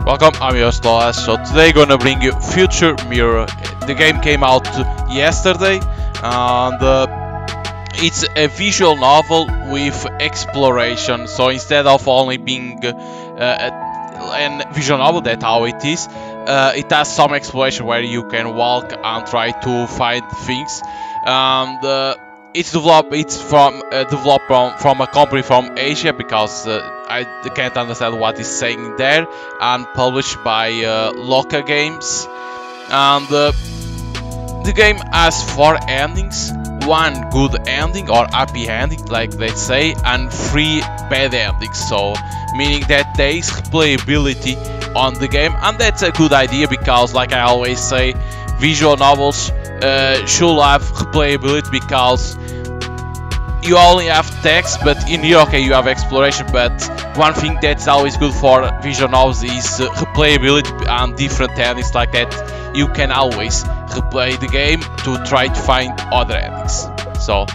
Welcome, I'm yours Loas. So today gonna bring you Future Mirror. The game came out yesterday and it's a visual novel with exploration. So instead of only being a visual novel, that's how it is, it has some exploration where you can walk and try to find things. And it's developed from a company from Asia, because I can't understand what is saying there, and published by Loka Games. And the game has 4 endings, 1 good ending or happy ending like they say, and 3 bad endings, so meaning that there is replayability on the game, and that's a good idea because, like I always say, visual novels should have replayability, because you only have text, but in here, okay, you have exploration, but one thing that's always good for visual novels is replayability and different endings like that. You can always replay the game to try to find other endings. So,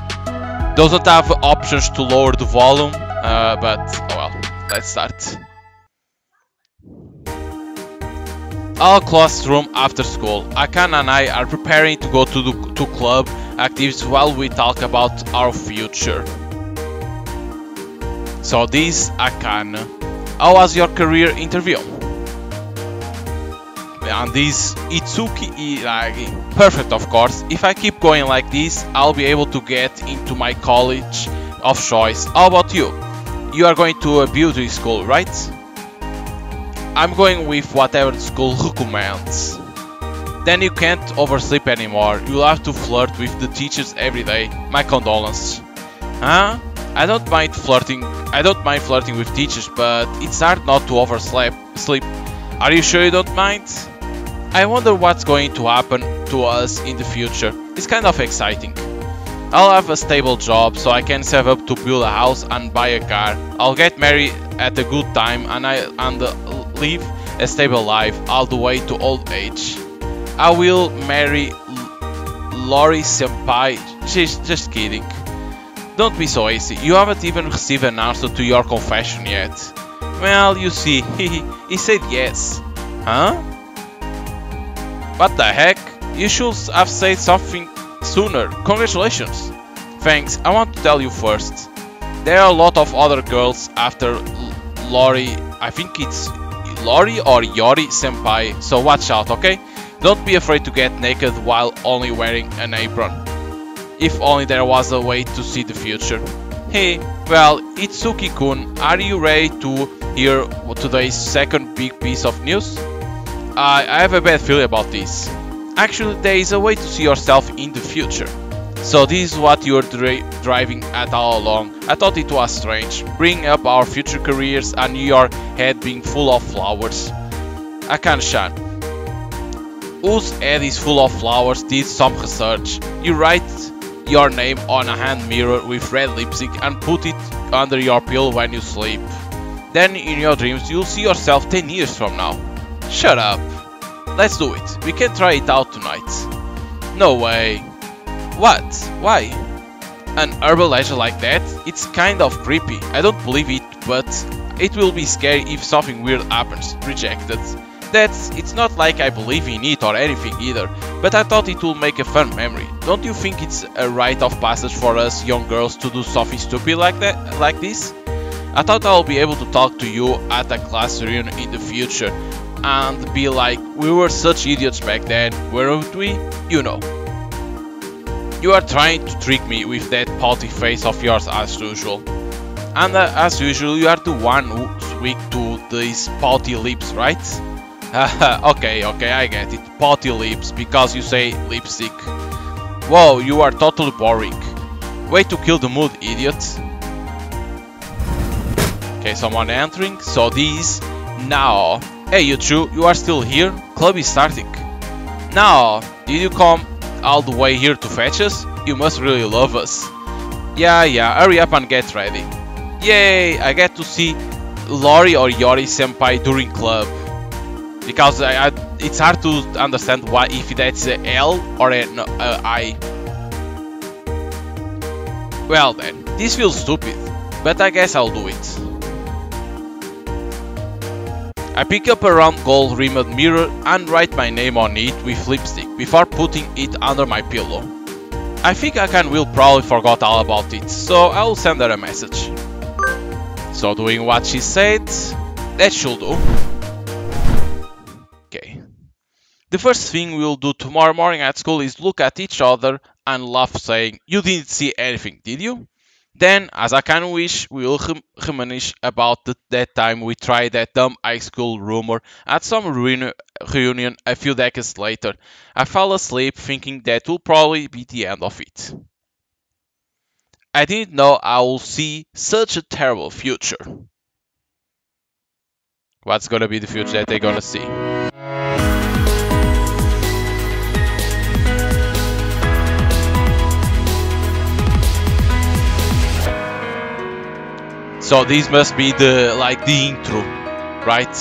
doesn't have options to lower the volume, but oh well, let's start. Our classroom after school. Akan and I are preparing to go to club activities while we talk about our future. So this Akan. How was your career interview? And this Itsuki, like, perfect of course. If I keep going like this, I'll be able to get into my college of choice. How about you? You are going to a beauty school, right? I'm going with whatever the school recommends. Then you can't oversleep anymore. You'll have to flirt with the teachers every day. My condolences. Huh? I don't mind flirting with teachers, but it's hard not to oversleep. Are you sure you don't mind? I wonder what's going to happen to us in the future. It's kind of exciting. I'll have a stable job, so I can save up to build a house and buy a car. I'll get married at a good time and live a stable life all the way to old age. I will marry Lori Senpai. She's just kidding. Don't be so easy. You haven't even received an answer to your confession yet. Well, you see, he said yes. Huh? What the heck? You should have said something sooner. Congratulations. Thanks. I want to tell you first. There are a lot of other girls after Lori. I think it's Lori or Yori Senpai. So watch out, okay? Don't be afraid to get naked while only wearing an apron. If only there was a way to see the future. Hey, well, Itsuki-kun, are you ready to hear today's second big piece of news? I have a bad feeling about this. Actually, there is a way to see yourself in the future. So this is what you're driving at all along. I thought it was strange, bringing up our future careers and your head being full of flowers. Akan-chan, whose head is full of flowers did some research. You write your name on a hand mirror with red lipstick and put it under your pillow when you sleep. Then in your dreams you'll see yourself 10 years from now. Shut up. Let's do it. We can try it out tonight. No way. What? Why? An herbal legend like that? It's kind of creepy. I don't believe it, but it will be scary if something weird happens. Rejected. It's not like I believe in it or anything either, but I thought it will make a fun memory. Don't you think it's a rite of passage for us young girls to do something stupid like this? I thought I'll be able to talk to you at a class reunion in the future and be like, we were such idiots back then, weren't we? You know. You are trying to trick me with that pouty face of yours as usual. And as usual, you are the one who's weak to these pouty lips, right? Okay, I get it. Pouty lips, because you say lipstick. Whoa, you are totally boring. Way to kill the mood, idiot. Okay, someone entering. So this now. Hey, you two, you are still here? Club is starting. Now, did you come all the way here to fetch us? You must really love us. Yeah, hurry up and get ready. Yay, I get to see Lori or Yori Senpai during club. Because it's hard to understand why, if that's a L or an I. Well then, this feels stupid, but I guess I'll do it. I pick up a round gold rimmed mirror and write my name on it with lipstick before putting it under my pillow. I think Akan will probably forgot all about it, so I'll send her a message. So doing what she said, that should do. Okay. The first thing we'll do tomorrow morning at school is look at each other and laugh saying, "You didn't see anything, did you?" Then, as I can wish, we will reminisce about that time we tried that dumb high school rumor at some reunion a few decades later. I fell asleep thinking that will probably be the end of it. I didn't know I would see such a terrible future. What's gonna be the future that they're gonna see? So this must be the intro, right?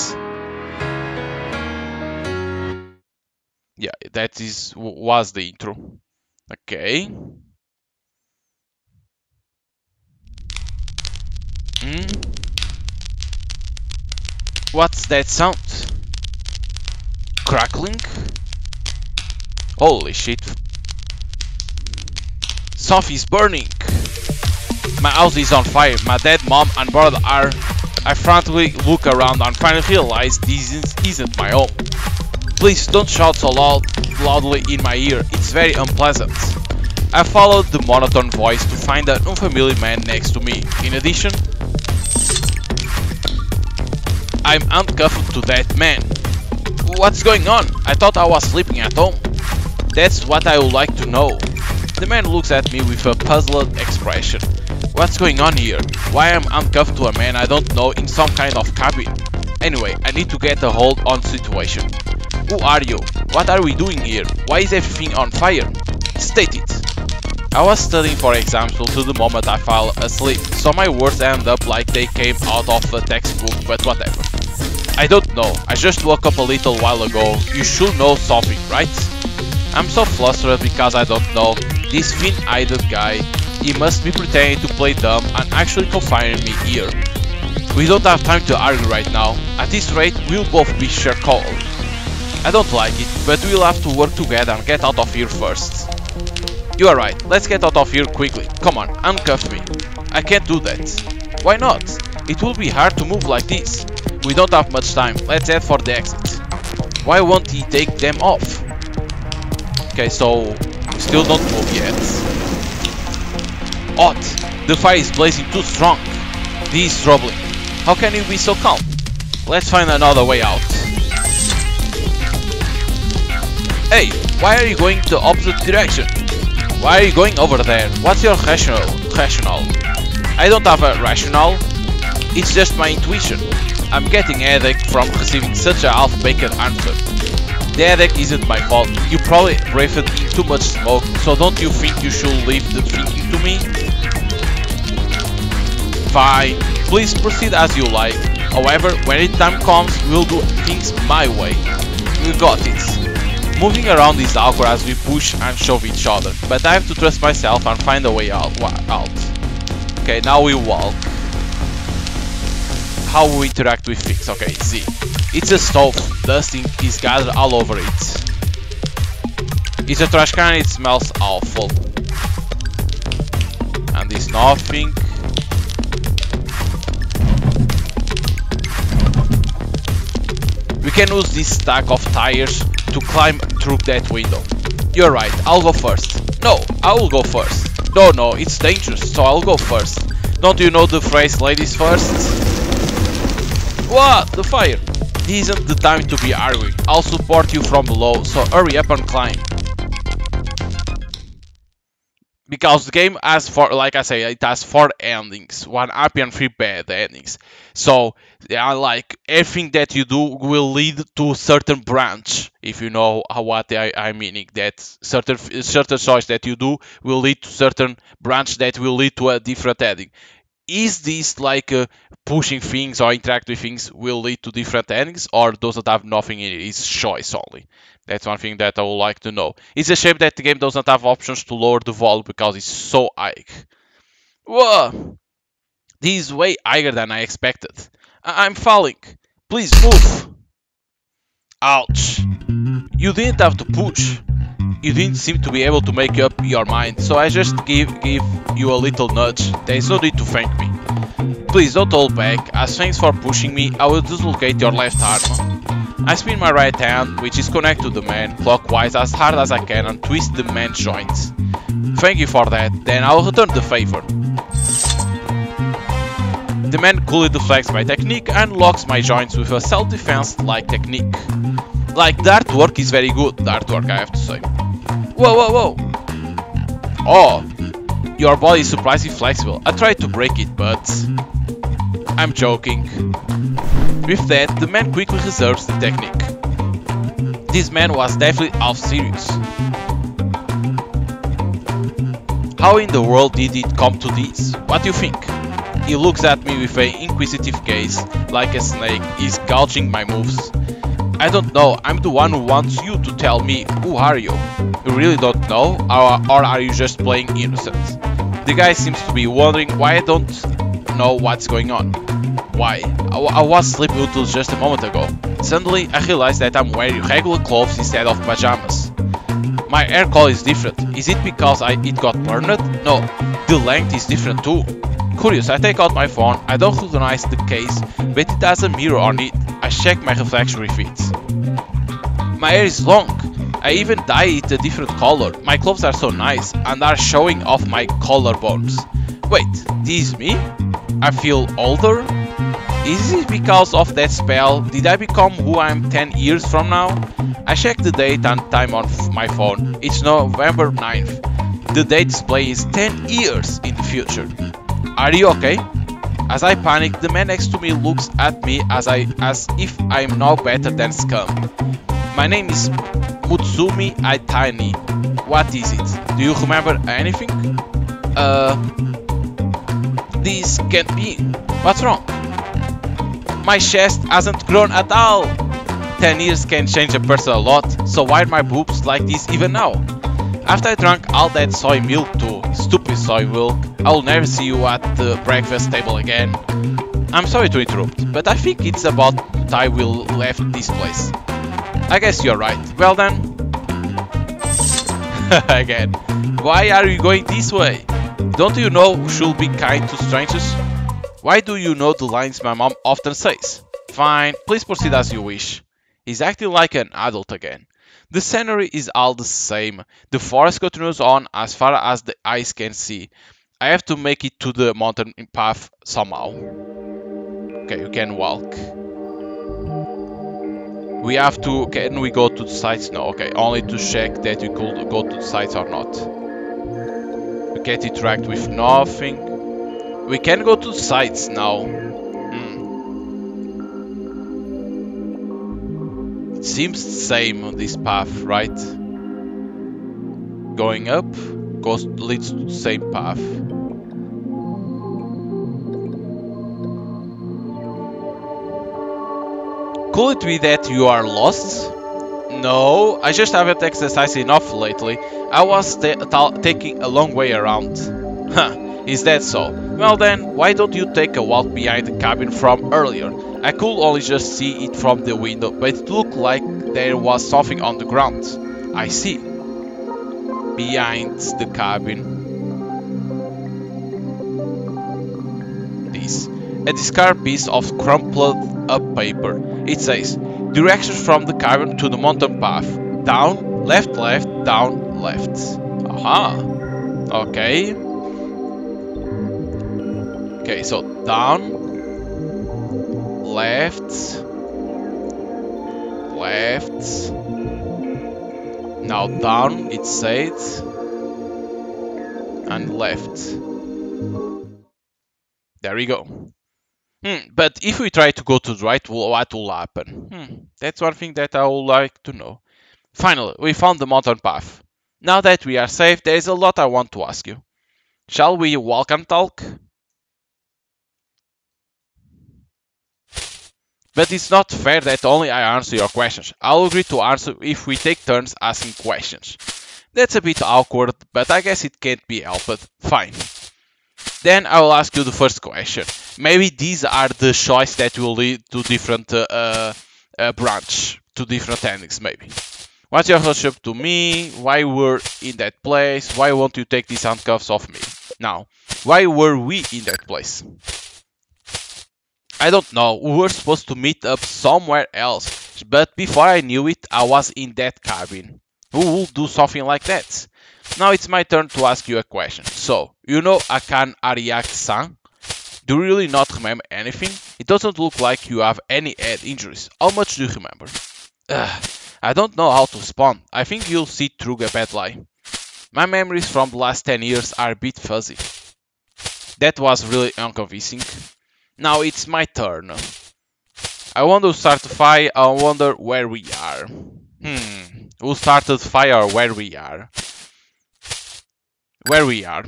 Yeah, that was the intro. Okay. What's that sound? Crackling? Holy shit. Sophie's burning. My house is on fire. My dad, mom, and brother are. I frantically look around and finally realize this isn't my home. Please don't shout so loudly in my ear. It's very unpleasant. I followed the monotone voice to find an unfamiliar man next to me. In addition, I'm handcuffed to that man. What's going on? I thought I was sleeping at home. That's what I would like to know. The man looks at me with a puzzled expression. What's going on here? Why am I handcuffed to a man I don't know in some kind of cabin? Anyway, I need to get a hold on the situation. Who are you? What are we doing here? Why is everything on fire? State it. I was studying for exams until the moment I fell asleep, so my words end up like they came out of a textbook, but whatever. I don't know, I just woke up a little while ago. You should know something, right? I'm so flustered because I don't know. This thin-eyed guy, he must be pretending to play dumb and actually confining me here. We don't have time to argue right now. At this rate, we'll both be sure cold. I don't like it, but we'll have to work together and get out of here first. You are right, let's get out of here quickly. Come on, handcuff me. I can't do that. Why not? It will be hard to move like this. We don't have much time, let's head for the exit. Why won't he take them off? Okay, so we still don't move yet. Odd, the fire is blazing too strong. This is troubling. How can you be so calm? Let's find another way out. Hey, why are you going the opposite direction? Why are you going over there? What's your rationale? I don't have a rationale. It's just my intuition. I'm getting a headache from receiving such a half-baked answer. The headache isn't my fault. You probably breathed in too much smoke, so don't you think you should leave the drinking to me? Fine, please proceed as you like. However, when the time comes, we'll do things my way. We got it. Moving around is awkward as we push and shove each other, but I have to trust myself and find a way out. Okay, now we walk. How we interact with things. Okay, Z. It's a stove. Dusting is gathered all over it. It's a trash can, it smells awful. And there's nothing. We can use this stack of tires to climb through that window. You're right, I'll go first. No, I will go first. No, it's dangerous, so I'll go first. Don't you know the phrase ladies first? What? The fire! This isn't the time to be arguing. I'll support you from below, so hurry up and climb. Because the game has like I say, it has 4 endings, 1 happy and 3 bad endings. So, yeah, like everything that you do will lead to a certain branch. If you know what I'm meaning, that certain choice that you do will lead to certain branch that will lead to a different ending. Is this like pushing things or interact with things will lead to different endings, or does it have nothing in it? It's choice only. That's one thing that I would like to know. It's a shame that the game doesn't have options to lower the volume because it's so high. Whoa! This is way higher than I expected. I'm falling. Please move! Ouch! You didn't have to push. You didn't seem to be able to make up your mind, so I just gave you a little nudge. There is no need to thank me. Please don't hold back, as thanks for pushing me, I will dislocate your left arm. I spin my right hand, which is connected to the man, clockwise as hard as I can and twist the man's joints. Thank you for that, then I will return the favor. The man coolly deflects my technique and locks my joints with a self-defense-like technique. Like, the artwork is very good, the artwork I have to say. Whoa, whoa, whoa! Oh, your body is surprisingly flexible. I tried to break it, but... I'm joking. With that, the man quickly reserves the technique. This man was definitely half serious. How in the world did it come to this? What do you think? He looks at me with an inquisitive gaze, like a snake is gouging my moves. I don't know, I'm the one who wants you to tell me, who are you? You really don't know, or are you just playing innocent? The guy seems to be wondering why I don't know what's going on. Why? I was sleeping until just a moment ago. Suddenly, I realized that I'm wearing regular clothes instead of pajamas. My hair color is different. Is it because it got burned? No, the length is different too. Curious, I take out my phone. I don't recognize the case, but it has a mirror on it. I check my reflection with it. My hair is long. I even dye it a different color. My clothes are so nice and are showing off my collarbones. Wait, this is me? I feel older? Is it because of that spell? Did I become who I am 10 years from now? I check the date and time on my phone. It's November 9th. The date display is 10 years in the future. Are you okay? As I panic, the man next to me looks at me as if I am no better than scum. My name is Mutsumi Aitani. What is it? Do you remember anything? This can't be. What's wrong? My chest hasn't grown at all. 10 years can change a person a lot, so why are my boobs like this even now? After I drank all that soy milk too, stupid soy milk, I will never see you at the breakfast table again. I'm sorry to interrupt, but I think it's about time we left this place. I guess you're right. Well then. Again. Why are you going this way? Don't you know who should be kind to strangers? Why do you know the lines my mom often says? Fine, please proceed as you wish. He's acting like an adult again. The scenery is all the same. The forest continues on as far as the eyes can see. I have to make it to the mountain path somehow. Okay, you can walk. We have to... Can we go to the sites? No, okay. Only to check that we could go to the sites or not. We can't interact with nothing. We can go to the sites now. It seems the same on this path, right? Going up leads to the same path. Could it be that you are lost? No, I just haven't exercised enough lately. I was taking a long way around. Huh, is that so? Well then, why don't you take a walk behind the cabin from earlier? I could only just see it from the window, but it looked like there was something on the ground. I see. Behind the cabin. This. A discarded piece of crumpled up paper. It says, directions from the cabin to the mountain path. Down, left, down, left. Aha. Okay. Okay, so down, left, now down, it said, and left. There we go. But if we try to go to the right, what will happen? That's one thing that I would like to know. Finally, we found the mountain path. Now that we are safe, there is a lot I want to ask you. Shall we walk and talk? But it's not fair that only I answer your questions. I'll agree to answer if we take turns asking questions. That's a bit awkward, but I guess it can't be helped. Fine. Then I will ask you the first question. Maybe these are the choices that will lead to different branch, to different endings maybe. What's your relationship to me? Why were in that place? Why won't you take these handcuffs off me? Now, why were we in that place? I don't know, we were supposed to meet up somewhere else, but before I knew it, I was in that cabin. Who would do something like that? Now it's my turn to ask you a question. So, you know Akan Ariak-san? Do you really not remember anything? It doesn't look like you have any head injuries. How much do you remember? I don't know how to respond. I think you'll see through a bad lie. My memories from the last 10 years are a bit fuzzy. That was really unconvincing. Now it's my turn. I want to start the fire. I wonder where we are. Who started fire or where we are? Where we are.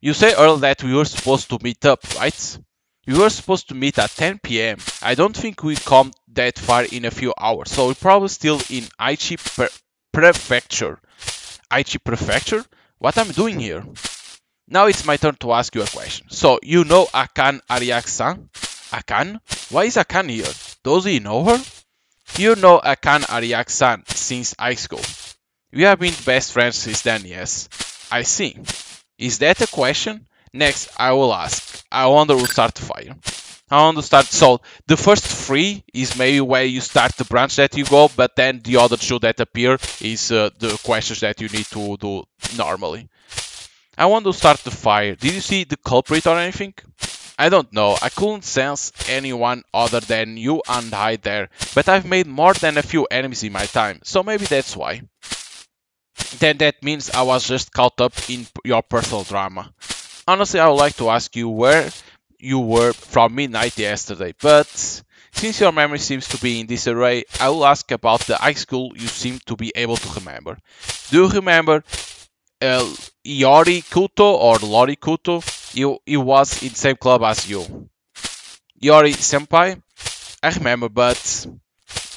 You say earlier that we were supposed to meet up, right? We were supposed to meet at 10 PM. I don't think we come that far in a few hours, so we're probably still in Aichi Prefecture. Aichi Prefecture? What am I doing here? Now it's my turn to ask you a question. So, you know Akan Ariak-san? Akan? Why is Akan here? Does he know her? You know Akan Ariak-san since high school. We have been best friends since then, yes. I see. Is that a question? Next, I will ask. I wonder who start the fire. I want to start. So, the first three is maybe where you start the branch that you go, but then the other two that appear is the questions that you need to do normally. I want to start the fire. Did you see the culprit or anything? I don't know. I couldn't sense anyone other than you and I there, but I've made more than a few enemies in my time, so maybe that's why. Then that means I was just caught up in your personal drama. Honestly, I would like to ask you where you were from midnight yesterday, but since your memory seems to be in disarray, I will ask about the high school you seem to be able to remember. Do you remember Iori Kuto or Lori Kuto? He was in the same club as you. Iori Senpai? I remember, but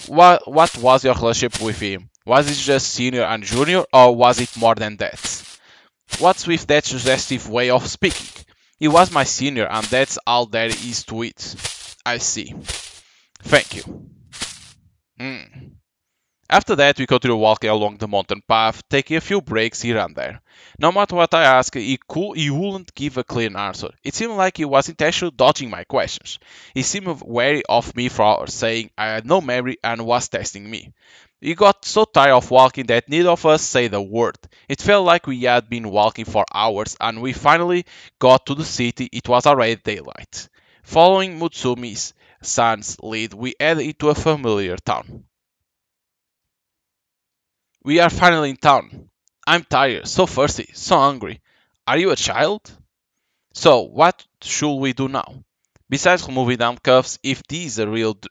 what was your relationship with him? Was it just senior and junior, or was it more than that? What's with that suggestive way of speaking? He was my senior, and that's all there is to it. I see. Thank you. After that, we continue walking along the mountain path, taking a few breaks here and there. No matter what I asked, he wouldn't give a clear answer. It seemed like he was intentionally dodging my questions. He seemed wary of me for saying I had no memory and was testing me. We got so tired of walking that neither of us said a word. It felt like we had been walking for hours, and we finally got to the city. It was already daylight. Following Mutsumi's-san's lead, we headed into a familiar town. We are finally in town. I'm tired, so thirsty, so hungry. Are you a child? So, what should we do now? Besides removing handcuffs, if this is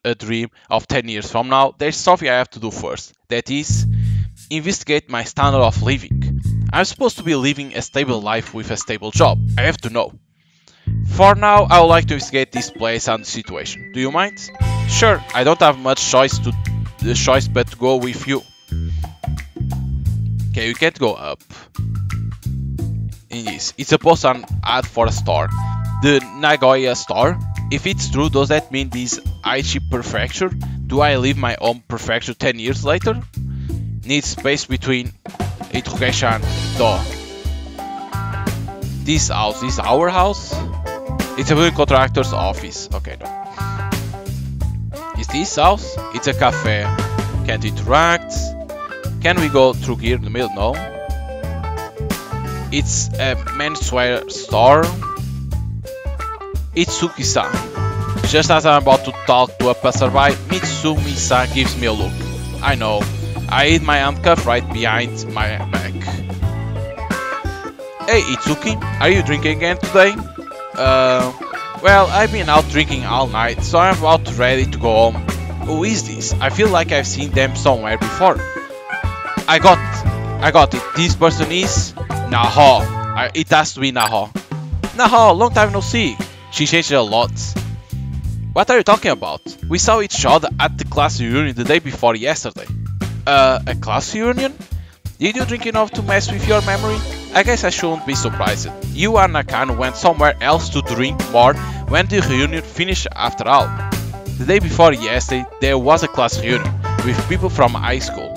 a dream of 10 years from now, there's something I have to do first. That is, investigate my standard of living. I'm supposed to be living a stable life with a stable job. I have to know. For now, I would like to investigate this place and the situation. Do you mind? Sure, I don't have much choice but to go with you. Okay, you can't go up. In this, it's a post an ad for a store. The Nagoya store? If it's true, does that mean this Aichi Prefecture? Do I leave my own prefecture 10 years later? Need space between interrogation and door. This house is our house? It's a building contractor's office. Okay, no. Is this house? It's a cafe. Can't interact. Can we go through here in the middle? No. It's a menswear store. Itsuki-san. Just as I'm about to talk to a passerby, Mitsumi-san gives me a look. I know. I hid my handcuff right behind my back. Hey Itsuki, are you drinking again today? Well, I've been out drinking all night, so I'm about ready to go home. Who is this? I feel like I've seen them somewhere before. I got it. This person is Naho. It has to be Naho. Naho, long time no see. She changed a lot. What are you talking about? We saw each other at the class reunion the day before yesterday. A class reunion? Did you drink enough to mess with your memory? I guess I shouldn't be surprised. You and Nakan went somewhere else to drink more when the reunion finished after all. The day before yesterday, there was a class reunion with people from high school.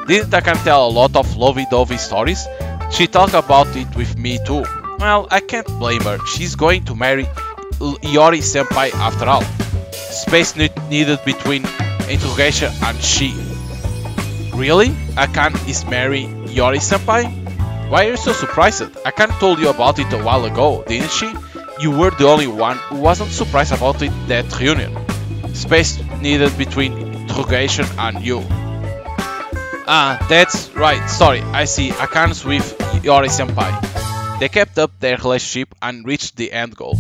Didn't Nakan tell a lot of lovey-dovey stories? She talked about it with me too. Well, I can't blame her. She's going to marry Yori senpai after all. Space needed between interrogation and she. Really? Akan is marrying Yori senpai? Why are you so surprised? Akan told you about it a while ago, didn't she? You were the only one who wasn't surprised about it that reunion. Space needed between interrogation and you. Ah, that's right, sorry, I see, Akan's with Yori senpai. They kept up their relationship and reached the end goal.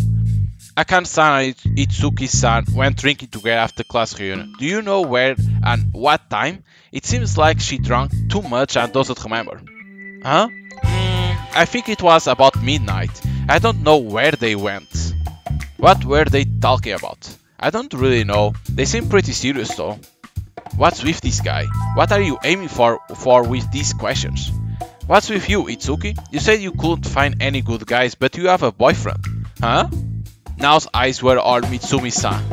Akan-san and Itsuki-san went drinking together after class reunion. Do you know where and what time? It seems like she drank too much and doesn't remember. Huh? I think it was about midnight. I don't know where they went. What were they talking about? I don't really know. They seem pretty serious though. What's with this guy? What are you aiming for with these questions? What's with you, Itsuki? You said you couldn't find any good guys, but you have a boyfriend. Huh? Nao's eyes were on Mitsumi-san.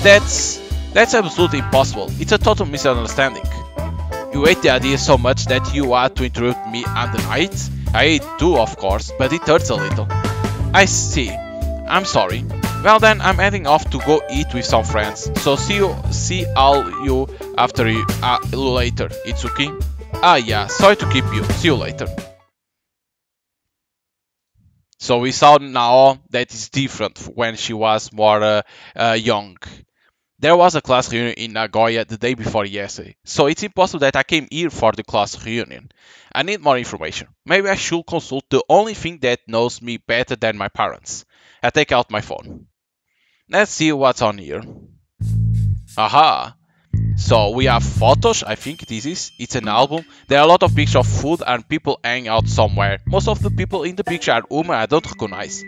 That's absolutely impossible. It's a total misunderstanding. You hate the idea so much that you had to interrupt me on the night? I hate too, of course, but it hurts a little. I see. I'm sorry. Well then, I'm heading off to go eat with some friends. So see all you after you later, Itsuki. Ah yeah, sorry to keep you. See you later. So we saw now that is different when she was more young. There was a class reunion in Nagoya the day before yesterday, so it's impossible that I came here for the class reunion. I need more information. Maybe I should consult the only thing that knows me better than my parents. I take out my phone. Let's see what's on here. Aha! So we have photos, I think it's an album. There are a lot of pictures of food and people hanging out somewhere. Most of the people in the picture are women I don't recognize.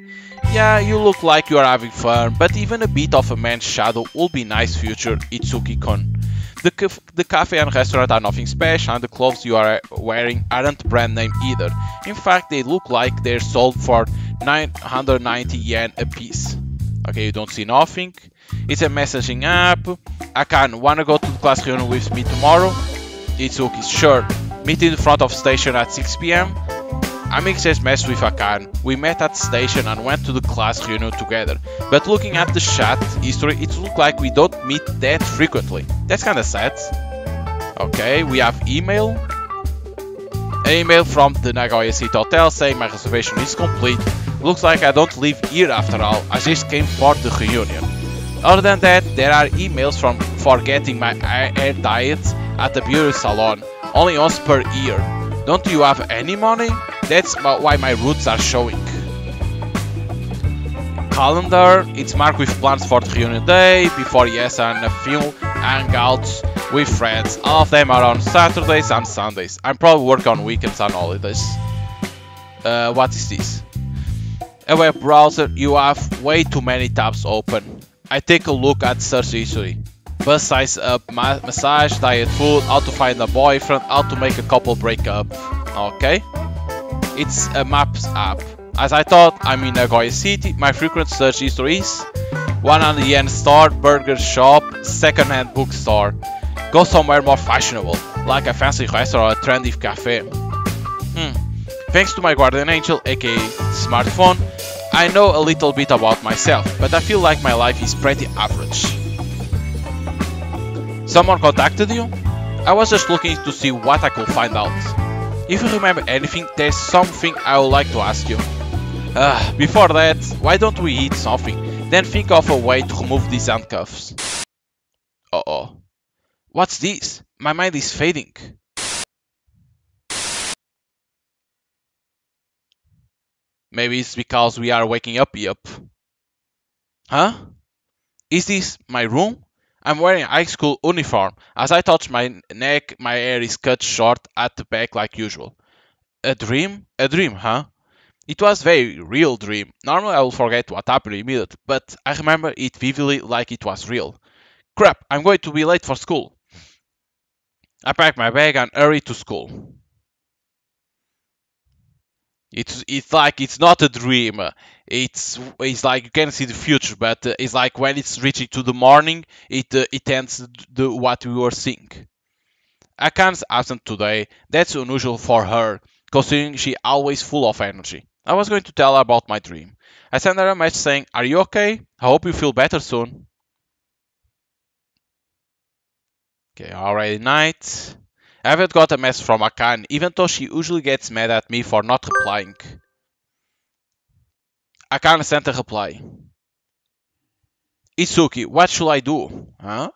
Yeah, you look like you are having fun, but even a bit of a man's shadow will be nice future Itsuki-kun. The cafe and restaurant are nothing special and the clothes you are wearing aren't brand name either. In fact, they look like they're sold for 990 yen a piece. Okay, you don't see nothing. It's a messaging app. Akan, wanna go to the class reunion with me tomorrow? Itsuki, sure. Meet in front of station at 6 PM. I mixed mess with Akan. We met at station and went to the class reunion together. But looking at the chat history, it looks like we don't meet that frequently. That's kinda sad. Okay, we have email. An email from the Nagoya City Hotel saying my reservation is complete. Looks like I don't live here after all. I just came for the reunion. Other than that, there are emails for getting my hair dyed at the beauty salon, only once per year. Don't you have any money? That's why my roots are showing. Calendar, it's marked with plans for the reunion day, before yes and a few hangouts with friends. All of them are on Saturdays and Sundays. I'm probably working on weekends and holidays. What is this? A web browser, you have way too many tabs open. I take a look at search history. Bus size up, massage, diet food, how to find a boyfriend, how to make a couple break up. Okay. It's a maps app. As I thought, I'm in Nagoya City. My frequent search history is 100 yen store, burger shop, second-hand bookstore. Go somewhere more fashionable, like a fancy restaurant or a trendy cafe. Thanks to my guardian angel, aka smartphone, I know a little bit about myself, but I feel like my life is pretty average. Someone contacted you? I was just looking to see what I could find out. If you remember anything, there's something I would like to ask you. Before that, why don't we eat something, then think of a way to remove these handcuffs. Uh-oh. What's this? My mind is fading. Maybe it's because we are waking up, yup. Huh? Is this my room? I'm wearing a high school uniform. As I touch my neck, my hair is cut short at the back like usual. A dream? A dream, huh? It was a very real dream. Normally I will forget what happened immediately, but I remember it vividly like it was real. Crap, I'm going to be late for school. I pack my bag and hurry to school. It's like it's not a dream. It's like you can see the future, but it's like when it's reaching to the morning, it ends what we were seeing. Akan's absent today. That's unusual for her, considering she always full of energy. I was going to tell her about my dream. I sent her a message saying, "Are you okay? I hope you feel better soon." Okay, already night. I haven't got a message from Akan, even though she usually gets mad at me for not replying. Akan sent a reply. "Itsuki, what should I do? Huh?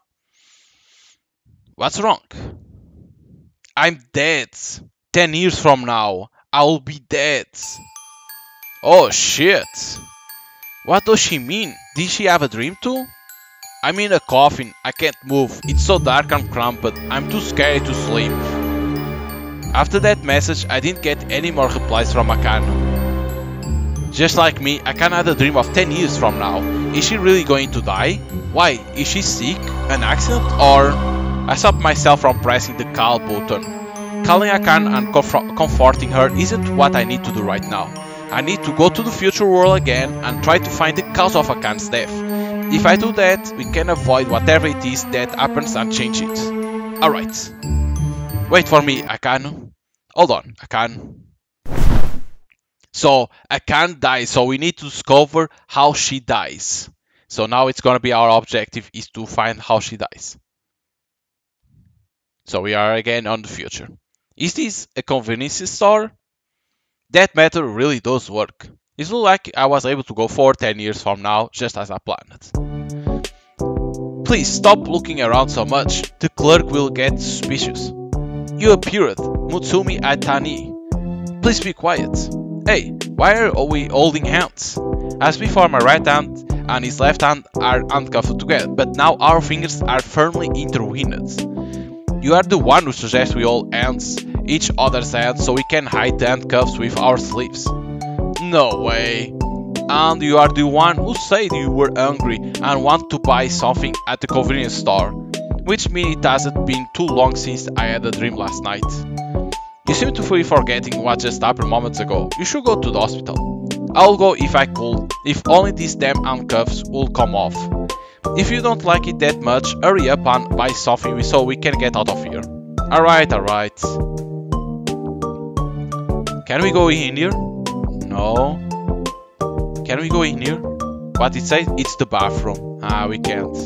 What's wrong? I'm dead. 10 years from now, I will be dead." Oh shit. What does she mean? Did she have a dream too? I'm in a coffin, I can't move, it's so dark and cramped, I'm too scared to sleep. After that message, I didn't get any more replies from Akan. Just like me, Akan had a dream of 10 years from now. Is she really going to die? Why? Is she sick? An accident? Or... I stopped myself from pressing the call button. Calling Akan and comforting her isn't what I need to do right now. I need to go to the future world again and try to find the cause of Akan's death. If I do that, we can avoid whatever it is that happens and change it. Alright. Wait for me, Akan. Hold on, Akan. So, Akan dies, so we need to discover how she dies. So now it's gonna be our objective is to find how she dies. So we are again on the future. Is this a convenience store? That method really does work. It looks like I was able to go forward 10 years from now, just as I planned. Please stop looking around so much, the clerk will get suspicious. You appeared, Mutsumi Atani. Please be quiet. Hey, why are we holding hands? As before, my right hand and his left hand are handcuffed together, but now our fingers are firmly intertwined. You are the one who suggests we hold hands, each other's hands, so we can hide the handcuffs with our sleeves. No way. And you are the one who said you were hungry and want to buy something at the convenience store, which means it hasn't been too long since I had a dream last night. You seem to be forgetting what just happened moments ago. You should go to the hospital. I'll go if I could, if only these damn handcuffs will come off. If you don't like it that much, hurry up and buy something so we can get out of here. Alright. Can we go in here? No. Can we go in here? What it says? It's the bathroom. We can't.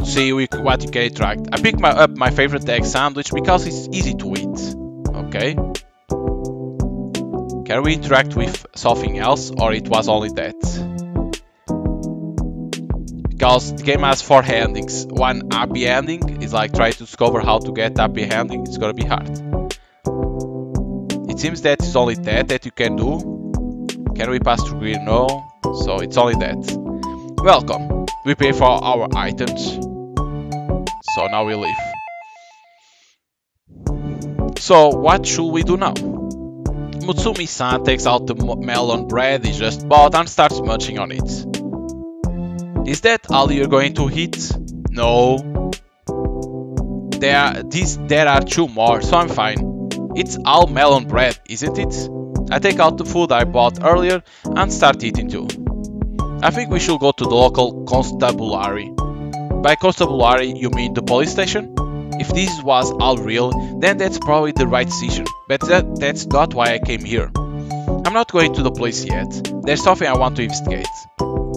See what you can interact. I picked up my favorite egg sandwich because it's easy to eat. Okay. Can we interact with something else, or it was only that? Because the game has 4 endings. One happy ending is like try to discover how to get happy ending. It's gonna be hard. It seems that it's only that you can do. Can we pass through here? No. So it's only that. Welcome. We pay for our items. So now we leave. So what should we do now? Mutsumi-san takes out the melon bread he just bought and starts munching on it. Is that all you're going to eat? No. There are 2 more, so I'm fine. It's all melon bread, isn't it? I take out the food I bought earlier and start eating too. I think we should go to the local constabulary. By constabulary, you mean the police station? If this was all real, then that's probably the right decision, but that's not why I came here. I'm not going to the police yet. There's something I want to investigate.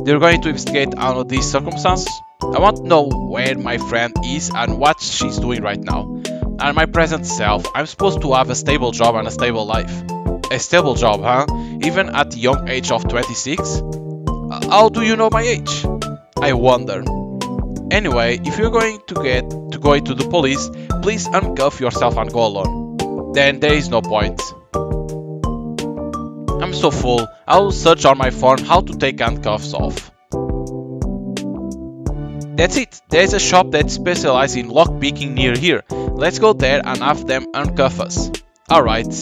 They're going to investigate under these circumstances? I want to know where my friend is and what she's doing right now. And my present self, I'm supposed to have a stable job and a stable life. A stable job, huh? Even at the young age of 26? How do you know my age? I wonder. Anyway, if you're going to go into the police, please uncuff yourself and go alone. Then there is no point. I'm so full, I'll search on my phone how to take handcuffs off. That's it, there's a shop that specializes in lockpicking near here. Let's go there and have them uncuff us. Alright.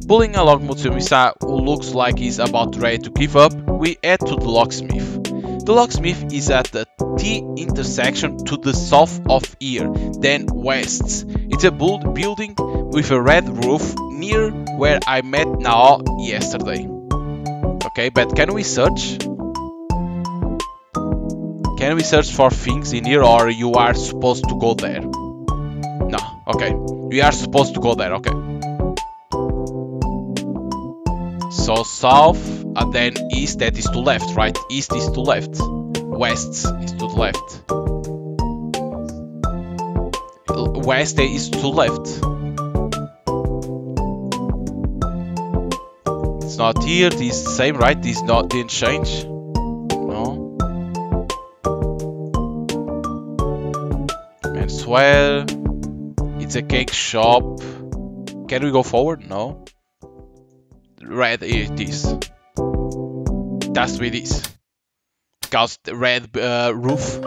Pulling along Mutsumi-san, who looks like he's about ready to give up, we head to the locksmith. The locksmith is at the T intersection to the south of here, then west. It's a building with a red roof near where I met Nao yesterday. Okay, but can we search? Can we search for things in here, or you are supposed to go there? No, okay. We are supposed to go there, okay. So south and then east, that is to left, right? East is to left. West is to the left. West is to left. It's not here, this is the same, right? This didn't change. No. And swear. It's a cake shop. Can we go forward? No. Red it is. That's with this. Because the red roof.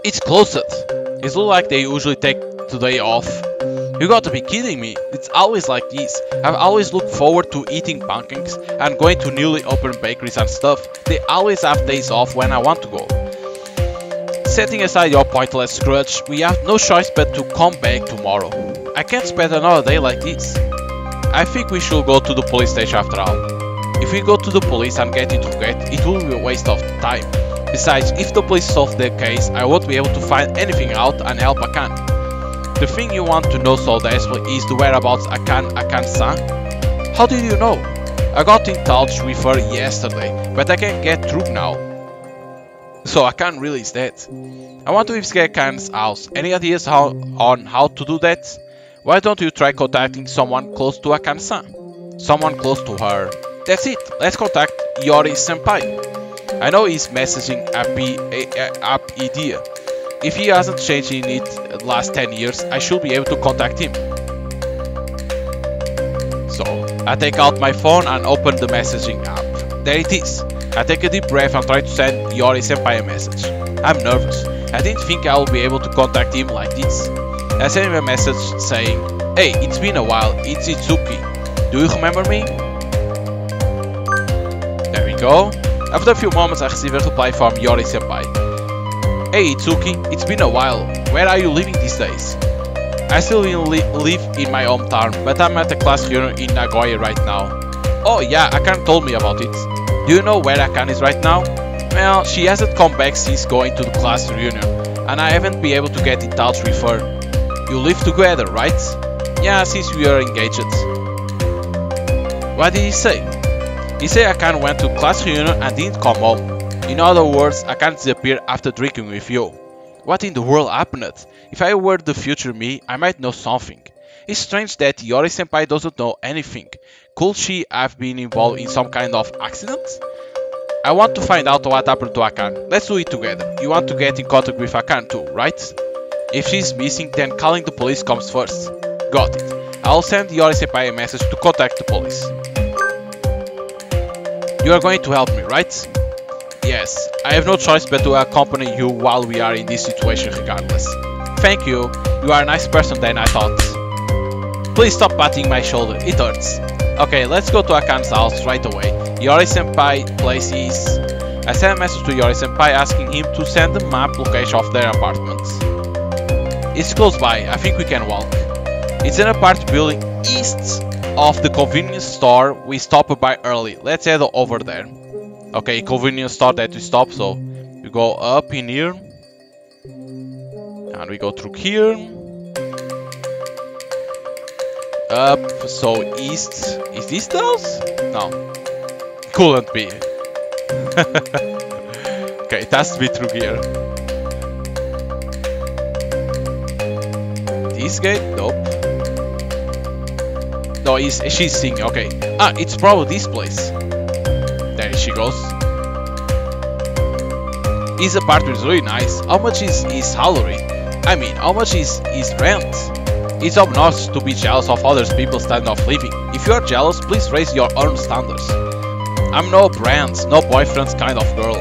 It's closed. It looks like they usually take today off. You gotta be kidding me. It's always like this. I've always looked forward to eating pancakes and going to newly opened bakeries and stuff. They always have days off when I want to go. Setting aside your pointless grudge, we have no choice but to come back tomorrow. I can't spend another day like this. I think we should go to the police station after all. If we go to the police and get interrogated, it will be a waste of time. Besides, if the police solve the case, I won't be able to find anything out and help Akan. The thing you want to know so desperately is the whereabouts Akan-san? How did you know? I got in touch with her yesterday, but I can't get through now. So Akan really is dead. I want to investigate Akan's house. Any ideas on how to do that? Why don't you try contacting someone close to Akan-san? Someone close to her. That's it. Let's contact Yori-senpai. I know he's messaging app idea. If he hasn't changed in it the last 10 years, I should be able to contact him. So, I take out my phone and open the messaging app. There it is. I take a deep breath and try to send Yori-senpai a message. I'm nervous. I didn't think I would be able to contact him like this. I sent him a message saying, "Hey, it's been a while, it's Itsuki. Do you remember me?" There we go. After a few moments I receive a reply from Yori-senpai. "Hey Itsuki, it's been a while. Where are you living these days?" "I still live in my hometown, but I'm at a class reunion in Nagoya right now." "Oh yeah, Akan told me about it. Do you know where Akan is right now?" "Well, she hasn't come back since going to the class reunion, and I haven't been able to get in touch with her." "You live together, right?" "Yeah, since we are engaged." "What did he say?" "He said Akan went to class reunion and didn't come home. In other words, Akan disappeared after drinking with you." "What in the world happened? If I were the future me, I might know something." "It's strange that Yori-senpai doesn't know anything. Could she have been involved in some kind of accident?" "I want to find out what happened to Akan. Let's do it together. You want to get in contact with Akan too, right?" "If she's missing, then calling the police comes first." "Got it. I'll send Yori-senpai a message to contact the police." "You are going to help me, right?" "Yes. I have no choice but to accompany you while we are in this situation regardless." "Thank you. You are a nice person than I thought." "Please stop patting my shoulder. It hurts." "Okay, let's go to Akan's house right away. Yori-senpai place is..." I sent a message to Yori-senpai asking him to send the map location of their apartment. "It's close by. I think we can walk." "It's an apartment building east of the convenience store we stopped by early. Let's head over there." Okay, convenience store that we stopped, so we go up in here. And we go through here. Up, so east. Is this the house? No. Couldn't be. Okay, it has to be through here. This gate? Nope. No, she's singing, okay. Ah, it's probably this place. There she goes. His apartment is really nice. How much is his salary? I mean, how much is his rent? It's obnoxious to be jealous of other people's standard of living. If you are jealous, please raise your own standards. I'm no brands, no boyfriends kind of girl.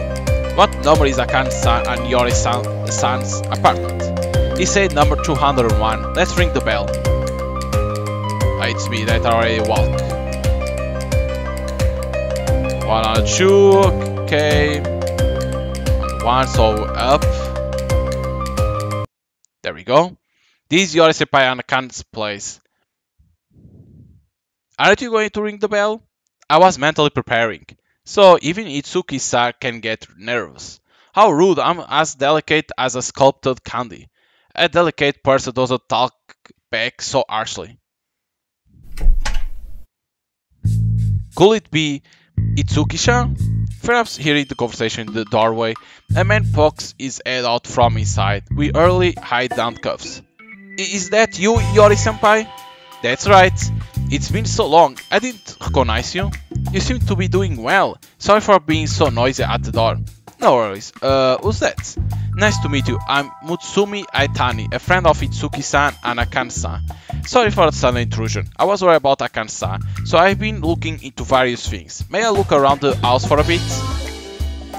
What number is Akan-san and Yori-san's apartment? He said number 201. Let's ring the bell. It's me that already walked. 102, okay. one, so up. There we go. This is Yori Senpai and Akan's place. Aren't you going to ring the bell? I was mentally preparing. So even Itsuki-san can get nervous. How rude, I'm as delicate as a sculpted candy. A delicate person doesn't talk back so harshly. Could it be Itsuki-san? Perhaps hearing the conversation in the doorway, a man pokes his head out from inside. We early hide handcuffs. Is that you, Yori-senpai? That's right. It's been so long, I didn't recognize you. You seem to be doing well. Sorry for being so noisy at the door. No worries. Who's that? Nice to meet you. I'm Mutsumi Aitani, a friend of Itsuki-san and Akan-san. Sorry for the sudden intrusion. I was worried about Akan-san, so I've been looking into various things. May I look around the house for a bit?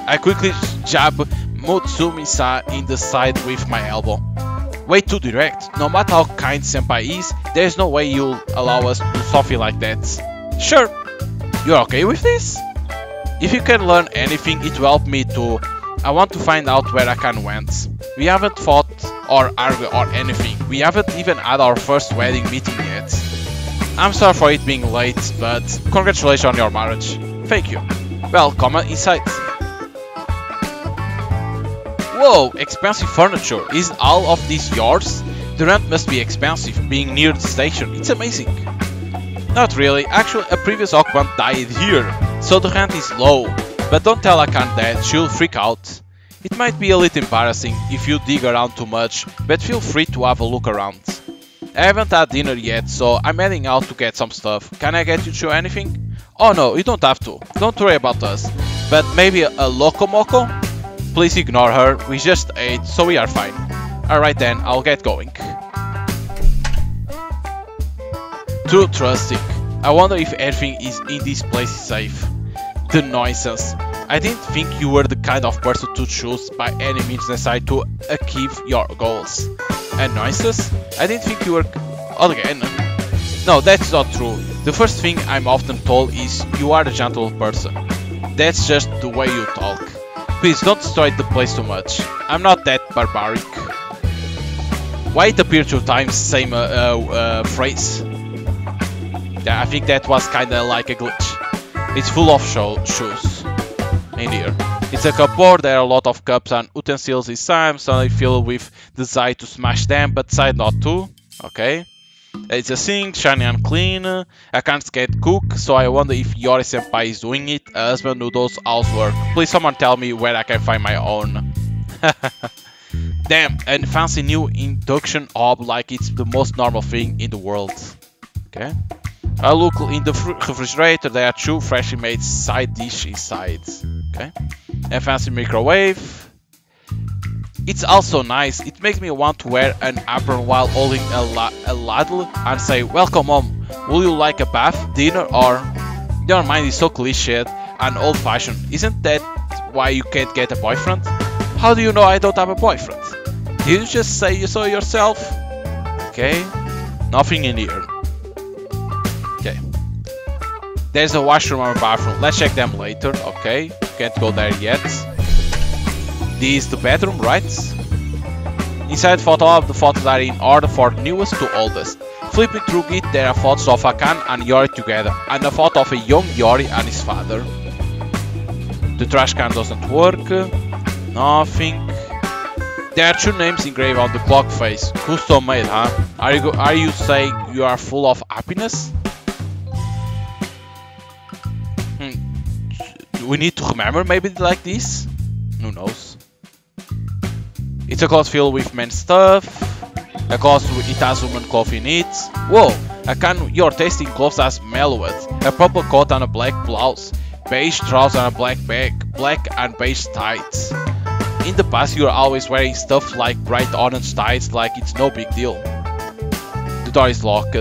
I quickly jab Mutsumi-san in the side with my elbow. Way too direct. No matter how kind Senpai is, there's no way you'll allow us to do something like that. Sure. You're okay with this? If you can learn anything, it will help me too. I want to find out where Akan went. We haven't fought or argued or anything. We haven't even had our first wedding meeting yet. I'm sorry for it being late, but congratulations on your marriage. Thank you. Well, come inside. Whoa, expensive furniture. Is all of this yours? The rent must be expensive, being near the station. It's amazing. Not really. Actually, a previous occupant died here, so the rent is low. But don't tell Akan that, she'll freak out. It might be a little embarrassing if you dig around too much, but feel free to have a look around. I haven't had dinner yet, so I'm heading out to get some stuff. Can I get you to anything? Oh no, you don't have to. Don't worry about us. But maybe a Lokomoko? Please ignore her, we just ate, so we are fine. Alright then, I'll get going. Too trusting. I wonder if everything is in this place is safe. The nonsense. I didn't think you were the kind of person to choose by any means necessary to achieve your goals. And nonsense? I didn't think you were... Again. No, that's not true. The first thing I'm often told is you are a gentle person. That's just the way you talk. Please don't destroy the place too much. I'm not that barbaric. Why it appeared 2 times same phrase? Yeah, I think that was kinda like a glitch. It's full of shoes in here. It's a cupboard, there are a lot of cups and utensils inside. I'm suddenly filled with desire to smash them, but decide not to. Okay. It's a sink, shiny and clean. I can't get cook, so I wonder if Yori Senpai is doing it. A husband who does housework. Please someone tell me where I can find my own. Damn, a fancy new induction hob like it's the most normal thing in the world. Okay. I look in the refrigerator, there are 2 freshly made side dishes inside. Okay. A fancy microwave. It's also nice, it makes me want to wear an apron while holding a ladle and say, welcome home, will you like a bath, dinner or... Your mind is so cliched and old fashioned, isn't that why you can't get a boyfriend? How do you know I don't have a boyfriend? Did you just say so yourself? Okay, nothing in here. Okay. There's a washroom and a bathroom, let's check them later, okay, can't go there yet. This is the bedroom, right? Inside photo of the photos are in order for newest to oldest. Flipping through it, there are photos of Akan and Yori together, and a photo of a young Yori and his father. The trash can doesn't work. Nothing. There are 2 names engraved on the clock face. Custom made, huh? Are you saying you are full of happiness? Do we need to remember maybe like this? Who knows? It's a closet filled with men's stuff. A closet it has women clothes in it. Whoa! Your tasting clothes has mellowed. A purple coat and a black blouse. Beige trousers and a black bag. Black and beige tights. In the past you were always wearing stuff like bright orange tights like it's no big deal. The door is locked.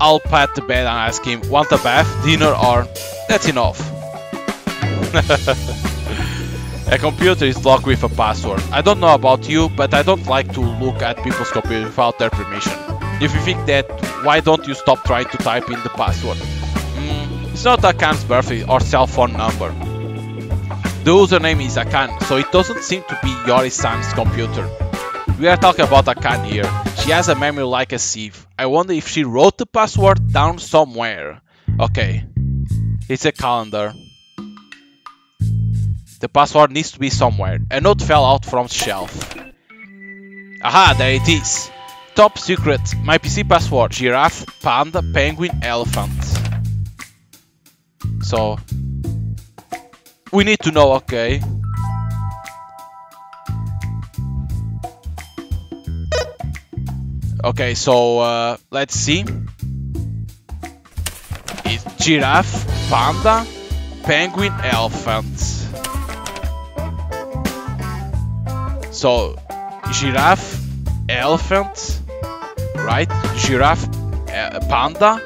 I'll pat the bed and ask him, want a bath, dinner or... That's enough. A computer is locked with a password. I don't know about you, but I don't like to look at people's computers without their permission. If you think that, why don't you stop trying to type in the password? It's not Akan's birthday or cell phone number. The username is Akan, so it doesn't seem to be Yori-san's computer. We are talking about Akan here. She has a memory like a sieve. I wonder if she wrote the password down somewhere. Okay. It's a calendar. The password needs to be somewhere. A note fell out from the shelf. Aha, there it is. Top secret. My PC password. Giraffe, panda, penguin, elephant. So... we need to know, okay. Okay, so let's see. It's giraffe, panda, penguin, elephant. So, giraffe, elephant, right? Giraffe, panda.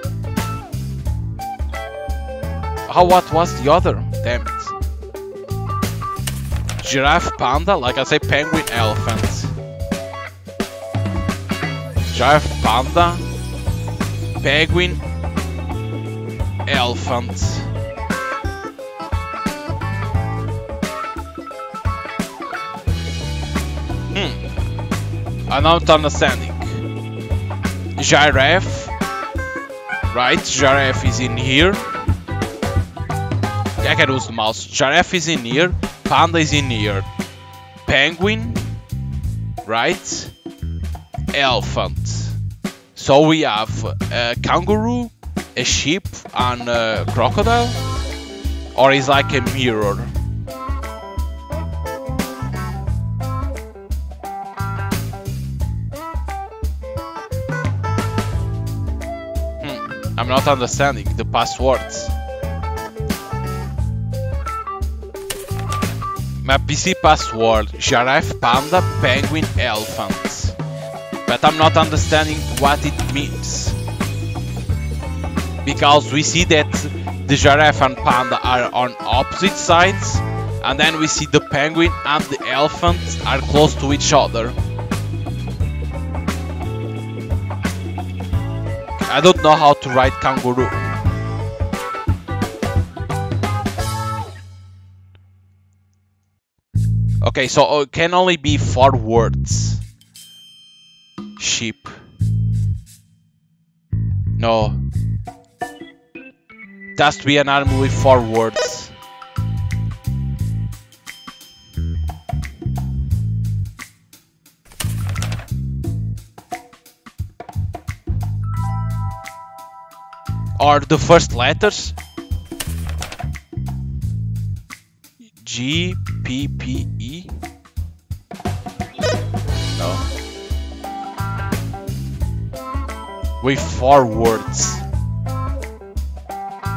What was the other? Damn it. Giraffe, panda, like I say, penguin, elephant. Giraffe, panda, penguin, elephant. I'm not understanding. Giraffe, right? Giraffe is in here. I can use the mouse. Giraffe is in here. Panda is in here. Penguin, right? Elephant. So we have a kangaroo, a sheep, and a crocodile? Or is like a mirror? I'm not understanding the passwords. My PC password, giraffe, panda, penguin, elephant. But I'm not understanding what it means. Because we see that the giraffe and panda are on opposite sides, and then we see the penguin and the elephant are close to each other. I don't know how to write kangaroo. Okay, so it can only be 4 words. Sheep. No. It has to be an animal with 4 words. Or the first letters. G, P, P, E. No. With 4 words.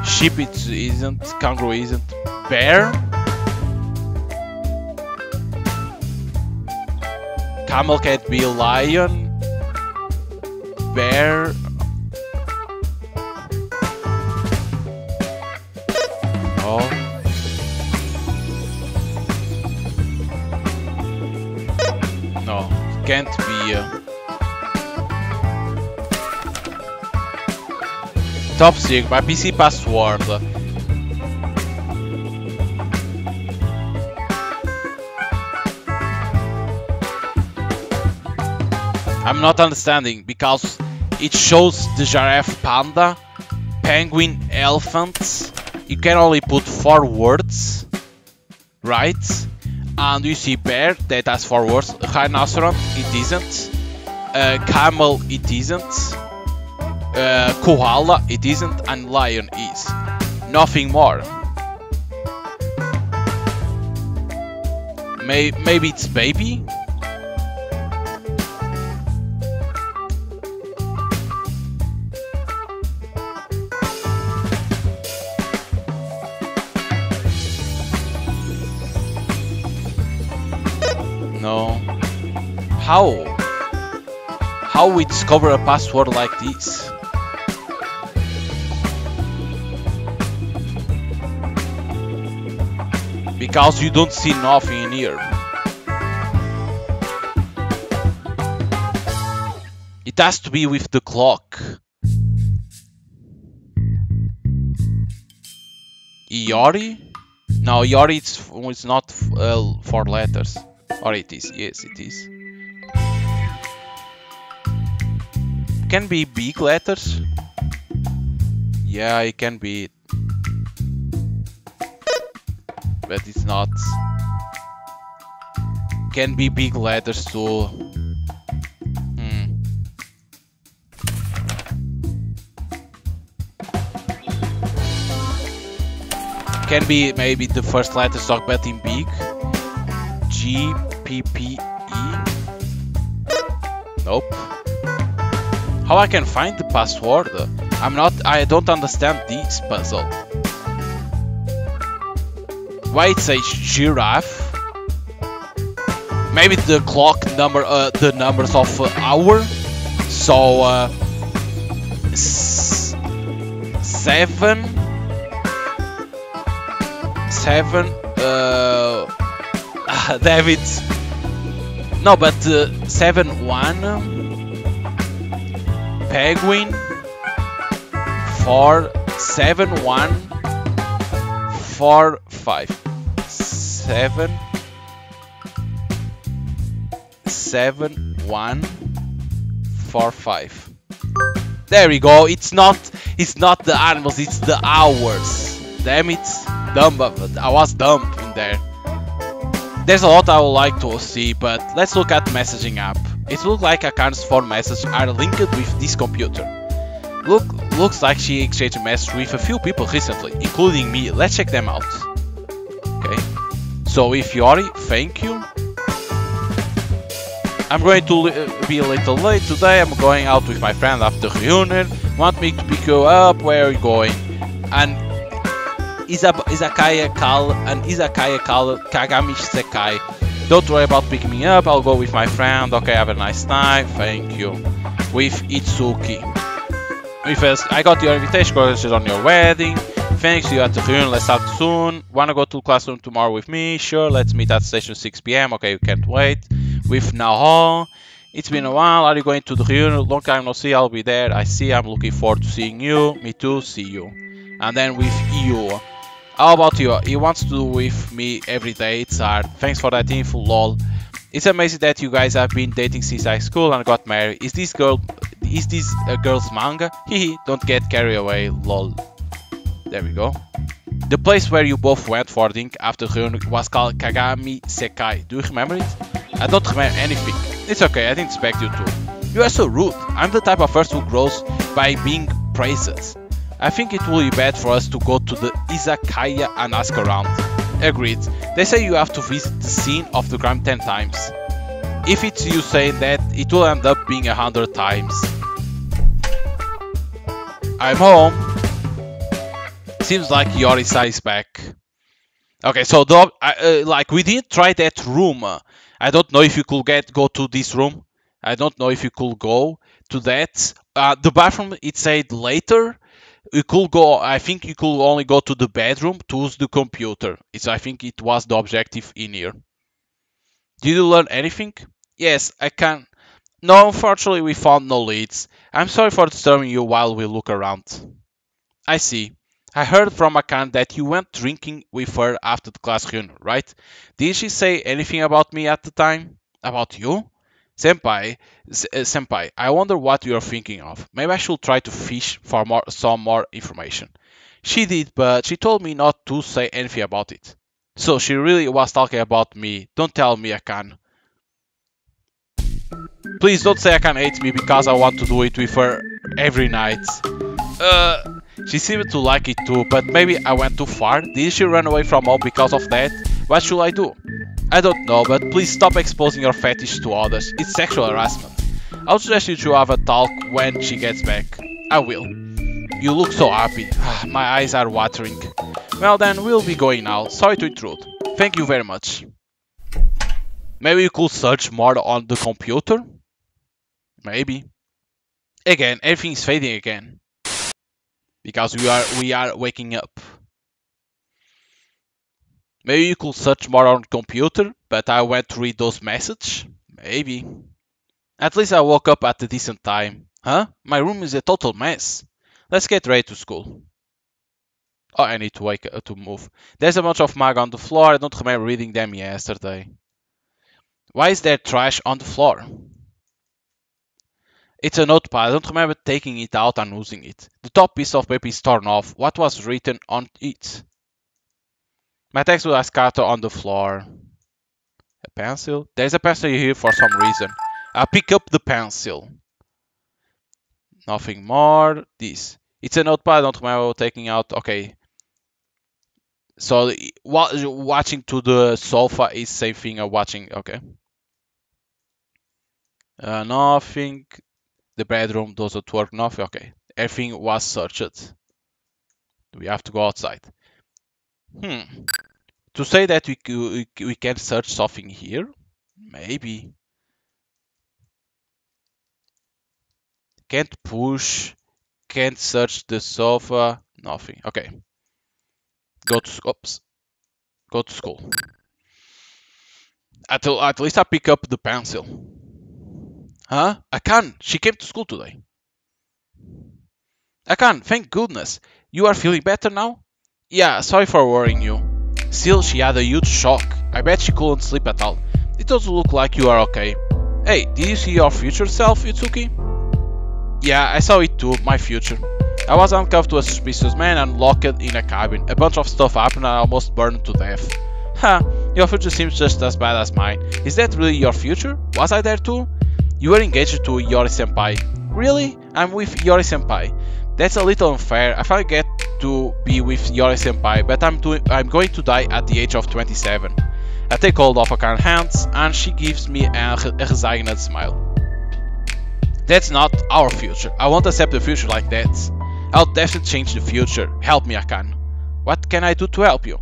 Sheep it isn't, kangaroo isn't, bear. Camel can't be lion. Bear. No. No, can't be. Top secret, my PC password. I'm not understanding because it shows the giraffe, panda, penguin, elephant. You can only put 4 words, right? And you see bear, that has 4 words. Rhinoceros, it isn't. Camel, it isn't. Koala, it isn't. And lion is. Nothing more. Maybe it's baby? No. How we discover a password like this? Because you don't see nothing in here. It has to be with the clock. Iori? No, Yori it's not 4 letters. Or it is. Yes, it is. Can be big letters. Yeah, it can be. But it's not. Can be big letters too. Can be maybe the first letters talk but in big. G, P, P, E. Nope. How I can find the password? I don't understand this puzzle. Why it says giraffe? Maybe the clock number, the numbers of hour. So, 7. Damn it. No, but 7-1. Penguin 4-7-1 4-5 7-1 4-5. There we go. It's not the animals, it's the hours. Damn it. Dumb, I was dumb in there. There's a lot I would like to see, but let's look at messaging app. It looks like account's phone messages are linked with this computer. Looks like she exchanged a message with a few people recently, including me. Let's check them out. Okay. So with Yori, thank you. I'm going to be a little late today. I'm going out with my friend after reunion. Want me to pick you up? Where are you going? And Izakaya Kal Kagami Sekai. Don't worry about picking me up, I'll go with my friend. Okay, have a nice time, thank you. With Itsuki. I got your invitation, congratulations on your wedding. Thanks, you at the reunion, let's start soon. Wanna go to the classroom tomorrow with me? Sure, let's meet at station 6 PM. Okay, you can't wait. With Naho. It's been a while, are you going to the reunion? Long time no see, I'll be there. I see, I'm looking forward to seeing you. Me too, see you. And then with you. How about you? He wants to do with me every day, it's hard. Thanks for that info, lol. It's amazing that you guys have been dating since high school and got married. Is this a girl's manga? Hehe, don't get carried away, lol. There we go. The place where you both went for drink after reunion was called Kagami Sekai. Do you remember it? I don't remember anything. It's okay, I didn't expect you to. You are so rude. I'm the type of person who grows by being praised. I think it will be bad for us to go to the izakaya and ask around. Agreed. They say you have to visit the scene of the crime 10 times. If it's you saying that, it will end up being 100 times. I'm home. Seems like Yorisa is back. Okay, so like we didn't try that room. I don't know if you could go to this room. I don't know if you could go to that. The bathroom, it said later. You could go, I think you could only go to the bedroom to use the computer. I think it was the objective in here. Did you learn anything? Yes, I can. No, unfortunately we found no leads. I'm sorry for disturbing you while we look around. I see. I heard from Akan that you went drinking with her after the class reunion, right? Did she say anything about me at the time? About you? Senpai, I wonder what you're thinking of. Maybe I should try to fish for some more information. She did, but she told me not to say anything about it. So she really was talking about me. Don't tell me Akan. Please don't say Akan hates me because I want to do it with her every night. She seemed to like it too, but maybe I went too far. Did she run away from home because of that? What should I do? I don't know, but please stop exposing your fetish to others. It's sexual harassment. I'll suggest you to have a talk when she gets back. I will. You look so happy. My eyes are watering. Well then, we'll be going now. Sorry to intrude. Thank you very much. Maybe you could search more on the computer? Maybe. Again, everything's fading again. Because we are waking up. Maybe you could search more on computer, but I went to read those messages? Maybe. At least I woke up at a decent time. Huh? My room is a total mess. Let's get ready to school. Oh, I need to to move. There's a bunch of mag on the floor. I don't remember reading them yesterday. Why is there trash on the floor? It's a notepad. I don't remember taking it out and using it. The top piece of paper is torn off. What was written on it? My textbook is scattered on the floor. A pencil? There's a pencil here for some reason. I pick up the pencil. Nothing more. This. It's a notepad. I don't remember taking out. Okay. So watching to the sofa is same thing as watching. Okay. Nothing. The bedroom doesn't work. Nothing. Okay. Everything was searched. We have to go outside. To say that we can search something here? Maybe. Can't push. Can't search the sofa. Nothing. Okay. Go to oops. Go to school. At least I pick up the pencil. Huh? I can. She came to school today. I can. Thank goodness. You are feeling better now? Yeah, sorry for worrying you. Still, she had a huge shock. I bet she couldn't sleep at all. It doesn't look like you are okay. Hey, did you see your future self, Yutsuki? Yeah, I saw it too, my future. I was handcuffed to a suspicious man and locked in a cabin. A bunch of stuff happened and I almost burned to death. Ha, your future seems just as bad as mine. Is that really your future? Was I there too? You were engaged to Yori-senpai. Really? I'm with Yori-senpai. That's a little unfair. I finally get to be with Yori-senpai, but I'm going to die at the age of 27. I take hold of Akane's hands and she gives me a resigned smile. That's not our future. I won't accept the future like that. I'll definitely change the future. Help me, Akane. What can I do to help you?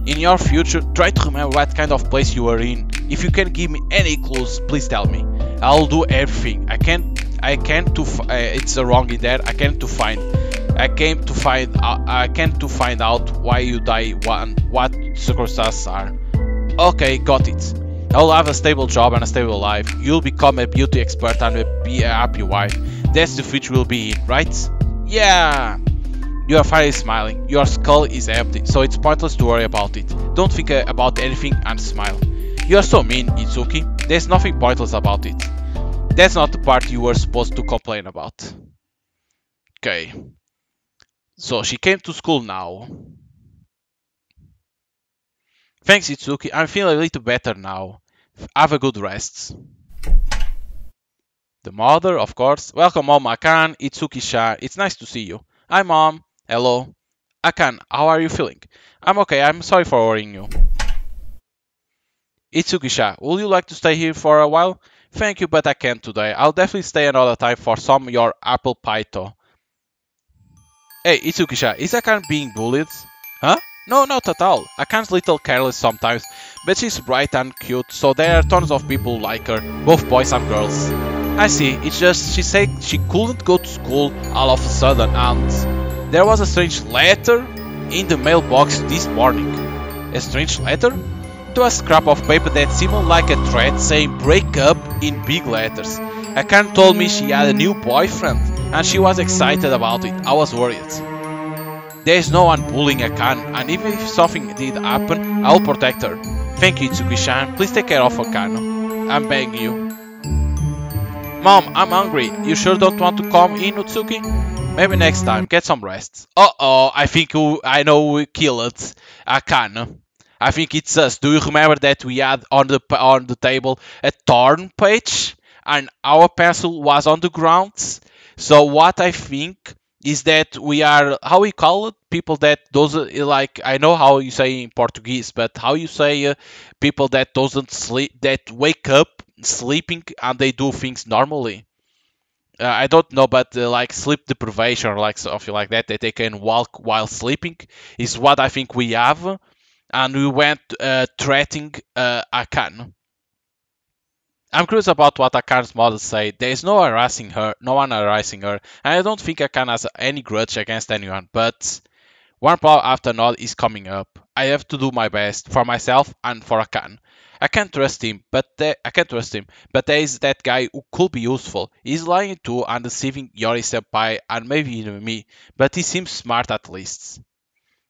In your future, try to remember what kind of place you were in. If you can give me any clues, please tell me. I'll do everything. It's wrong in there. I came to find out why you die and what circumstances are. Okay, got it. I'll have a stable job and a stable life. You'll become a beauty expert and be a happy wife. That's the future we'll be in, right? Yeah! You are finally smiling. Your skull is empty, so it's pointless to worry about it. Don't think about anything and smile. You are so mean, Itsuki. There's nothing pointless about it. That's not the part you were supposed to complain about. Okay. So she came to school now. Thanks, Itsuki. I'm feeling a little better now. Have a good rest. The mother, of course. Welcome, Mom. Akane, Itsuki-san. It's nice to see you. Hi, Mom. Hello. Akane, how are you feeling? I'm okay. I'm sorry for worrying you. Itsuki-san, would you like to stay here for a while? Thank you, but I can't today. I'll definitely stay another time for some your apple pie though. Hey, Itsuki-san, is Akane being bullied? Huh? No, not at all. Akane's little careless sometimes, but she's bright and cute, so there are tons of people who like her, both boys and girls. I see, it's just she said she couldn't go to school all of a sudden and there was a strange letter in the mailbox this morning. A strange letter? It was a scrap of paper that seemed like a threat saying break up in big letters. Akane told me she had a new boyfriend and she was excited about it. I was worried. There is no one bullying Akane, and even if something did happen, I'll protect her. Thank you, Itsuki-san. Please take care of Akane. I'm begging you. Mom, I'm hungry. You sure don't want to come in, Utsuki? Maybe next time. Get some rest. Uh-oh, I think I know who killed Akane. I think it's us. Do you remember that we had on the table a torn page and our pencil was on the ground? So what I think is that we are, how we call it, people that doesn't, like, I know how you say in Portuguese, but how you say people that doesn't sleep, that wake up sleeping and they do things normally. I don't know, but like sleep deprivation or like something like that they can walk while sleeping is what I think we have, and we went threatening Akane. I'm curious about what Akane's mother said. There is no one harassing her, and I don't think Akane has any grudge against anyone, but one problem after another is coming up. I have to do my best for myself and for Akane. I can't trust him, but there is that guy who could be useful. He's lying too and deceiving Yori-senpai and maybe even me, but he seems smart at least.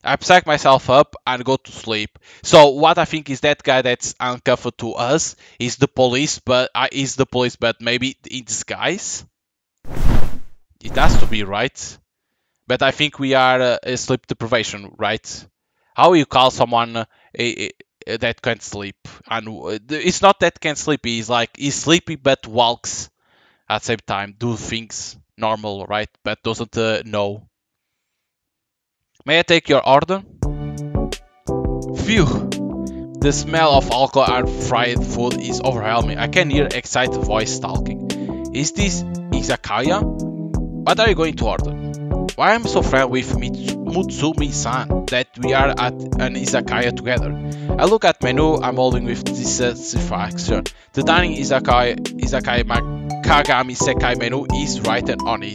I psych myself up and go to sleep. So what I think is that guy that's uncovered to us is the police, but maybe in disguise. It has to be, right? But I think we are sleep deprivation, right? How you call someone that can't sleep? And it's not that can't sleep. He's sleepy but walks at the same time, do things normal, right? But doesn't know. May I take your order? Phew! The smell of alcohol and fried food is overwhelming. I can hear excited voice talking. Is this izakaya? What are you going to order? Why am I so friendly with Mutsumi-san that we are at an izakaya together? I look at menu I'm holding with dissatisfaction. The dining izakaya Kagami Sekai menu is written on it.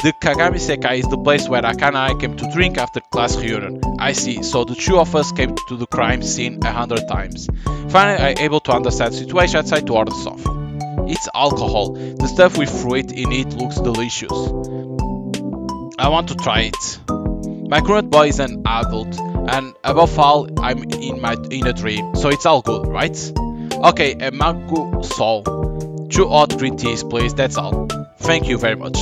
The Kagami Sekai is the place where Akana and I came to drink after class reunion. I see, so the two of us came to the crime scene 100 times. Finally, I'm able to understand the situation and decide to order something. It's alcohol. The stuff with fruit in it looks delicious. I want to try it. My current boy is an adult, and above all, I'm in a dream, so it's all good, right? Okay, a mango soul. 2 hot green teas, please, that's all. Thank you very much.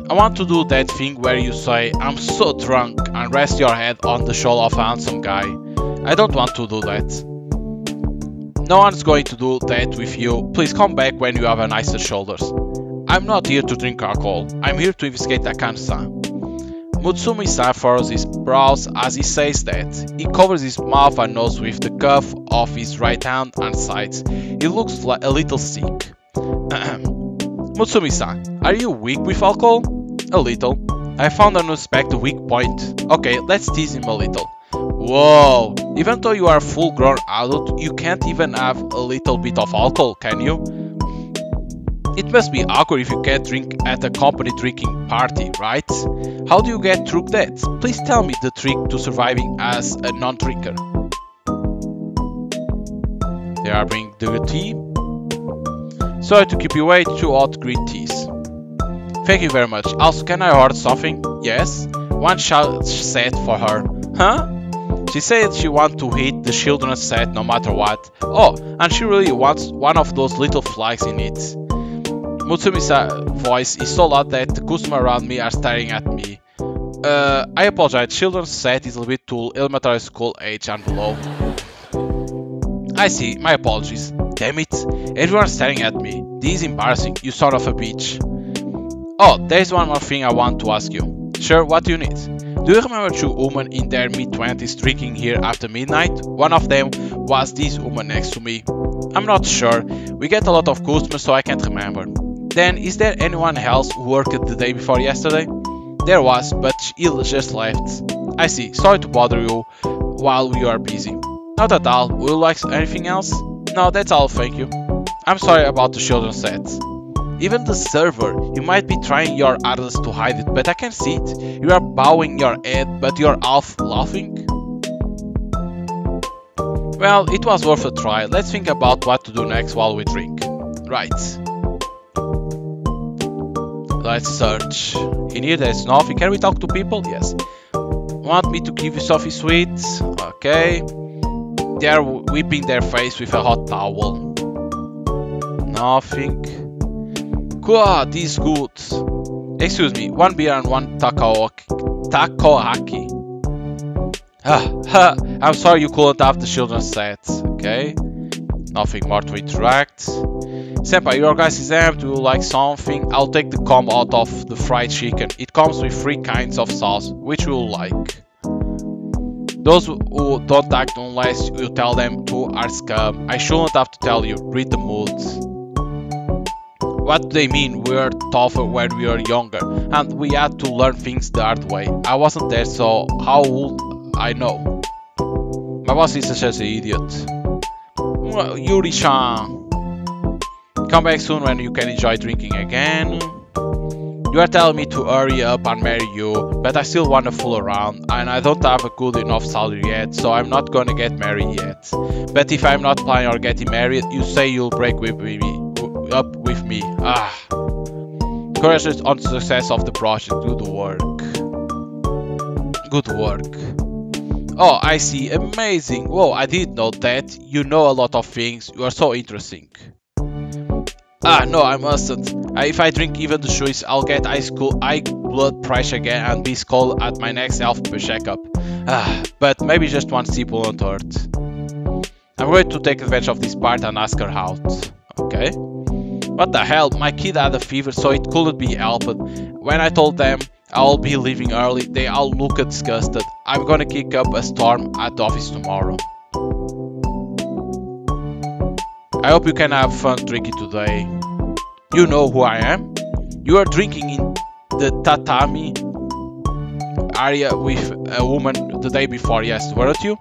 I want to do that thing where you say, I'm so drunk, and rest your head on the shoulder of a handsome guy. I don't want to do that. No one's going to do that with you. Please come back when you have a nicer shoulders. I'm not here to drink alcohol. I'm here to investigate Akana-san. Mutsumi-san furrows his brows as he says that. He covers his mouth and nose with the cuff of his right hand and sides. He looks like a little sick. Mutsumi-san, are you weak with alcohol? A little. I found an unexpected weak point. Okay, let's tease him a little. Whoa, even though you are a full-grown adult, you can't even have a little bit of alcohol, can you? It must be awkward if you can't drink at a company drinking party, right? How do you get through that? Please tell me the trick to surviving as a non-drinker. They are bringing the tea. Sorry to keep you waiting, 2 hot green teas. Thank you very much. Also, can I order something? Yes. 1 set for her. Huh? She said she wants to hit the children's set no matter what. Oh, and she really wants one of those little flags in it. Mutsumi's voice is so loud that the customers around me are staring at me. I apologize, children's set is a bit too elementary school age and below. I see, my apologies. Damn it, everyone's staring at me. This is embarrassing, you son of a bitch. Oh, there's one more thing I want to ask you. Sure, what do you need? Do you remember 2 women in their mid-20s drinking here after midnight? One of them was this woman next to me. I'm not sure, we get a lot of customers so I can't remember. Then, is there anyone else who worked the day before yesterday? There was, but he just left. I see, sorry to bother you while we are busy. Not at all, would you like anything else? No, that's all, thank you. I'm sorry about the children's set. Even the server, you might be trying your hardest to hide it, but I can see it. You are bowing your head, but you're half laughing. Well, it was worth a try. Let's think about what to do next while we drink. Right. Let's search. In here there's nothing. Can we talk to people? Yes. Want me to give you something sweet? Okay. They are whipping their face with a hot towel. Nothing. Cool, this is good. Excuse me, 1 beer and 1 takoyaki. I'm sorry you couldn't have the children's set. Okay. Nothing more to interact. Senpai, your guys is empty, would you like something? I'll take the comb out of the fried chicken. It comes with 3 kinds of sauce, which you will like. Those who don't act unless you tell them to are scum. I shouldn't have to tell you, read the mood. What do they mean? We were tougher when we were younger, and we had to learn things the hard way. I wasn't there, so how would I know? My boss is such an idiot. Well, Yuri-chan. Come back soon when you can enjoy drinking again. You are telling me to hurry up and marry you, but I still wanna fool around, and I don't have a good enough salary yet, so I'm not gonna get married yet. But if I'm not planning on getting married, you say you'll break up with me. Ah. Congratulations on the success of the project. Good work. Good work. Oh, I see. Amazing. Whoa, I didn't know that. You know a lot of things. You are so interesting. Ah, no, I mustn't. If I drink even the juice, I'll get high blood pressure again and be called at my next health checkup. But maybe just one sip won't hurt. I'm going to take advantage of this part and ask her out. Okay. What the hell? My kid had a fever, so it couldn't be helped. When I told them I'll be leaving early, they all looked disgusted. I'm gonna kick up a storm at the office tomorrow. I hope you can have fun drinking today. You know who I am? You are drinking in the tatami area with a woman the day before, yes, weren't you?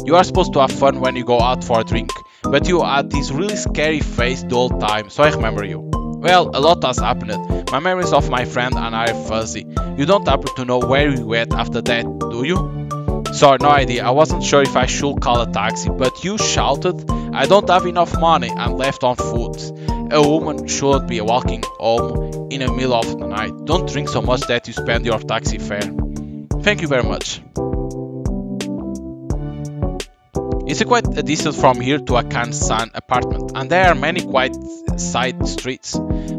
You are supposed to have fun when you go out for a drink, but you had this really scary face the whole time, so I remember you. Well, a lot has happened. My memories of my friend and I are fuzzy. You don't happen to know where we went after that, do you? Sorry, no idea. I wasn't sure if I should call a taxi, but you shouted, I don't have enough money, and left on foot. A woman shouldn't be walking home in the middle of the night. Don't drink so much that you spend your taxi fare. Thank you very much. It's quite a distance from here to Akan-san apartment, and there are many quiet side streets.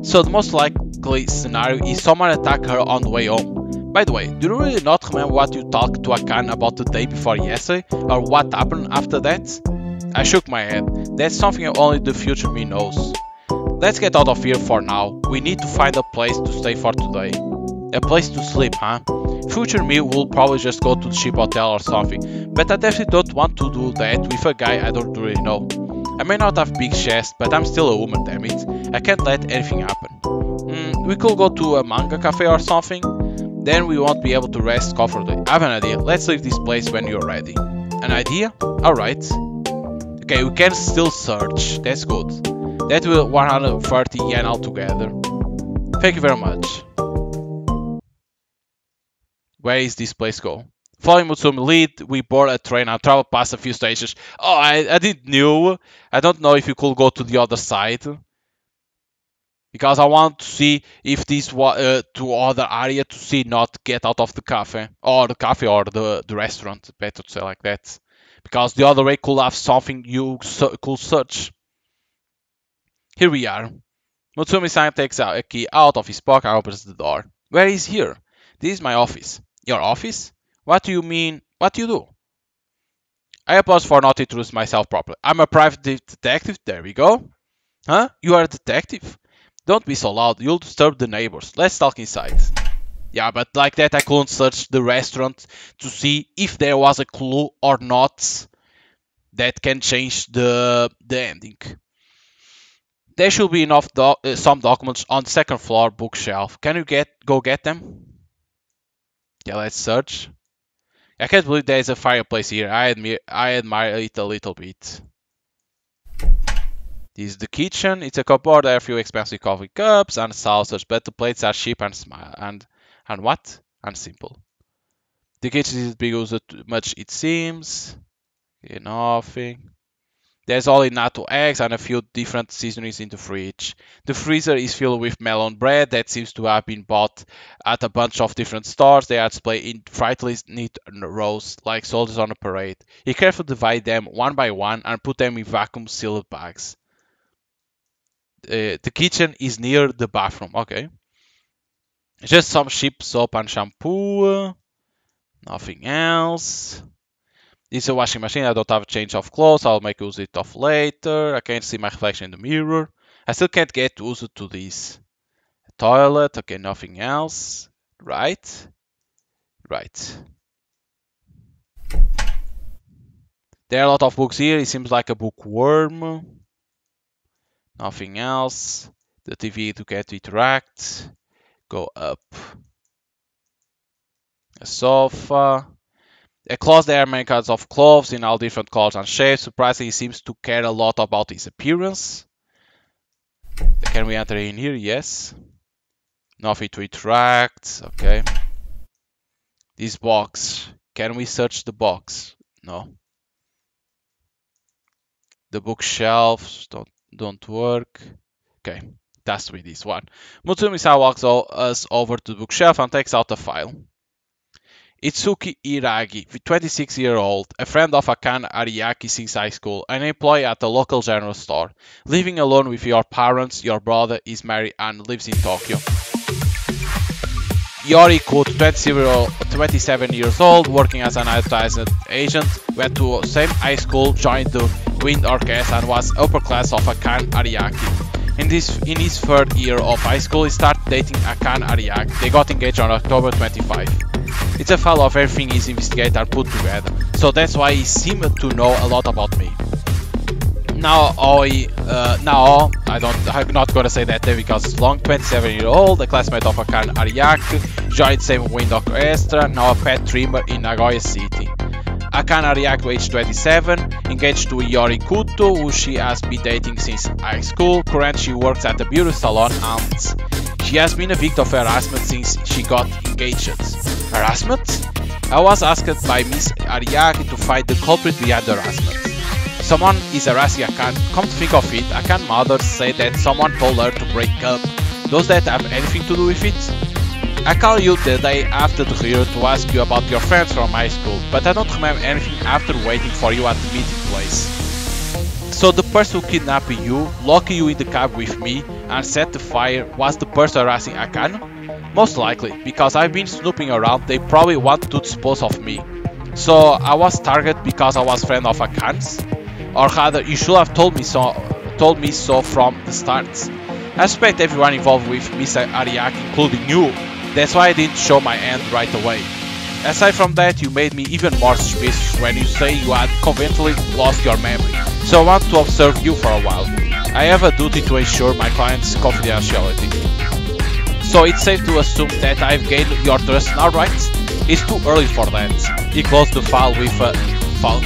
So the most likely scenario is someone attack her on the way home. By the way, do you really not remember what you talked to Akan about the day before yesterday, or what happened after that? I shook my head. That's something only the future me knows. Let's get out of here for now. We need to find a place to stay for today. A place to sleep, huh? Future me will probably just go to the cheap hotel or something, but I definitely don't want to do that with a guy I don't really know. I may not have big chest, but I'm still a woman, damn it. I can't let anything happen. We could go to a manga cafe or something. Then we won't be able to rest comfortably. I have an idea. Let's leave this place when you're ready. An idea? Alright. Okay, we can still search. That's good. That will 130 yen altogether. Thank you very much. Where is this place go? Following Mutsumi lead, we board a train and travel past a few stations. Oh, I didn't know. I don't know if you could go to the other side. Because I want to see if this was to other area to see not get out of the cafe. Or the cafe or the restaurant. Better to say like that. Because the other way could have something you could search. Here we are. Mutsumi-san takes a key out of his pocket and opens the door. Where is here? This is my office. Your office? What do you mean? What do you do? I apologize for not introducing myself properly. I'm a private detective. There we go. Huh? You are a detective? Don't be so loud. You'll disturb the neighbors. Let's talk inside. Yeah, but like that I couldn't search the restaurant to see if there was a clue or not that can change the ending. There should be enough some documents on the second floor bookshelf. Can you go get them? Yeah, let's search. I can't believe there is a fireplace here. I admire it a little bit. This is the kitchen. It's a cupboard. There are a few expensive coffee cups and saucers, but the plates are cheap and what? And simple. The kitchen is big as much it seems. Okay, nothing. There's only natto eggs and a few different seasonings in the fridge. The freezer is filled with melon bread that seems to have been bought at a bunch of different stores. They are displayed in frightfully neat rows, like soldiers on a parade. He carefully divides them one by one and put them in vacuum-sealed bags. The kitchen is near the bathroom. Okay. Just some cheap soap and shampoo. Nothing else. This is a washing machine. I don't have a change of clothes. I'll make use of later. I can't see my reflection in the mirror. I still can't get used to this. A toilet. Okay, nothing else. Right. Right. There are a lot of books here. It seems like a bookworm. Nothing else. The TV to get to interact. Go up. A sofa. A closet, there are many kinds of clothes in all different colors and shapes. Surprisingly, he seems to care a lot about his appearance. Can we enter in here? Yes. Nothing to interact. Okay. This box. Can we search the box? No. The bookshelves don't work. Okay. That's with this one. Mutsumi-san walks us over to the bookshelf and takes out a file. Itsuki Iragi, 26-year-old, a friend of Akane Ariaki since high school, an employee at a local general store. Living alone with your parents, your brother is married and lives in Tokyo. Yori Kuto, 27 years old, working as an advertising agent, went to same high school, joined the wind orchestra and was upper class of Akane Ariaki. In his third year of high school, he started dating Akane Ariaki. They got engaged on October 25. It's a file of everything he's investigated and put together, so that's why he seemed to know a lot about me. I'm not gonna say that there because it's long. 27-year-old, a classmate of Akane Ariaki, joined same wind orchestra, now a pet trimmer in Nagoya City. Akane Ariaki, age 27, engaged to Yori Kuto, who she has been dating since high school. Currently, she works at a beauty salon and she has been a victim of harassment since she got engaged. Harassment? I was asked by Miss Ariaki to find the culprit behind the harassment. Someone is harassing Akane. Come to think of it, Akane's mother said that someone told her to break up. Does that have anything to do with it? I called you the day after the clear to ask you about your friends from high school, but I don't remember anything after waiting for you at the meeting place. So the person who kidnapped you, locked you in the cab with me, and set the fire was the person harassing Akane? Most likely, because I've been snooping around, they probably want to dispose of me. So I was targeted because I was friend of Akane's? Or rather, you should have told me so from the start. I suspect everyone involved with Miss Ariaki, including you. That's why I didn't show my hand right away. Aside from that, you made me even more suspicious when you say you had conveniently lost your memory, so I want to observe you for a while. I have a duty to ensure my client's confidentiality. So it's safe to assume that I've gained your trust now, right? It's too early for that. He closed the file with a thump.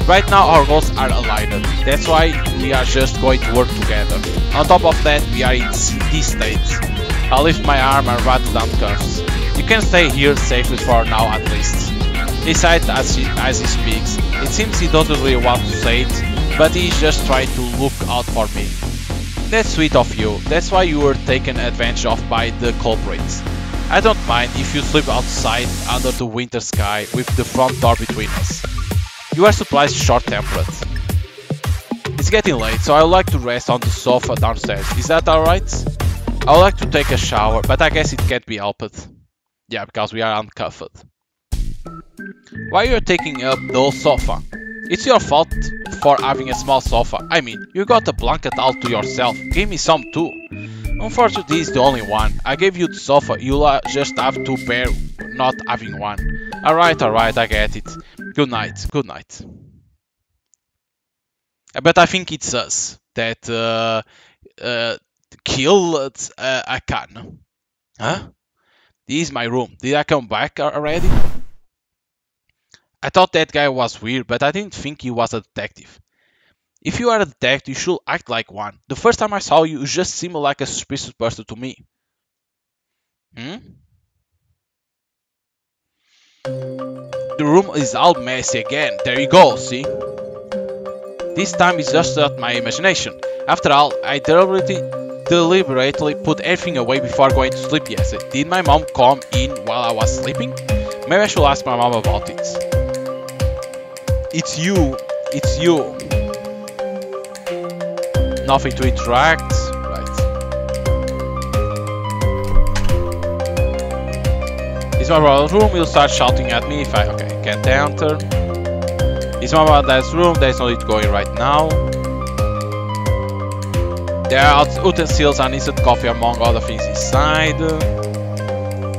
Right now our goals are aligned, that's why we are just going to work together. On top of that, we are in these states. I lift my arm and rattle down cuffs. You can stay here safely for now at least. He sighed as he speaks. It seems he doesn't really want to say it, but he's just trying to look out for me. That's sweet of you, that's why you were taken advantage of by the culprits. I don't mind if you sleep outside under the winter sky with the front door between us. You are surprised short-tempered. It's getting late, so I would like to rest on the sofa downstairs. Is that alright? I would like to take a shower, but I guess it can't be helped. Yeah, because we are uncuffed. Why are you taking up the whole sofa? It's your fault for having a small sofa. I mean, you got a blanket all to yourself. Give me some too. Unfortunately, this is the only one. I gave you the sofa, you'll just have to bear not having one. Alright, I get it. Good night, good night. But I think it's us that killed Akane. Huh? This is my room. Did I come back already? I thought that guy was weird, but I didn't think he was a detective. If you are a detective, you should act like one. The first time I saw you, you just seemed like a suspicious person to me. The room is all messy again. There you go, see? This time it's just not my imagination. After all, I deliberately put everything away before going to sleep yesterday. Did my mom come in while I was sleeping? Maybe I should ask my mom about it. It's you. It's you. Nothing to interact. Right. It's my brother's room. He'll start shouting at me if I... Okay, can't enter. It's my brother's room. There's no need to go in right now. There are utensils and instant coffee among other things inside.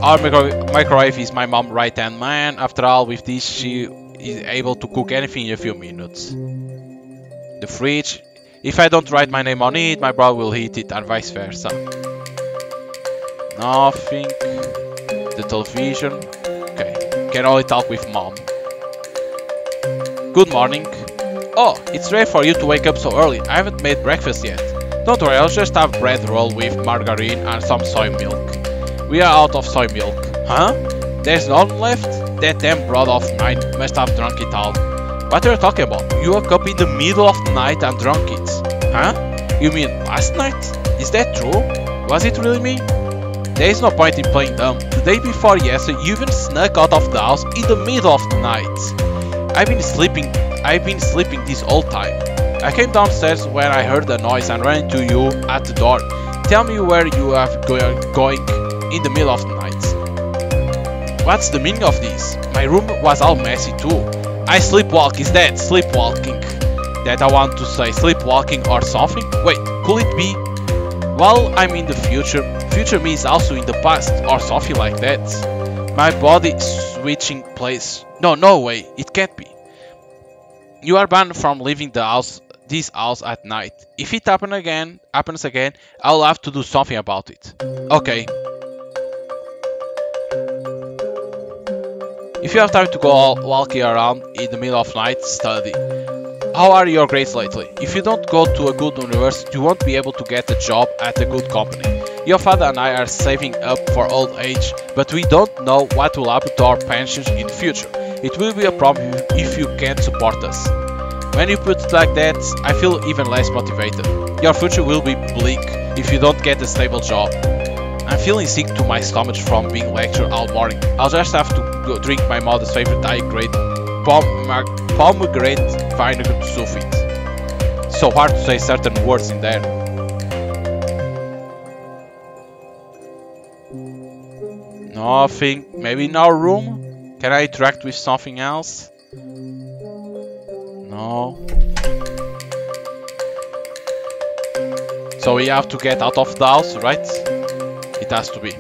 Our microwave is my mom's right-hand man. After all, with this she is able to cook anything in a few minutes. The fridge. If I don't write my name on it, my brother will hit it and vice versa. Nothing. The television. Okay, can only talk with mom. Good morning. Oh, it's rare for you to wake up so early. I haven't made breakfast yet. Don't worry, I'll just have bread roll with margarine and some soy milk. We are out of soy milk. Huh? There's none left? That damn brother of mine must have drunk it all. What are you talking about? You woke up in the middle of the night and drank it. Huh? You mean last night? Is that true? Was it really me? There is no point in playing dumb. The day before yesterday, you even snuck out of the house in the middle of the night. I've been sleeping this whole time. I came downstairs when I heard the noise and ran into you at the door. Tell me where you are going in the middle of the night. What's the meaning of this? My room was all messy too. I sleepwalk, is that sleepwalking? That I want to say sleepwalking or something? Wait, could it be? Well, I'm in the future. Future me is also in the past or something like that. My body switching place. No way, it can't be. You are banned from leaving this house at night. If it happens again, I'll have to do something about it. Okay. If you have time to go walking around in the middle of night, study. How are your grades lately? If you don't go to a good university, you won't be able to get a job at a good company. Your father and I are saving up for old age, but we don't know what will happen to our pensions in the future. It will be a problem if you can't support us. When you put it like that, I feel even less motivated. Your future will be bleak if you don't get a stable job. I'm feeling sick to my stomach from being lectured all morning. I'll just have to go drink my mother's favorite high-grade pomegranate vinegar sulfate. So hard to say certain words in there. Nothing. Maybe in our room? Can I interact with something else? No. So we have to get out of the house, right? It has to be.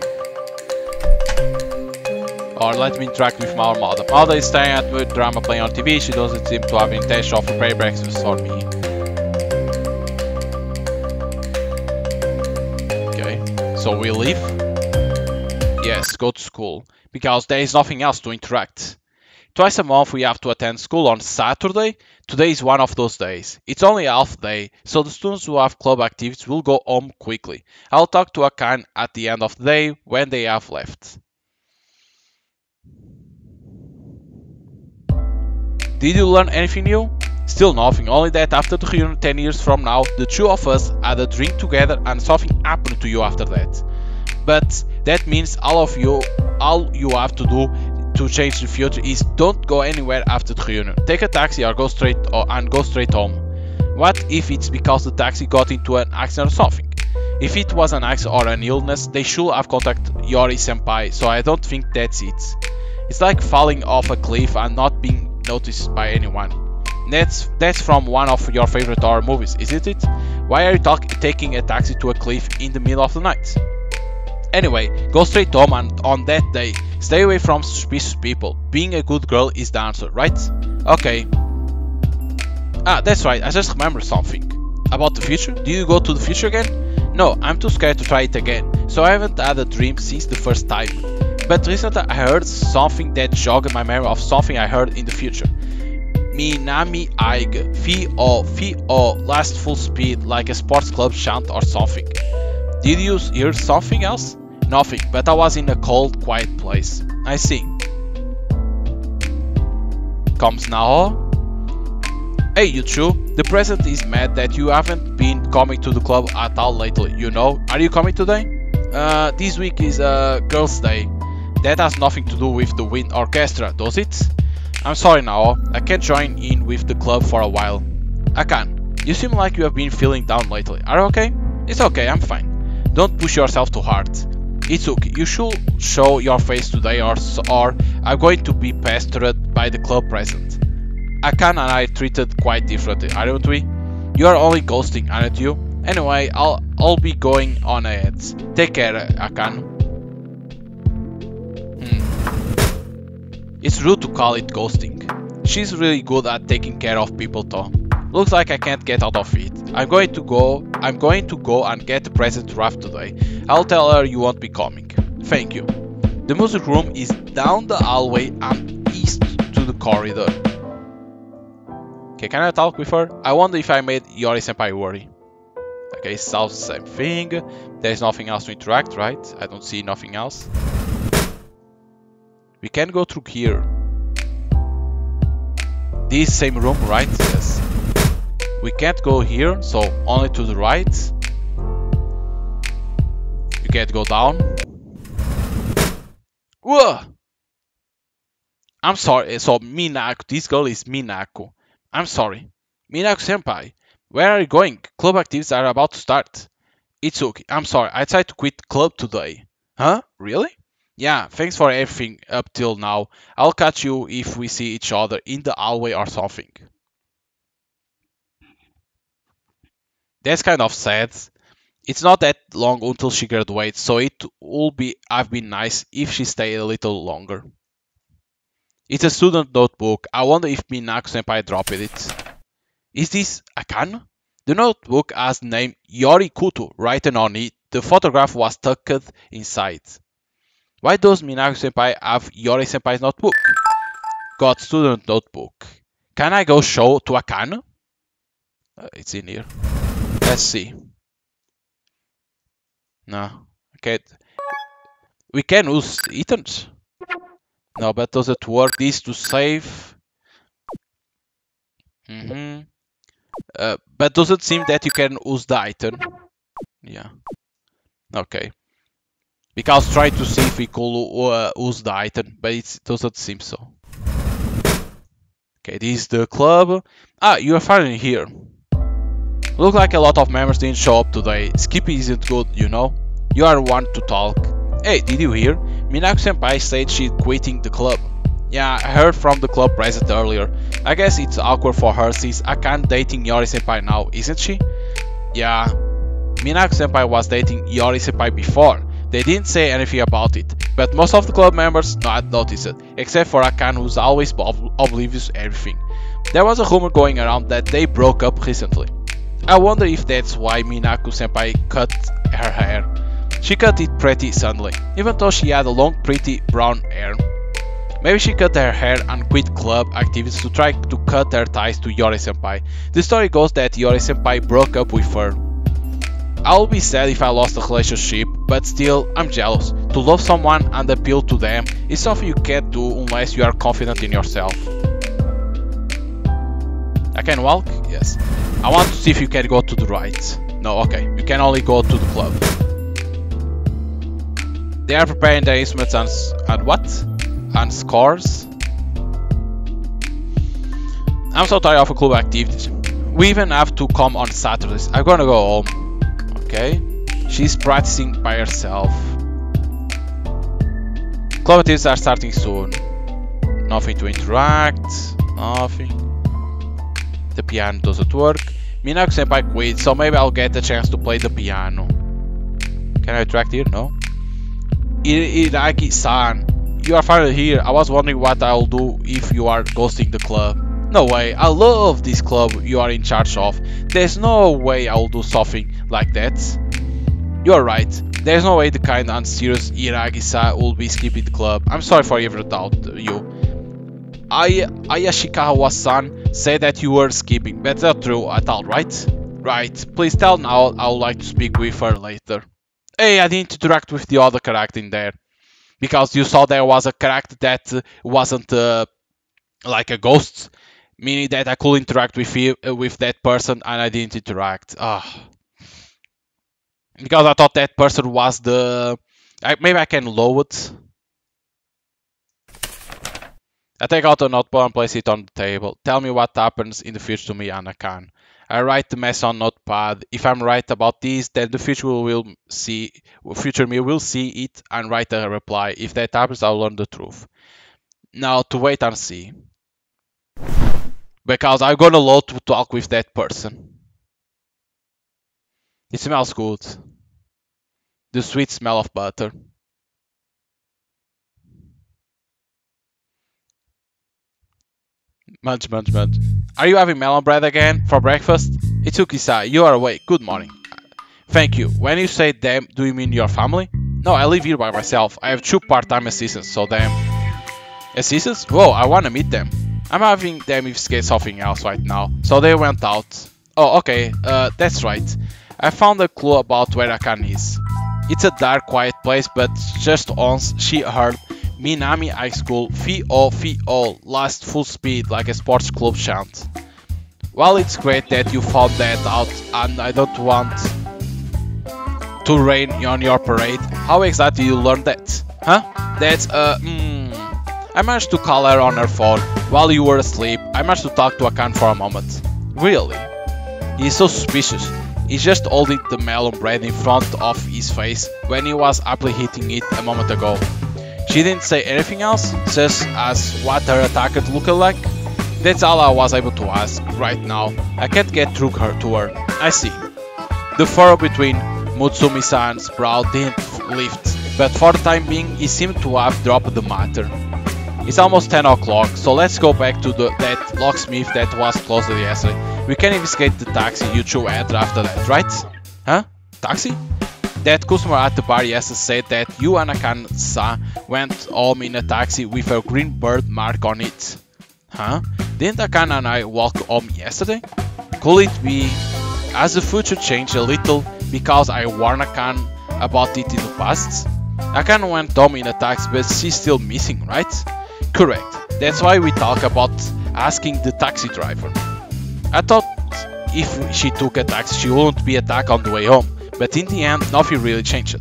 Or let me interact with my mother. Mother is staying at the drama playing on TV. She doesn't seem to have intention of preparing breakfast for me. Okay, so we leave. Yes, go to school. Because there is nothing else to interact. Twice a month we have to attend school on Saturday. Today is one of those days. It's only half day, so the students who have club activities will go home quickly. I'll talk to Akan at the end of the day when they have left. Did you learn anything new? Still nothing, only that after the reunion 10 years from now, the two of us had a drink together and something happened to you after that. But that means all you have to do to change the future is don't go anywhere after the reunion. Take a taxi or go straight home. What if it's because the taxi got into an accident or something? If it was an accident or an illness, they should have contacted Yori senpai, so I don't think that's it. It's like falling off a cliff and not being noticed by anyone. That's from one of your favorite horror movies, isn't it? Why are you taking a taxi to a cliff in the middle of the night? Anyway, go straight home and on that day, stay away from suspicious people. Being a good girl is the answer, right? Okay. Ah, that's right, I just remembered something. About the future? Did you go to the future again? No, I'm too scared to try it again, so I haven't had a dream since the first time. But recently I heard something that jogged my memory of something I heard in the future. Minami Aige, Fi-O, last full speed, like a sports club chant or something. Did you hear something else? Nothing, but I was in a cold, quiet place. I see. Comes now. Hey, you two. The president is mad that you haven't been coming to the club at all lately, you know? Are you coming today? This week is Girls' Day. That has nothing to do with the wind orchestra, does it? I'm sorry now, I can't join in with the club for a while. Akan, you seem like you have been feeling down lately. Are you okay? It's okay, I'm fine. Don't push yourself too hard. Itsuki, you should show your face today or I'm going to be pestered by the club president. Akan and I treated quite differently, aren't we? You are only ghosting, aren't you? Anyway, I'll be going on ahead. Take care, Akan. It's rude to call it ghosting. She's really good at taking care of people though. Looks like I can't get out of it. I'm going to go and get the present wrapped today. I'll tell her you won't be coming. Thank you. The music room is down the hallway and east to the corridor. Okay, can I talk with her? I wonder if I made Yori senpai worry. Okay, sounds the same thing. There's nothing else to interact, right? I don't see nothing else. We can go through here. This same room, right? Yes. We can't go here, so only to the right. can't go down. Whoa! I'm sorry, so Minako, this girl is Minako. I'm sorry. Minako-senpai, where are you going? Club activities are about to start. Itsuki, I'm sorry, I tried to quit club today. Huh? Really? Yeah, thanks for everything up till now. I'll catch you if we see each other in the hallway or something. That's kind of sad. It's not that long until she graduates, so it would have been nice if she stayed a little longer. It's a student notebook. I wonder if Minako-senpai dropped it. Is this Akane? The notebook has the name Yori Kuto written on it. The photograph was tucked inside. Why does Minako-senpai have Yori-senpai's notebook? Got student notebook. Can I go show to Akane? It's in here. Let's see. No. Okay. We can use items. No, but does it work? This to save. But does it seem that you can use the item? Yeah. Okay. Because try to see if we could use the item, but it doesn't seem so. Okay, this is the club. Ah, you are finally here. Look like a lot of members didn't show up today. Skippy isn't good, you know. You are one to talk. Hey, did you hear? Minako-senpai said she's quitting the club. Yeah, I heard from the club president earlier. I guess it's awkward for her since Akane dating Yori-senpai now, isn't she? Yeah, Minako-senpai was dating Yori-senpai before. They didn't say anything about it, but most of the club members not noticed it, except for Akane who's always oblivious to everything. There was a rumor going around that they broke up recently. I wonder if that's why Minako-senpai cut her hair. She cut it pretty suddenly, even though she had a long pretty brown hair. Maybe she cut her hair and quit club activities to try to cut her ties to Yori-senpai. The story goes that Yori-senpai broke up with her. I'll be sad if I lost the relationship, but still, I'm jealous. To love someone and appeal to them is something you can't do unless you are confident in yourself. I can walk? Yes. I want to see if you can go to the right. No, okay. You can only go to the club. They are preparing their instruments and what? And scores? I'm so tired of club activities. We even have to come on Saturdays. I'm gonna go home. Okay. She's practicing by herself. Club activities are starting soon. Nothing to interact. Nothing. The piano doesn't work. Minako-senpai quit, so maybe I'll get a chance to play the piano. Can I interact here? No. Iragi-san, you are finally here. I was wondering what I'll do if you are ghosting the club. No way, I love this club you are in charge of. There's no way I'll do something like that. You're right. There's no way the kind and serious Iragi-san will be skipping the club. I'm sorry for ever doubt you. Ayashikawa-san said that you were skipping, but that's not true at all, right? Right. Please tell now. I would like to speak with her later. Hey, I didn't interact with the other character in there. Because you saw there was a character that wasn't like a ghost. Meaning that I could interact with that person and I didn't interact. Because I thought that person was the... maybe I can lower it. I take out a notebook and place it on the table. Tell me what happens in the future to me and Akane. I write the mess on notepad. If I'm right about this, then the future me will see it and write a reply. If that happens, I'll learn the truth. Now to wait and see. Because I'm gonna love to talk with that person. It smells good. The sweet smell of butter. Munch, munch, munch. Are you having melon bread again for breakfast? Itsuki-san, you are awake. Good morning. Thank you. When you say them, do you mean your family? No, I live here by myself. I have 2 part-time assistants, so them. Assistants? Whoa, I wanna meet them. I'm having them investigate something else right now, so they went out. Oh, okay, that's right. I found a clue about where Akane is. It's a dark, quiet place, but just once she heard Minami High School Fio Fio last full speed like a sports club chant. Well, it's great that you found that out, and I don't want to rain on your parade. How exactly you learned that? Huh? That's I managed to call her on her phone while you were asleep. I managed to talk to Akan for a moment. Really? He's so suspicious. He's just holding the melon bread in front of his face when he was happily eating it a moment ago. She didn't say anything else, just as what her attacker looked like. That's all I was able to ask right now. I can't get through to her. I see. The furrow between Mutsumi-san's brow didn't lift, but for the time being he seemed to have dropped the matter. It's almost 10 o'clock, so let's go back to that locksmith that was closed yesterday. We can investigate the taxi you threw at after that, right? Huh? Taxi? That customer at the bar yesterday said that you and Akan-san went home in a taxi with a green bird mark on it. Huh? Didn't Akan and I walk home yesterday? Could it be has the future changed a little because I warned Akan about it in the past? Akan went home in a taxi, but she's still missing, right? Correct. That's why we talk about asking the taxi driver. I thought if she took a taxi she wouldn't be attacked on the way home, but in the end nothing really changed.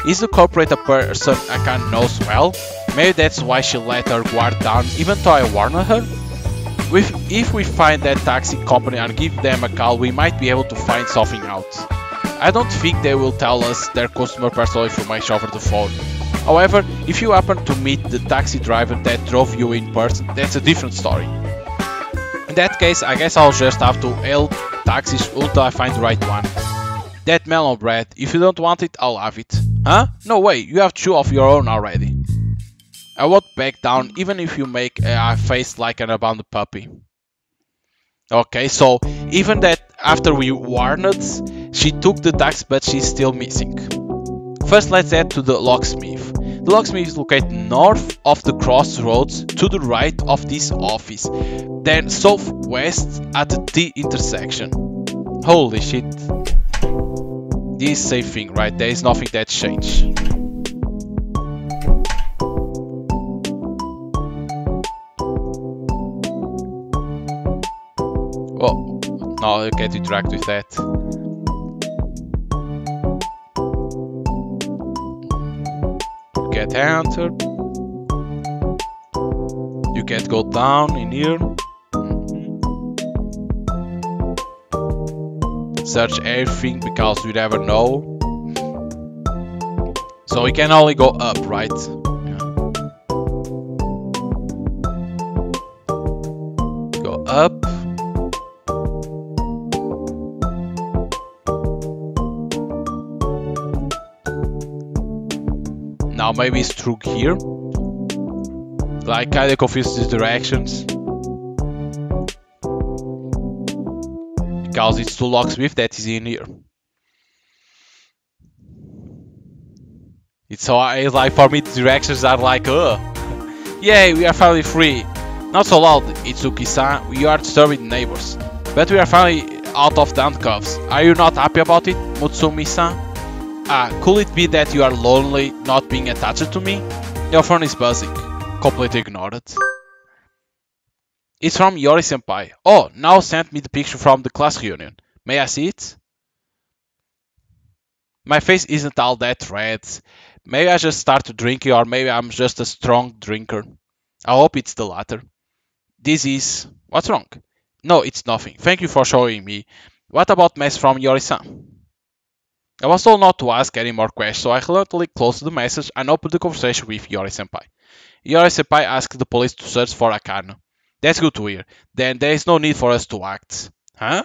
Is the culprit a person Akan knows well? Maybe that's why she let her guard down even though I warned her? If we find that taxi company and give them a call, we might be able to find something out. I don't think they will tell us their customer personal information over the phone. However, if you happen to meet the taxi driver that drove you in person, that's a different story. In that case, I guess I'll just have to hail taxis until I find the right one. That melon bread, if you don't want it, I'll have it. Huh? No way, you have two of your own already. I won't back down even if you make a face like an abandoned puppy. Okay, so even that after we warned, she took the taxi but she's still missing. First let's head to the locksmith. The locksmith is located north of the crossroads to the right of this office, then southwest at the T intersection. Holy shit. This is safe thing, right? There is nothing that changed. Oh, no, I can't interact with that. Get enter. You can't go down in here. Search everything because you never know. So we can only go up, right? Yeah. Go up. Now maybe it's through here. Like kinda confused the directions. Because it's two locksmith that is in here. It's so like for me the directions are like yay, we are finally free. Not so loud, Itsuki-san, we are disturbing neighbors. But we are finally out of the handcuffs. Are you not happy about it, Mutsumi-san? Could it be that you are lonely not being attached to me? Your phone is buzzing. Completely ignored it. It's from Yori-senpai. Oh, now sent me the picture from the class reunion. May I see it? My face isn't all that red. Maybe I just started drinking or maybe I'm just a strong drinker. I hope it's the latter. This is... What's wrong? No, it's nothing. Thank you for showing me. What about mess from Yori-san? I was told not to ask any more questions, so I reluctantly closed the message and opened the conversation with Yori-senpai. Yori-senpai asked the police to search for Akano. That's good to hear. Then there is no need for us to act. Huh?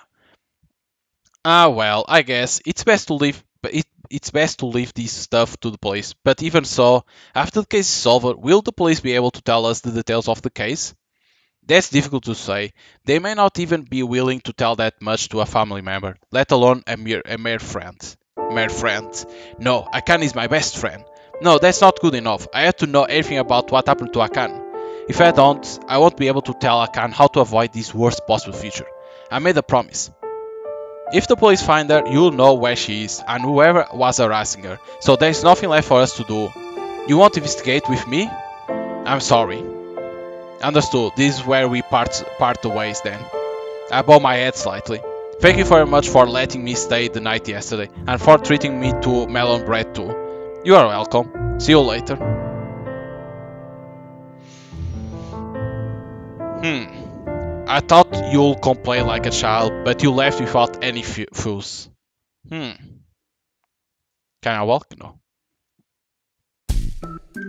Well, I guess it's best to leave this stuff to the police. But even so, after the case is over, will the police be able to tell us the details of the case? That's difficult to say. They may not even be willing to tell that much to a family member, let alone a mere friend. Mere friend. No, Akan is my best friend. No, that's not good enough. I have to know everything about what happened to Akan. If I don't, I won't be able to tell Akan how to avoid this worst possible future. I made a promise. If the police find her, you'll know where she is and whoever was harassing her, so there's nothing left for us to do. You won't investigate with me? I'm sorry. Understood, this is where we part the ways then. I bow my head slightly. Thank you very much for letting me stay the night yesterday and for treating me to melon bread too. You are welcome. See you later. I thought you'll complain like a child, but you left without any fuss. Can I walk? No.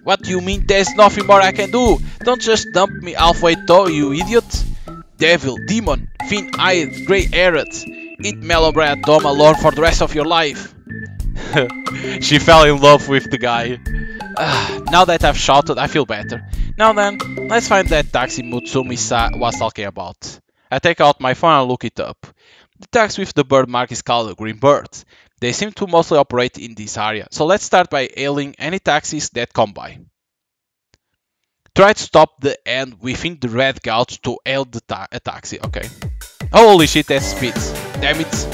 What do you mean there's nothing more I can do? Don't just dump me halfway through, you idiot. Devil, demon, thin-eyed, grey-haired. Eat melon bread dumb alone for the rest of your life. She fell in love with the guy. Now that I've shouted, I feel better. Now then, let's find that taxi Mutsumi-san was talking about. I take out my phone and look it up. The taxi with the bird mark is called a green bird. They seem to mostly operate in this area, so let's start by hailing any taxis that come by. Try to stop the end within the red gauge to hail a taxi, okay. Holy shit, that's speed. Damn it.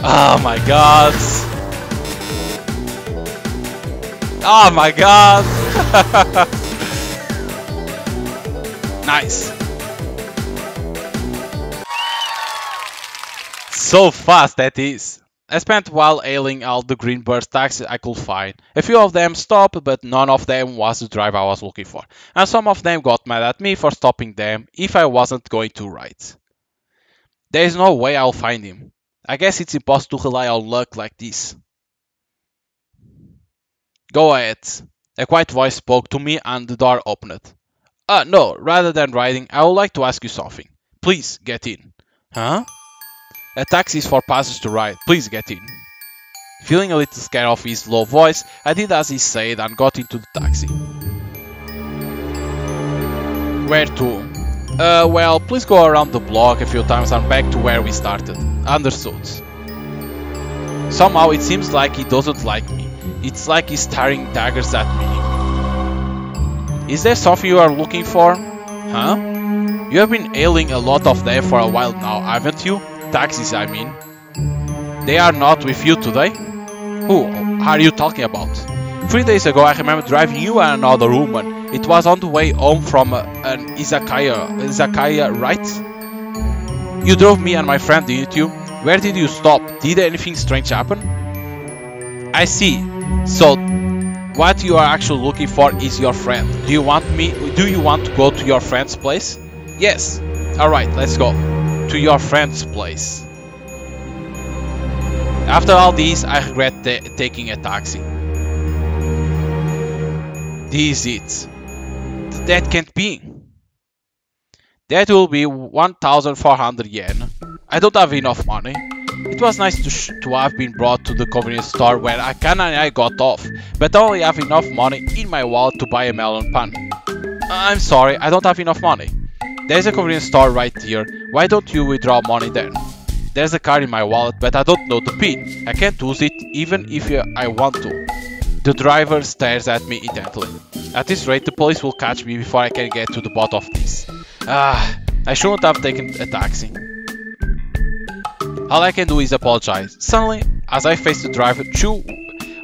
Oh my god. Oh my god. Nice. So fast that is. I spent a while hailing all the green bird taxis I could find. A few of them stopped, but none of them was the driver I was looking for. And some of them got mad at me for stopping them if I wasn't going to right. There is no way I'll find him. I guess it's impossible to rely on luck like this. Go ahead. A quiet voice spoke to me and the door opened. No, rather than riding, I would like to ask you something. Please, get in. Huh? A taxi is for passengers to ride. Please get in. Feeling a little scared of his low voice, I did as he said and got into the taxi. Where to? Well, please go around the block a few times and back to where we started. Understood. Somehow it seems like he doesn't like me. It's like he's staring daggers at me. Is there something you are looking for? Huh? You have been hailing a lot of them for a while now, haven't you? Taxis, I mean. They are not with you today? Who are you talking about? 3 days ago I remember driving you and another woman. It was on the way home from an izakaya, right? You drove me and my friend, didn't you? Where did you stop? Did anything strange happen? I see. So, what you are actually looking for is your friend. Do you want to go to your friend's place? Yes. Alright, let's go. To your friend's place. After all this, I regret taking a taxi. This is it. That can't be. That will be 1,400 yen. I don't have enough money. It was nice to have been brought to the convenience store where Akane and I got off, but I only have enough money in my wallet to buy a melon pan. I'm sorry, I don't have enough money. There's a convenience store right here. Why don't you withdraw money there? There's a card in my wallet, but I don't know the PIN. I can't use it even if I want to. The driver stares at me intently. At this rate, the police will catch me before I can get to the bottom of this. I shouldn't have taken a taxi. All I can do is apologize. Suddenly, as I face the driver,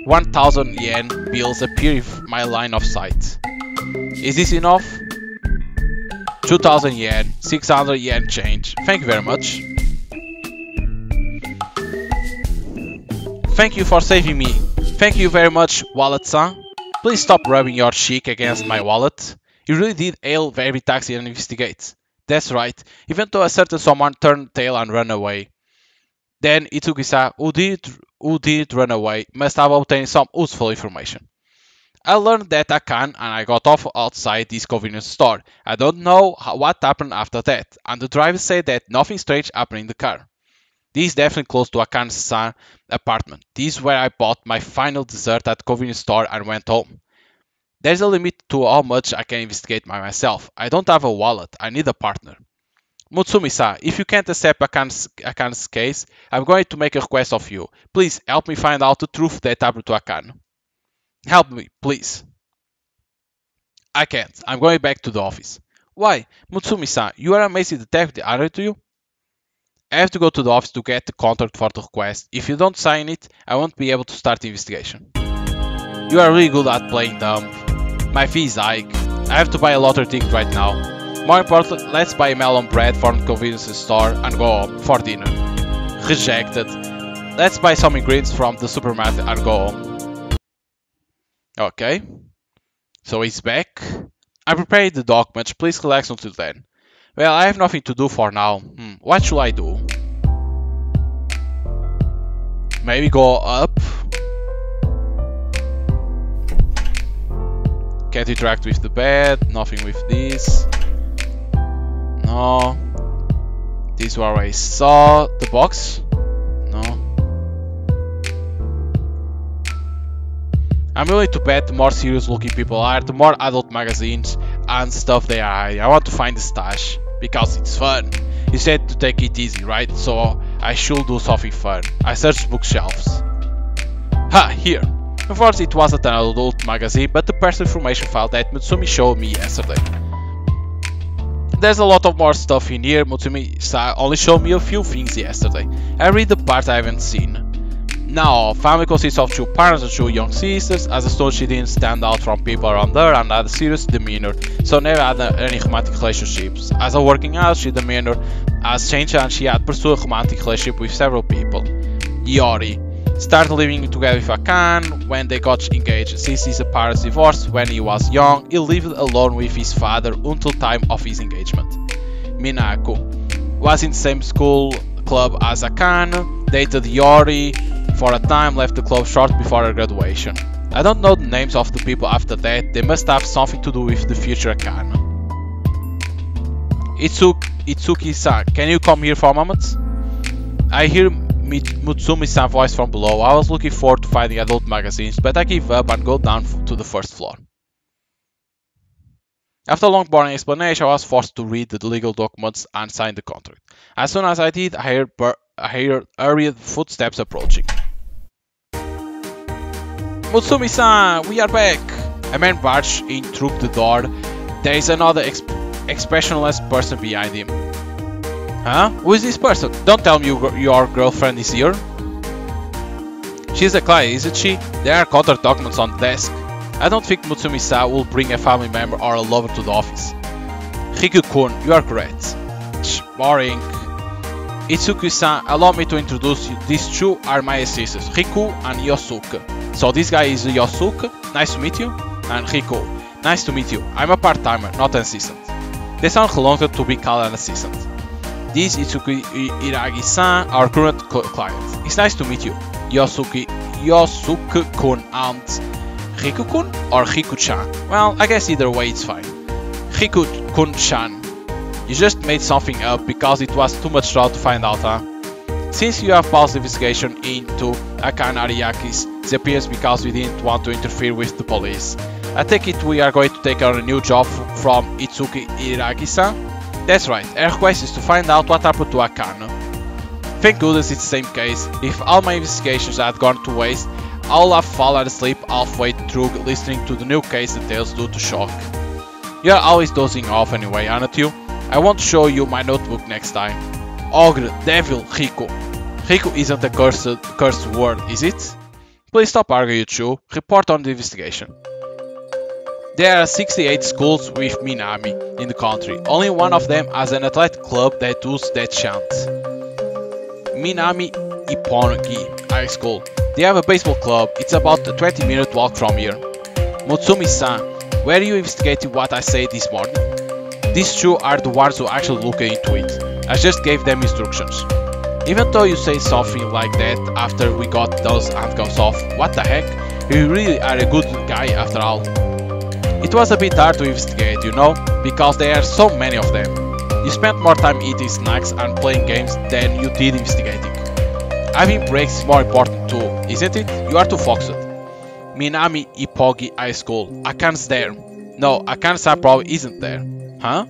1,000 yen bills appear in my line of sight. Is this enough? 2,000 yen, 600 yen change. Thank you very much. Thank you for saving me. Thank you very much, wallet-san. Please stop rubbing your cheek against my wallet. You really did hail every taxi and investigate. That's right, even though a certain someone turned tail and ran away. Then Itsuki-san, who did run away, must have obtained some useful information. I learned that Akane and I got off outside this convenience store. I don't know what happened after that, and the driver said that nothing strange happened in the car. This is definitely close to Akane's apartment. This is where I bought my final dessert at the convenience store and went home. There's a limit to how much I can investigate by myself. I don't have a wallet, I need a partner. Mutsumi-san, if you can't accept Akane's case, I'm going to make a request of you. Please help me find out the truth that happened to Akane. Help me, please. I can't. I'm going back to the office. Why? Mutsumi-san, you are an amazing detective, aren't you? I have to go to the office to get the contract for the request. If you don't sign it, I won't be able to start the investigation. You are really good at playing dumb. My fee is high. I have to buy a lottery ticket right now. More importantly, let's buy melon bread from the convenience store and go home for dinner. Rejected. Let's buy some ingredients from the supermarket and go home. Okay. So he's back. I prepared the documents, please relax until then. Well, I have nothing to do for now. What should I do? Maybe go up. Can't interact with the bed, nothing with this. No. This is where I saw the box. No. I'm willing to bet the more serious looking people are, the more adult magazines and stuff they are. I want to find the stash because it's fun. You said to take it easy, right? So I should do something fun. I searched bookshelves. Ha! Here! Of course it wasn't an adult magazine, but the personal information file that Mutsumi showed me yesterday. There's a lot of more stuff in here. Mutsumi only showed me a few things yesterday. I read the parts I haven't seen. Now, family consists of 2 parents and 2 young sisters. As a student, she didn't stand out from people around her and had a serious demeanor, so never had any romantic relationships. As a working adult, she demeanor has changed and she had pursued a romantic relationship with several people. Yori started living together with Akan when they got engaged. Since his parents divorced when he was young, he lived alone with his father until time of his engagement. Minako was in the same school club as Akan, dated Yori for a time, left the club short before her graduation. I don't know the names of the people after that, they must have something to do with the future Akan. Itsuki-san, can you come here for a moment? I hear Mutsumi-san's voice from below. I was looking forward to finding adult magazines, but I give up and go down to the first floor. After a long boring explanation, I was forced to read the legal documents and sign the contract. As soon as I did, I heard hurried footsteps approaching. Mutsumi-san, we are back! A man barged in through the door. There is another expressionless person behind him. Huh? Who is this person? Don't tell me your girlfriend is here. She's a client, isn't she? There are contract documents on the desk. I don't think Mutsumi-san will bring a family member or a lover to the office. Riku-kun, you are correct. Boring. Itsuki-san, allow me to introduce you. These 2 are my sisters, Riku and Yosuke. So this guy is Yosuke, nice to meet you. And Riku, nice to meet you. I'm a part-timer, not an assistant. They sound reluctant to be called an assistant. This is Itsuki Iragi-san, our current client. It's nice to meet you. Yosuke-kun and Riku-kun or Riku-chan? Well, I guess either way it's fine. Riku-kun-chan. You just made something up because it was too much trouble to find out, huh? Since you have paused the investigation into Akan Ariaki's disappearance because we didn't want to interfere with the police, I take it we are going to take on a new job from Itsuki Iragi-san? That's right, our request is to find out what happened to Akan. Thank goodness it's the same case. If all my investigations had gone to waste, I'll have fallen asleep halfway through listening to the new case details due to shock. You're always dozing off anyway, aren't you? I won't show you my notebook next time. Ogre, devil, Riku. Riku isn't a cursed word, is it? Please stop arguing, you two. Report on the investigation. There are 68 schools with Minami in the country. Only one of them has an athletic club that does that chant. Minami Ippongi High School. They have a baseball club. It's about a 20-minute walk from here. Mutsumi-san, were you investigating what I said this morning? These 2 are the ones who actually looked into it. I just gave them instructions. Even though you say something like that after we got those handcuffs off, what the heck? You really are a good guy after all. It was a bit hard to investigate, you know, because there are so many of them. You spent more time eating snacks and playing games than you did investigating. Having breaks is more important too, isn't it? You are too focused. Minami Ippongi High School. Akan's there. No, Akan-san probably isn't there. Huh?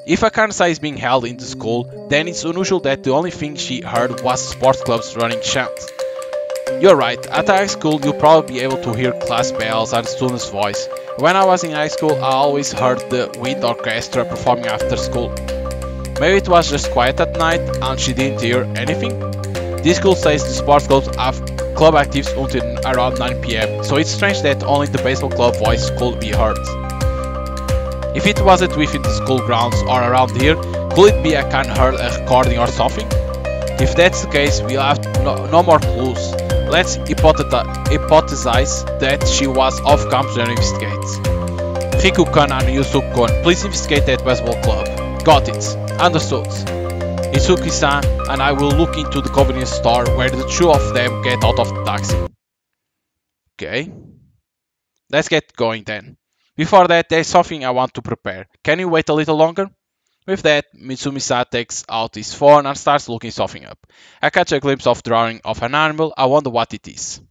If Akan-san is being held in the school, then it's unusual that the only thing she heard was sports clubs running chant. You're right, at high school you'll probably be able to hear class bells and students' voice. When I was in high school I always heard the wind orchestra performing after school. Maybe it was just quiet at night and she didn't hear anything? This school says the sports clubs have club activities until around 9 PM, so it's strange that only the baseball club voice could be heard. If it wasn't within the school grounds or around here, could it be I can heard a recording or something? If that's the case, we'll have no more clues. Let's hypothesize that she was off campus and investigate. Riku-kun and Yusuke-kun, please investigate that baseball club. Got it. Understood. Itsuki-san and I will look into the convenience store where the two of them get out of the taxi. Okay. Let's get going then. Before that, there's something I want to prepare. Can you wait a little longer? With that, Mitsumi-san takes out his phone and starts looking something up. I catch a glimpse of drawing of an animal. I wonder what it is.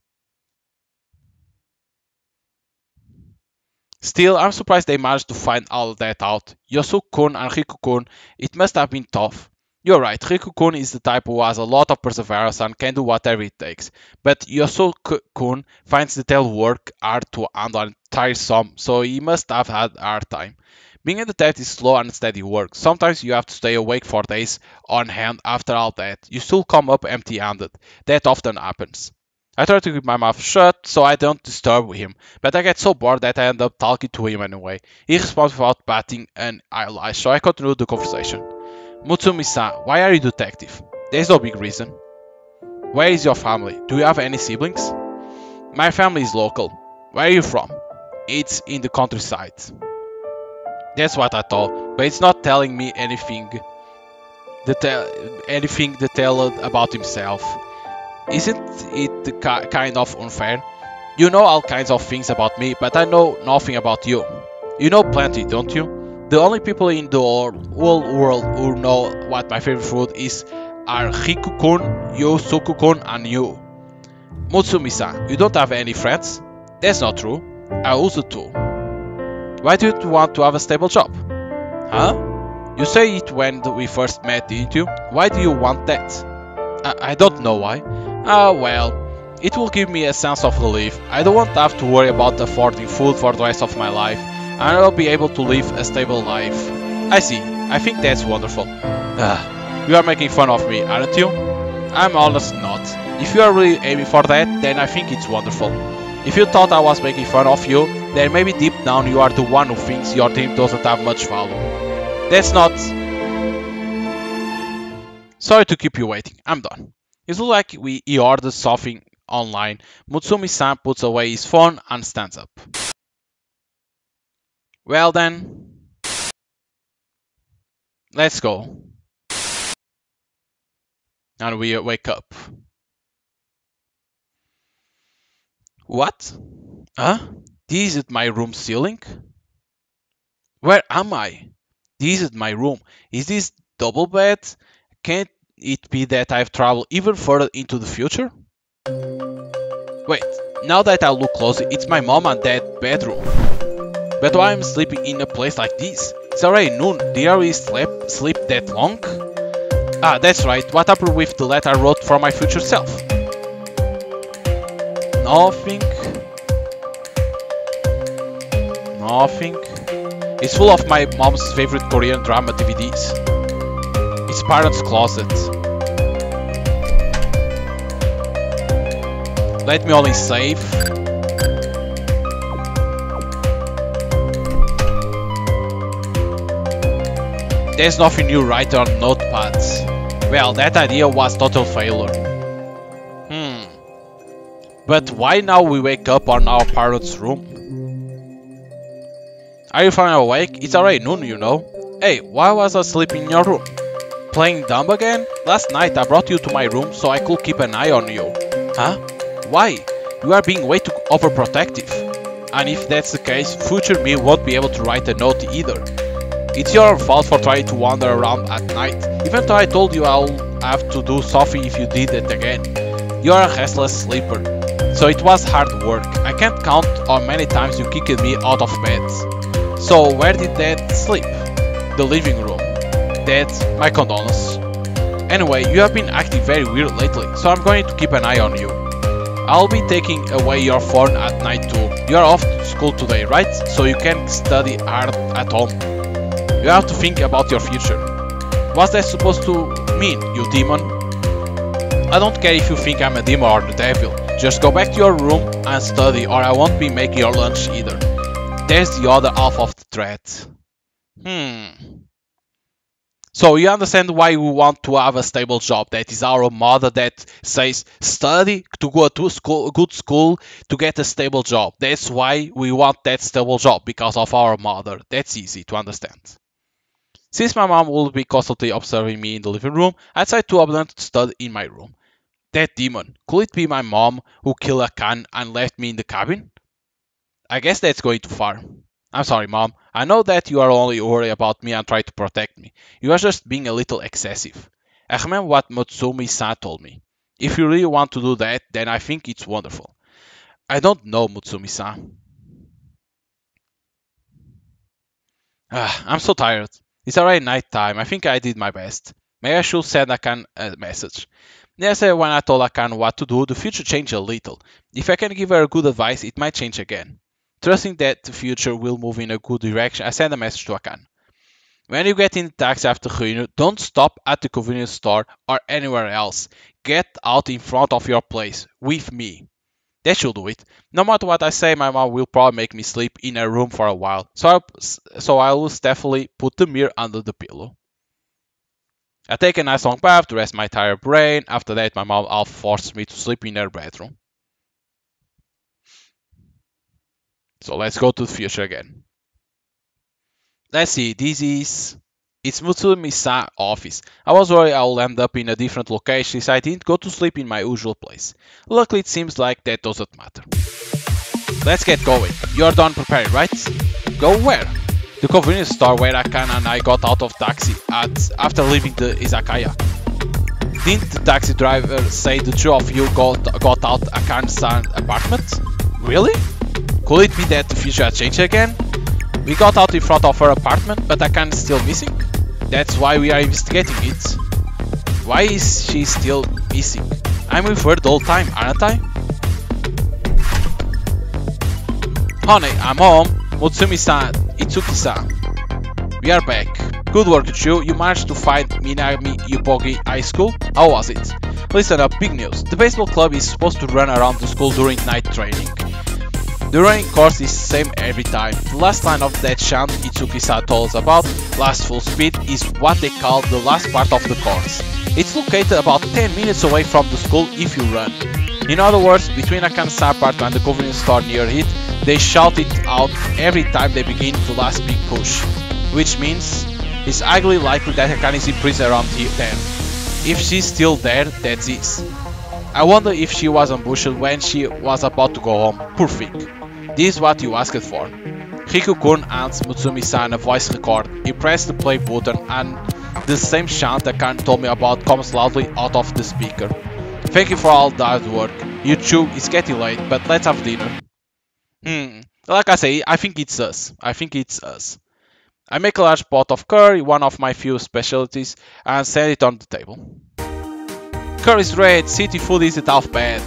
Still, I'm surprised they managed to find all that out. Yusuke-kun and Riku-kun, it must have been tough. You're right, Riku-kun is the type who has a lot of perseverance and can do whatever it takes. But Yusuke-kun finds detailed work hard to handle and tiresome, so he must have had a hard time. Being a detective is slow and steady work. Sometimes you have to stay awake for days on hand after all that. You still come up empty-handed. That often happens. I try to keep my mouth shut so I don't disturb him, but I get so bored that I end up talking to him anyway. He responds without batting an eyelash, so I continue the conversation. Mutsumi-san, why are you detective? There's no big reason. Where is your family? Do you have any siblings? My family is local. Where are you from? It's in the countryside. That's what I thought, but it's not telling me anything detailed about himself. Isn't it kind of unfair? You know all kinds of things about me, but I know nothing about you. You know plenty, don't you? The only people in the whole world who know what my favorite food is are Riku-kun, Yusuke-kun and you. Mutsumi-san, you don't have any friends? That's not true. I used to. Why do you want to have a stable job? Huh? You say it when we first met, didn't you? Why do you want that? I don't know why. Well, it will give me a sense of relief. I don't want to have to worry about affording food for the rest of my life, and I'll be able to live a stable life. I see. I think that's wonderful. You are making fun of me, aren't you? I'm honestly not. If you are really aiming for that, then I think it's wonderful. If you thought I was making fun of you, then maybe deep down you are the one who thinks your dream doesn't have much value. That's not... Sorry to keep you waiting, I'm done. It looks like he ordered something online. Mutsumi-san puts away his phone and stands up. Well then... Let's go. And we wake up. What? Huh? This is my room ceiling? Where am I? This is my room. Is this double bed? Can't it be that I've traveled even further into the future? Wait, now that I look closer, it's my mom and dad bedroom. But why am I sleeping in a place like this? It's already noon. Did I really sleep that long? Ah, that's right. What happened with the letter I wrote for my future self? Nothing. Nothing. It's full of my mom's favorite Korean drama DVDs. It's parents' closet. Let me only save. There's nothing new right on notepads. Well, that idea was total failure. But why now we wake up on our parents' room? Are you finally awake? It's already noon, you know. Hey, why was I sleeping in your room? Playing dumb again? Last night I brought you to my room so I could keep an eye on you. Huh? Why? You are being way too overprotective. And if that's the case, future me won't be able to write a note either. It's your fault for trying to wander around at night, even though I told you I'll have to do something if you did it again. You're a restless sleeper, so it was hard work. I can't count how many times you kicked me out of bed. So where did Dad sleep? The living room. Dad, my condolences. Anyway, you have been acting very weird lately, so I'm going to keep an eye on you. I'll be taking away your phone at night too. You're off to school today, right? So you can study hard at home. You have to think about your future. What's that supposed to mean, you demon? I don't care if you think I'm a demon or the devil. Just go back to your room and study, or I won't be making your lunch either. There's the other half of the thread. Hmm. So you understand why we want to have a stable job. That is our mother that says study to go to school, good school to get a stable job. That's why we want that stable job because of our mother. That's easy to understand. Since my mom will be constantly observing me in the living room, I decided to abandon to study in my room. That demon. Could it be my mom who killed Akan and left me in the cabin? I guess that's going too far. I'm sorry, Mom. I know that you are only worried about me and try to protect me. You are just being a little excessive. I remember what Mutsumi-san told me. If you really want to do that, then I think it's wonderful. I don't know, Mutsumi-san. I'm so tired. It's already night time. I think I did my best. Maybe I should send Akan a message. Yesterday when I told Akan what to do, the future changed a little. If I can give her good advice, it might change again. Trusting that the future will move in a good direction, I sent a message to Akan. When you get in the taxi after Groene, don't stop at the convenience store or anywhere else. Get out in front of your place, with me. That should do it. No matter what I say, my mom will probably make me sleep in her room for a while, so I will definitely put the mirror under the pillow. I take a nice long bath to rest my tired brain. After that, my mom half forces me to sleep in her bedroom. So let's go to the future again. Let's see, it's Mutsumi-san office. I was worried I will end up in a different location so I didn't go to sleep in my usual place. Luckily it seems like that doesn't matter. Let's get going. You're done preparing, right? Go where? The convenience store where Akan and I got out of taxi after leaving the izakaya. Didn't the taxi driver say the two of you got out Akan-san's apartment? Really? Could it be that the future has changed again? We got out in front of her apartment, but Akan is still missing. That's why we are investigating it. Why is she still missing? I'm with her the whole time, aren't I? Honey, I'm home. Mutsumi-san, Itsuki-san. We are back. Good work, Chu. You managed to find Minami Yubogi High School? How was it? Listen up, big news. The baseball club is supposed to run around the school during night training. The running course is the same every time. The last line of that chant Itsuki-san told us about, last full speed, is what they call the last part of the course. It's located about 10 minutes away from the school if you run. In other words, between Akan-san apartment and the convenience store near it, they shout it out every time they begin the last big push. Which means, it's highly likely that Akan is in prison around there. If she's still there, that's it. I wonder if she was ambushed when she was about to go home. Poor thing. This is what you asked for. Riku-kun hands Mutsumi-san a voice record. He pressed the play button and the same chant Akan told me about comes loudly out of the speaker. Thank you for all that work. You two, it's getting late, but let's have dinner. Like I say, I think it's us. I make a large pot of curry, one of my few specialties, and set it on the table. Curry's great, city food isn't half bad.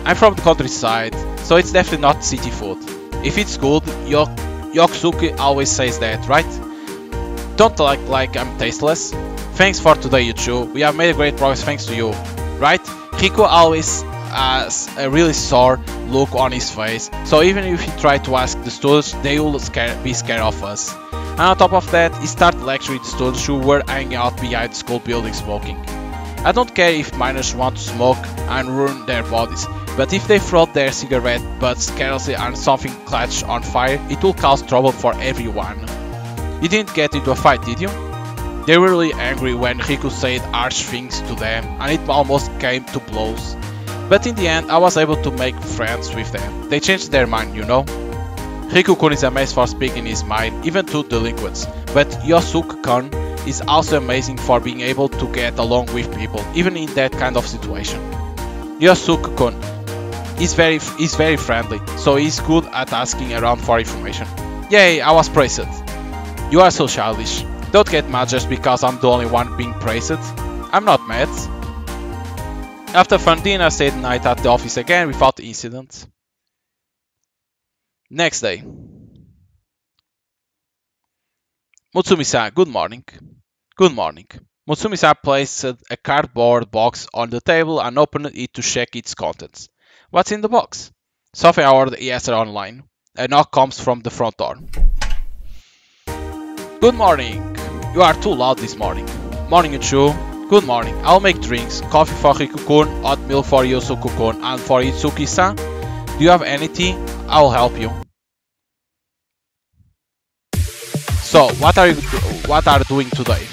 I'm from the countryside, so it's definitely not city food. If it's good, Yoksuke always says that, right? Don't like I'm tasteless. Thanks for today, you two. We have made great progress thanks to you, right? Riku always has a really sore look on his face, so even if he tried to ask the students, they will be scared of us. And on top of that, he started lecturing the students who were hanging out behind the school building smoking. I don't care if minors want to smoke and ruin their bodies, but if they throw their cigarette butts carelessly and something catches on fire, it will cause trouble for everyone. You didn't get into a fight, did you? They were really angry when Riku said harsh things to them, and it almost came to blows. But in the end, I was able to make friends with them. They changed their mind, you know? Riku-kun is amazing for speaking his mind, even to delinquents, but Yosuke-kun is also amazing for being able to get along with people, even in that kind of situation. Yosuke-kun is very friendly, so he's good at asking around for information. Yay, I was praised. You are so childish. Don't get mad just because I'm the only one being praised. I'm not mad. After fun dinner, I stayed the night at the office again without incident. Next day. Mutsumi-san, good morning. Good morning. Mutsumi-san placed a cardboard box on the table and opened it to check its contents. What's in the box? Something I ordered yesterday online. A knock comes from the front door. Good morning. You are too loud this morning. Morning Ichu. Good morning. I'll make drinks. Coffee for Riku-kun, hot milk for Yosuke-kun, and for Itsuki-san. Do you have any tea? I'll help you. So, what are you doing today?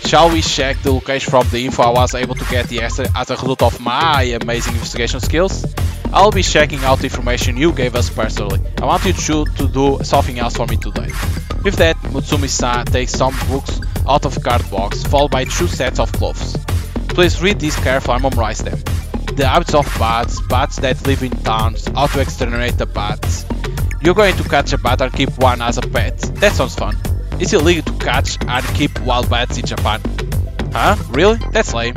Shall we check the location from the info I was able to get yesterday as a result of my amazing investigation skills? I'll be checking out the information you gave us personally. I want you to do something else for me today. With that, Mutsumi-san takes some books out of a card box, followed by 2 sets of clothes. Please read these carefully and memorize them. The habits of bats, bats that live in towns, how to exterminate the bats. You're going to catch a bat and keep one as a pet. That sounds fun. It's illegal to catch and keep wild bats in Japan. Huh? Really? That's lame.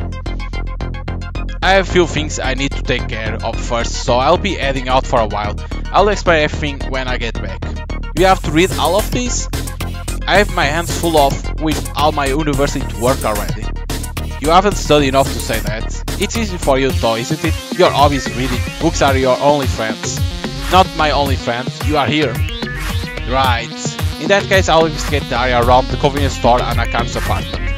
I have a few things I need to take care of first, so I'll be heading out for a while. I'll explain everything when I get back. You have to read all of these? I have my hands full with all my university work already. You haven't studied enough to say that. It's easy for you though, isn't it? Your hobby is reading. Books are your only friends. Not my only friends, you are here. Right. In that case, I'll investigate the area around the convenience store and Akane's apartment.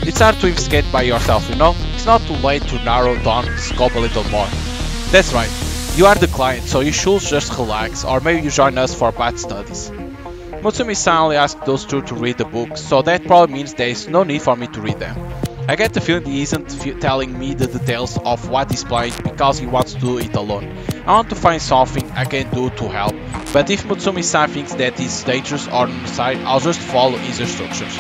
It's hard to investigate by yourself, you know? It's not too late to narrow down the scope a little more. That's right. You are the client, so you should just relax, or maybe you join us for bad studies. Mutsumi-san only asked those 2 to read the book, so that probably means there is no need for me to read them. I get the feeling he isn't telling me the details of what he's planning because he wants to do it alone. I want to find something I can do to help, but if Mutsumi-san thinks that it's dangerous or necessary, I'll just follow his instructions.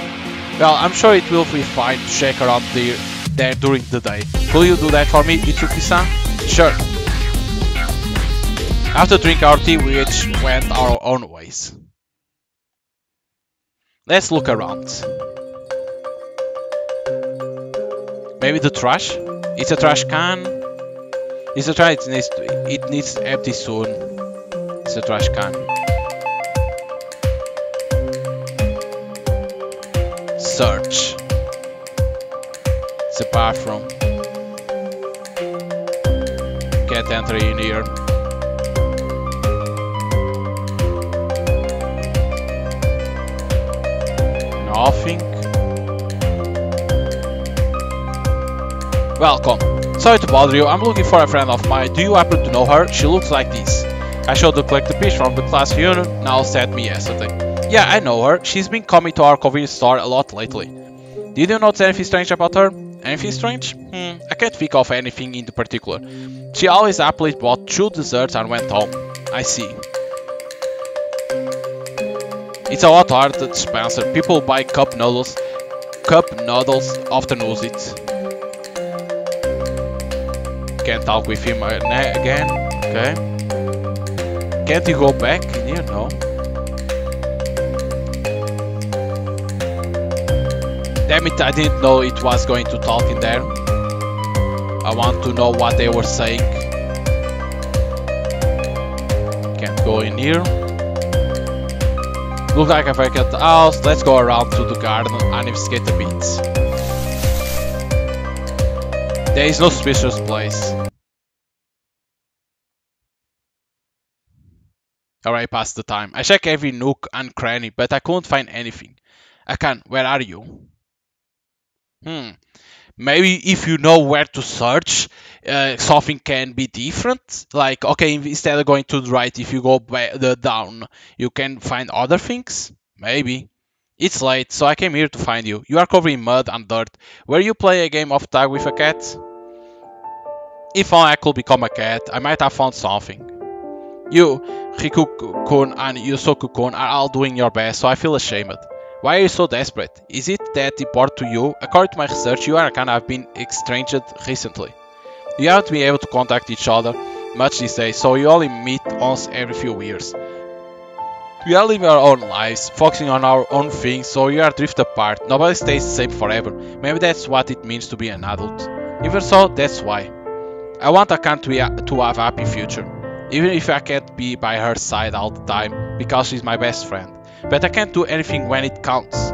Well, I'm sure it will be fine to check around there during the day. Will you do that for me, Itsuki-san? Sure. After drinking our tea, we each went our own ways. Let's look around. Maybe the trash? It's a trash can. It's a trash. It needs empty soon. It's a trash can. Search. It's a bathroom. Can't enter in here. Nothing. Welcome. Sorry to bother you, I'm looking for a friend of mine. Do you happen to know her? She looks like this. I showed the collector piece from the class reunion, Now sent me yesterday. Yeah, I know her. She's been coming to our convenience store a lot lately. Did you notice anything strange about her? Anything strange? I can't think of anything in particular. She always happily bought 2 desserts and went home. I see. It's a lot harder to dispenser. People buy cup noodles. Cup noodles often use it. Can't talk with him again. Okay. Can't you go back in here? No. Damn it, I didn't know it was going to talk in there. I want to know what they were saying. Can't go in here. Looks like I forgot the house. Let's go around to the garden and investigate a bit. There is no suspicious place. Alright, past the time. I checked every nook and cranny, but I couldn't find anything. Akane, where are you? Maybe if you know where to search, something can be different. Like, okay, instead of going to the right, if you go down, you can find other things? Maybe. It's late, so I came here to find you. You are covered in mud and dirt. Where you play a game of tag with a cat? If only I could become a cat, I might have found something. You, Riku-kun and Yosuke-kun are all doing your best, so I feel ashamed. Why are you so desperate? Is it that important to you? According to my research, you and Akane have been estranged recently. You haven't been able to contact each other much these days, so you only meet once every few years. We are living our own lives, focusing on our own things, so you are drifted apart. Nobody stays the same forever. Maybe that's what it means to be an adult. Even so, that's why. I want Akane to have a happy future. Even if I can't be by her side all the time, because she's my best friend. But I can't do anything when it counts.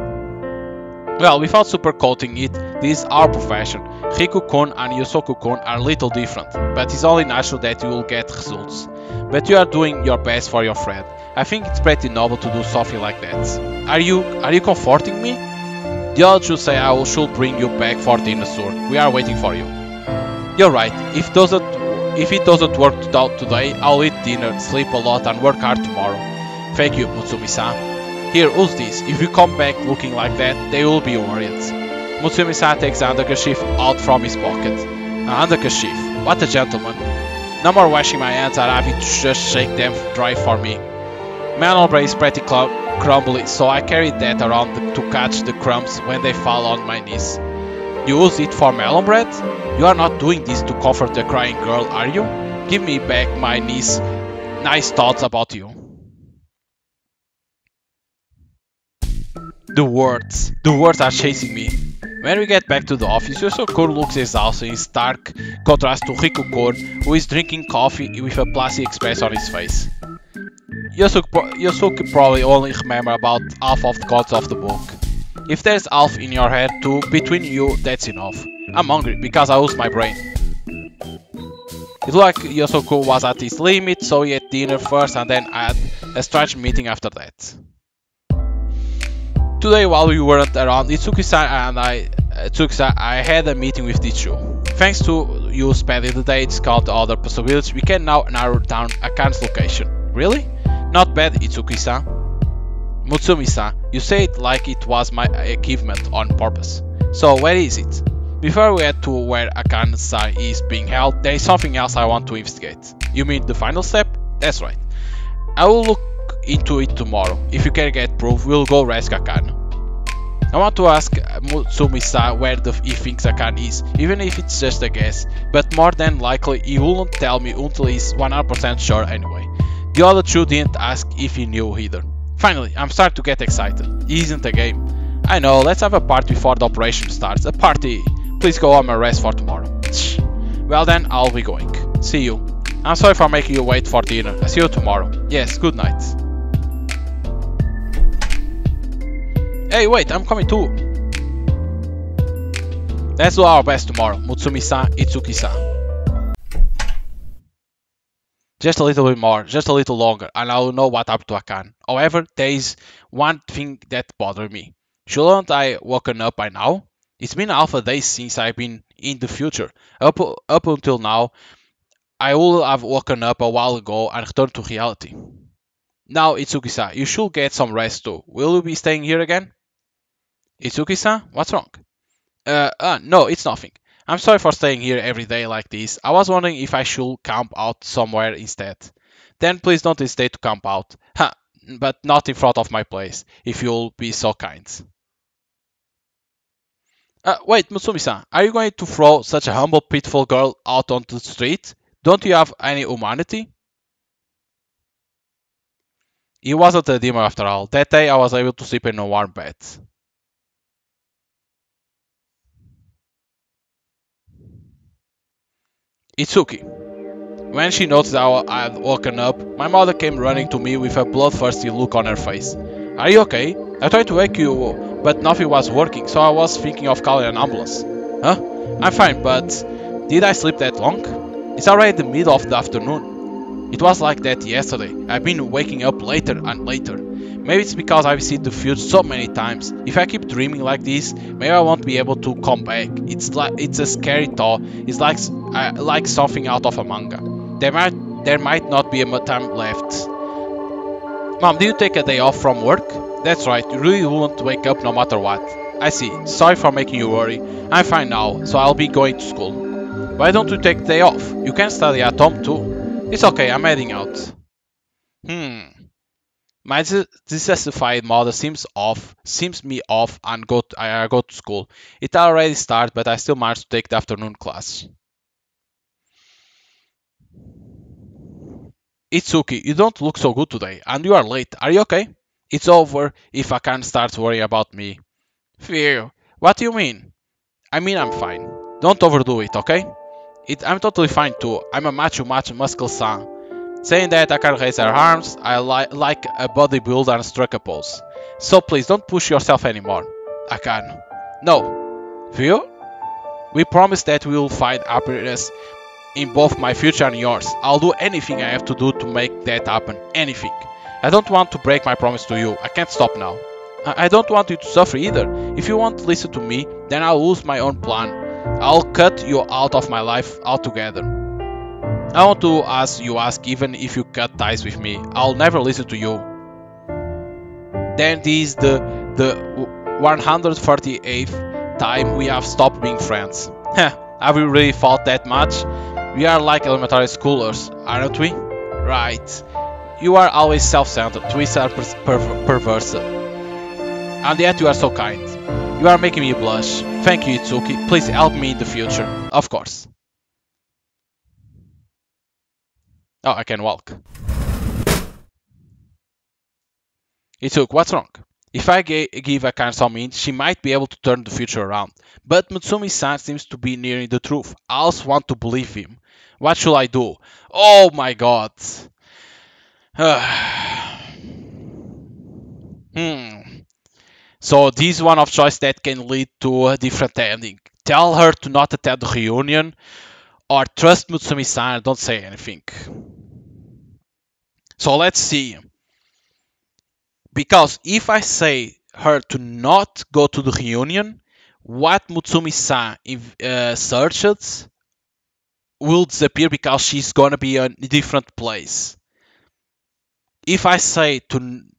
Well, without supercoating it, this is our profession. Riku-kun and Yosoku-kun are a little different, but it's only natural that you will get results. But you are doing your best for your friend. I think it's pretty noble to do something like that. Are you comforting me? The others should say I should bring you back for dinner soon. We are waiting for you. You're right. If it doesn't work out today, I'll eat dinner, sleep a lot, and work hard tomorrow. Thank you, Mutsumi-san. Here, who's this? If you come back looking like that, they will be worried. Mutsumi-san takes a handkerchief out from his pocket. A handkerchief. What a gentleman. No more washing my hands and having to just shake them dry for me. My ombre is pretty crumbly, so I carry that around to catch the crumbs when they fall on my knees. You use it for melon bread? You are not doing this to comfort the crying girl, are you? Give me back my niece. Nice thoughts about you. The words are chasing me. When we get back to the office, Yosoku looks exhausted in stark contrast to Riku-kun, who is drinking coffee with a placid expression on his face. Yosoku probably only remember about half of the content of the book. If there's half in your head too, between you, that's enough. I'm hungry because I use my brain. It looked like Yosoku was at his limit, so he ate dinner first and then had a strange meeting after that. Today, while we weren't around, Itsuki-san and I had a meeting with Dichu. Thanks to you spending the day discussing other possibilities, we can now narrow down Akan's location. Really? Not bad, Itsuki-san. Mutsumi-san, you say it like it was my achievement on purpose. So where is it? Before we head to where Akan-san is being held, there is something else I want to investigate. You mean the final step? That's right. I will look into it tomorrow. If you can get proof, we'll go rescue Akan. I want to ask Mutsumi-san where he thinks Akan is, even if it's just a guess, but more than likely he wouldn't tell me until he's 100% sure anyway. The other two didn't ask if he knew either. Finally, I'm starting to get excited. It isn't a game. I know, let's have a party before the operation starts. A party! Please go on my rest for tomorrow. Well then, I'll be going. See you. I'm sorry for making you wait for dinner. I'll see you tomorrow. Yes, good night. Hey, wait, I'm coming too. Let's do our best tomorrow, Mutsumi-san, Itsuki-san. Just a little bit more, just a little longer, and I will know what happened to Akan. However, there is one thing that bothers me. Shouldn't I woken up by now? It's been half a day since I've been in the future. Up until now, I would have woken up a while ago and returned to reality. Now, Itsuki-san, you should get some rest too. Will you be staying here again? Itsuki-san, what's wrong? No, it's nothing. I'm sorry for staying here every day like this. I was wondering if I should camp out somewhere instead. Then please don't hesitate to camp out. But not in front of my place, if you'll be so kind. Wait, Mutsumi-san, are you going to throw such a humble, pitiful girl out onto the street? Don't you have any humanity? He wasn't a demon after all. That day I was able to sleep in a warm bed. Itsuki. When she noticed how I had woken up, my mother came running to me with a bloodthirsty look on her face. Are you okay? I tried to wake you, but nothing was working, so I was thinking of calling an ambulance. Huh? I'm fine, but did I sleep that long? It's already the middle of the afternoon. It was like that yesterday. I've been waking up later and later. Maybe it's because I've seen the future so many times. If I keep dreaming like this, maybe I won't be able to come back. It's a scary thought. It's like something out of a manga. There might not be a time left. Mom, did you take a day off from work? That's right, you really won't wake up no matter what. I see. Sorry for making you worry. I'm fine now, so I'll be going to school. Why don't you take the day off? You can study at home too. It's okay, I'm heading out. My dissatisfied mother seems me off and I go to school. It already started, but I still managed to take the afternoon class. Itsuki, you don't look so good today, and you are late. Are you okay? It's over if Akan starts worrying about me. Phew, what do you mean? I mean I'm fine. Don't overdo it, okay? I'm totally fine too. I'm a macho muscle-san. Saying that, Akan raised her arms, like a bodybuilder and struck a pose. So please, don't push yourself anymore. Akan. No. Fio? We promised that we will find happiness in both my future and yours. I'll do anything I have to do to make that happen. Anything. I don't want to break my promise to you. I can't stop now. I don't want you to suffer either. If you won't listen to me, then I'll lose my own plan. I'll cut you out of my life altogether. I want to ask even if you cut ties with me. I'll never listen to you. Then this is the 148th time we have stopped being friends. Have we really fought that much? We are like elementary schoolers, aren't we? Right. You are always self-centered, twisted and perverse. And yet you are so kind. You are making me blush. Thank you, Itsuki. Please help me in the future. Of course. Oh, I can walk. Itsuki, what's wrong? If I give a kind some hint, she might be able to turn the future around. But Mutsumi-san seems to be nearing the truth. I also want to believe him. What should I do? Oh my god. So this is one of choice that can lead to a different ending. Tell her to not attend the reunion, or trust Mutsumi-san and don't say anything. So let's see. Because if I say her to not go to the reunion, what Mutsumi-san searches will disappear because she's gonna be in a different place. If I say trust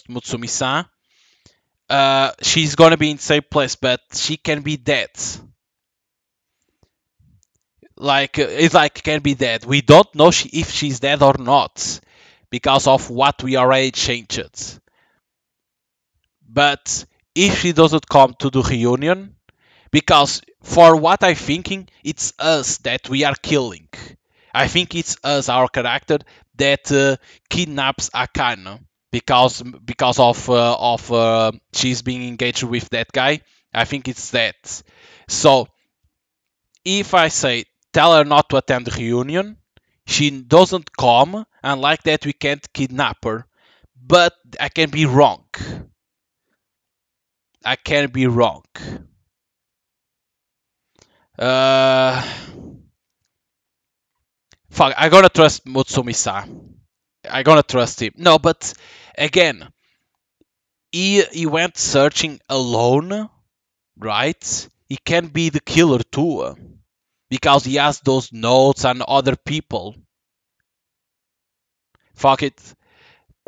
Mutsumi-san, she's gonna be in the same place, but she can be dead. It's like can be dead. We don't know if she's dead or not because of what we already changed. But if she doesn't come to the reunion, because for what I'm thinking, it's us that we are killing. I think it's us, our character, that kidnaps Akane because of she's being engaged with that guy. I think it's that. So if I say tell her not to attend the reunion, she doesn't come, and like that we can't kidnap her. But I can be wrong. I can be wrong. Fuck, I'm gonna trust Mutsumi-san. I'm gonna trust him. No, but again, he went searching alone, right? He can be the killer too, because he has those notes and other people. Fuck it.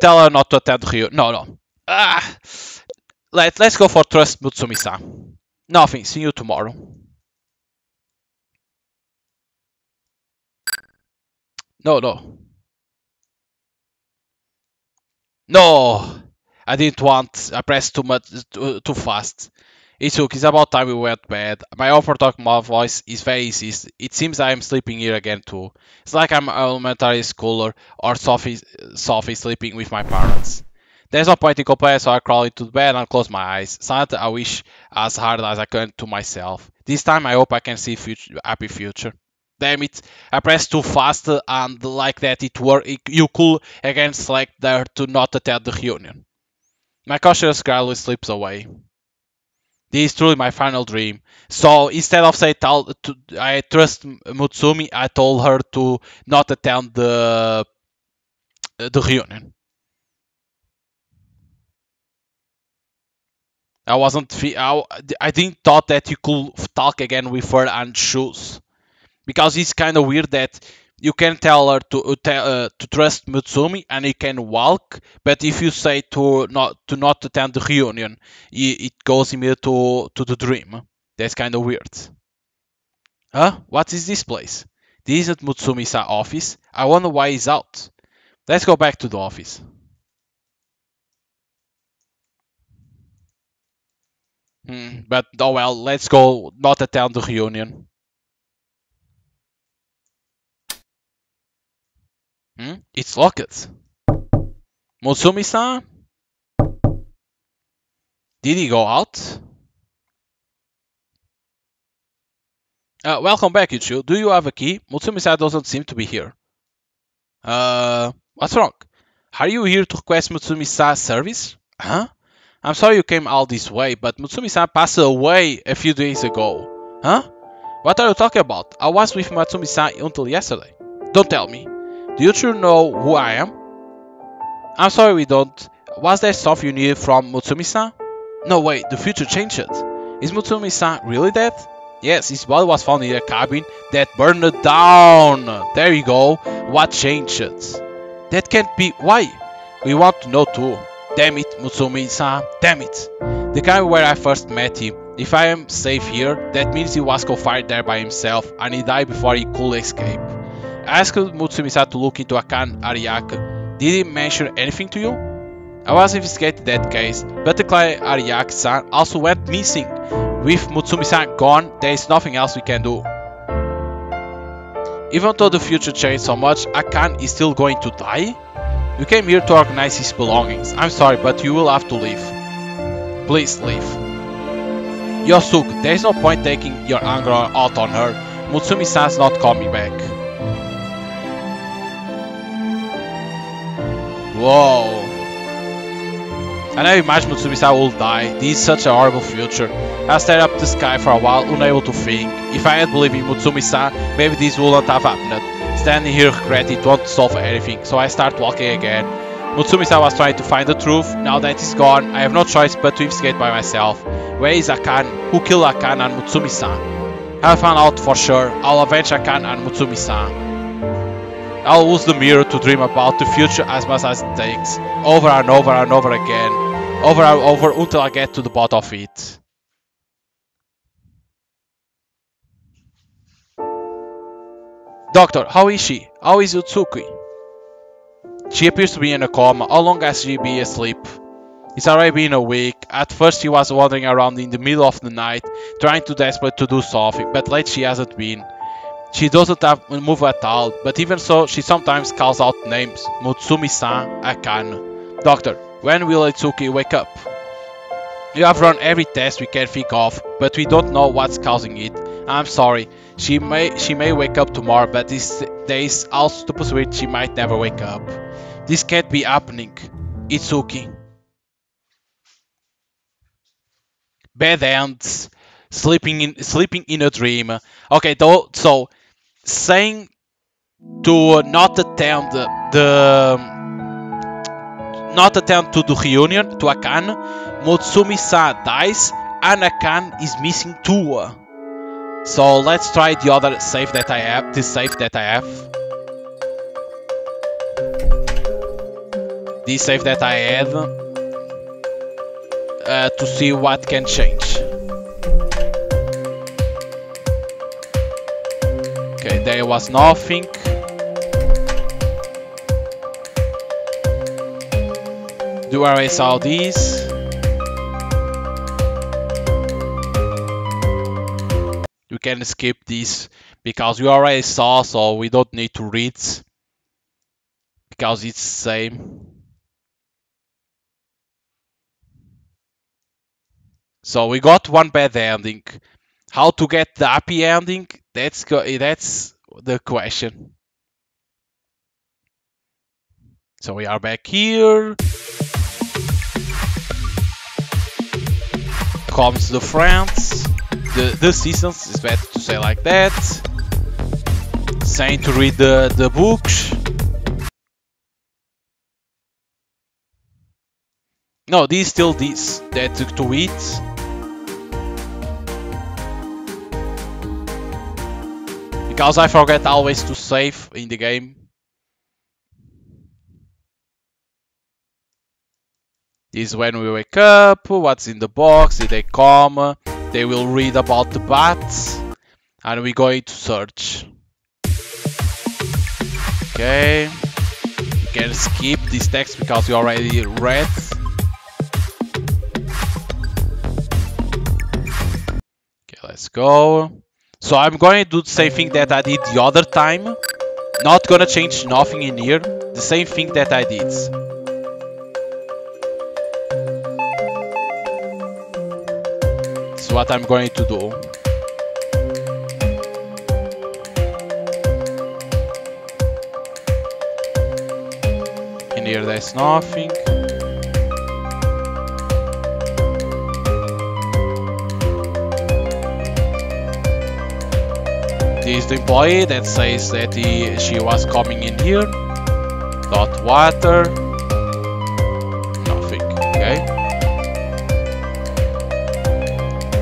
Tell her not to attend Ryu. No. Let's go for trust Mutsumi-san. Nothing. See you tomorrow. No. No! I didn't want. I pressed too fast. It's about time we went bed. My overtalk voice is very easy. It seems I am sleeping here again too. It's like I'm an elementary schooler or Sophie sleeping with my parents. There's no point in complaining, so I crawl into bed and close my eyes. Silently, I wish as hard as I can to myself. This time I hope I can see happy future. Damn it, I pressed too fast and like that it worked. You could again select there to not attend the reunion. My cautious gradually slips away. This is truly my final dream. So instead of saying I trust Mutsumi, I told her to not attend the reunion. I didn't thought that you could talk again with her and choose, because it's kind of weird that you can tell her to trust Mutsumi and he can walk, but if you say to not attend the reunion, it goes immediately to the dream. That's kind of weird. Huh? What is this place? This isn't Mutsumi's office. I wonder why he's out. Let's go back to the office. But oh well, let's go not attend the reunion. It's locked. Mutsumi-san? Did he go out? Welcome back, Ichigo. Do you have a key? Mutsumi-san doesn't seem to be here. What's wrong? Are you here to request Mutsumi-san's service? Huh? I'm sorry you came all this way, but Mutsumi-san passed away a few days ago. Huh? What are you talking about? I was with Mutsumi-san until yesterday. Don't tell me. Do you two know who I am? I'm sorry we don't. Was there stuff you needed from Mutsumi-san? No way, the future changed. Is Mutsumi-san really dead? Yes, his body was found in a cabin that burned down. There you go. What changed? That can't be. Why? We want to know too. Damn it, Mutsumi-san. Damn it. The cabin where I first met him. If I am safe here, that means he was confined there by himself and he died before he could escape. I asked Mutsumi-san to look into Akane Ariake. Did he mention anything to you? I was investigating that case, but the client Ariake-san also went missing. With Mutsumi-san gone, there is nothing else we can do. Even though the future changed so much, Akane is still going to die? You came here to organize his belongings. I'm sorry, but you will have to leave. Please leave. Yosuke, there is no point taking your anger out on her. Mutsumi-san's not coming back. Whoa. I never imagined Mutsumi-san will die. This is such a horrible future. I stared up the sky for a while, unable to think. If I had believed in Mutsumi-san, maybe this wouldn't have happened. Standing here regretting it won't solve anything, so I start walking again. Mutsumi-san was trying to find the truth. Now that he's gone, I have no choice but to investigate by myself. Where is Akane? Who killed Akane and Mutsumi-san? I'll find out for sure. I'll avenge Akane and Mutsumi-san. I'll use the mirror to dream about the future as much as it takes. Over and over and over again. Over and over until I get to the bottom of it. Doctor, how is she? How is Yutsuki? She appears to be in a coma. How long has she been asleep? It's already been a week. At first she was wandering around in the middle of the night, trying to desperate to do something, but late she hasn't been. She doesn't move at all, but even so, she sometimes calls out names. Mutsumi-san, Akane. Doctor, when will Itsuki wake up? We have run every test we can think of, but we don't know what's causing it. I'm sorry. She may wake up tomorrow, but there is also the possibility she might never wake up. This can't be happening. Itsuki. Bad ends. Sleeping in a dream. Okay, so saying to not attend to the reunion to Akane, Mutsumi-san dies and Akane is missing too. So let's try the other save that I have. This save that I have. This save that I had to see what can change. Okay, there was nothing. Do I erase all these? We can skip this because we already saw, so we don't need to read because it's the same. So we got one bad ending. How to get the happy ending? That's the question. So we are back here. Comes the friends. The seasons is better to say like that. Saying to read the books. No, these still these that to eat. Because I forget always to save in the game. This is when we wake up, what's in the box, did they come, they will read about the bats, and we're going to search. Okay, you can skip this text because you already read. Okay, let's go. So I'm going to do the same thing that I did the other time. Not gonna change nothing in here. The same thing that I did. This is what I'm going to do. In here there's nothing. is the employee that says that she was coming in here. Dot water. Nothing. Okay.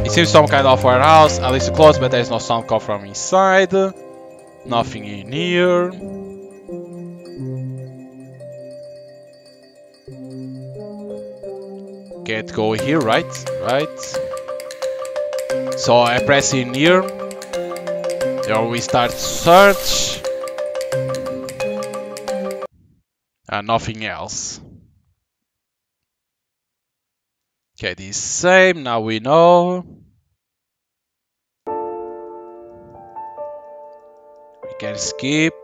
It seems some kind of warehouse, at least close, but there's no sound come from inside. Nothing in here. Can't go here, right? Right. So I press in here. There we start search. And nothing else. Okay, this same, now we know. We can skip.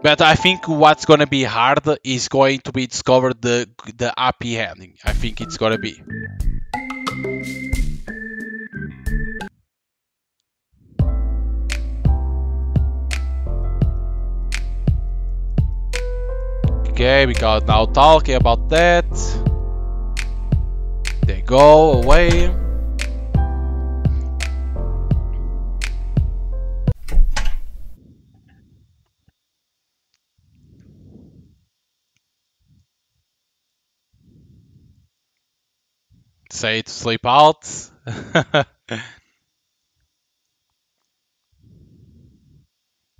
But I think what's gonna be hard is going to be discover the happy ending. I think it's gonna be. Okay, we got now talking about that. They go away. Say to sleep out.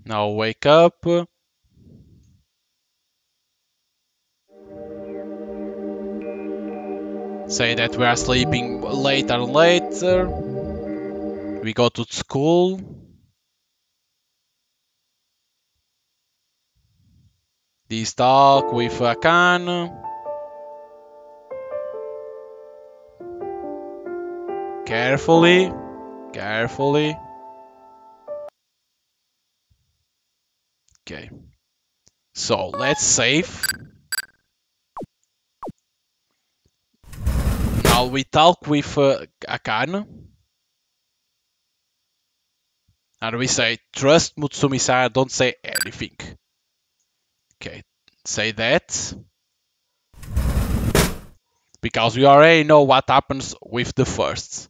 Now wake up. Say that we are sleeping later and later. We go to school. This talk with Akan. Carefully. Carefully. Okay. So let's save. Now we talk with Akan. And we say, trust Mutsumi-san, don't say anything. Okay, say that. Because we already know what happens with the first.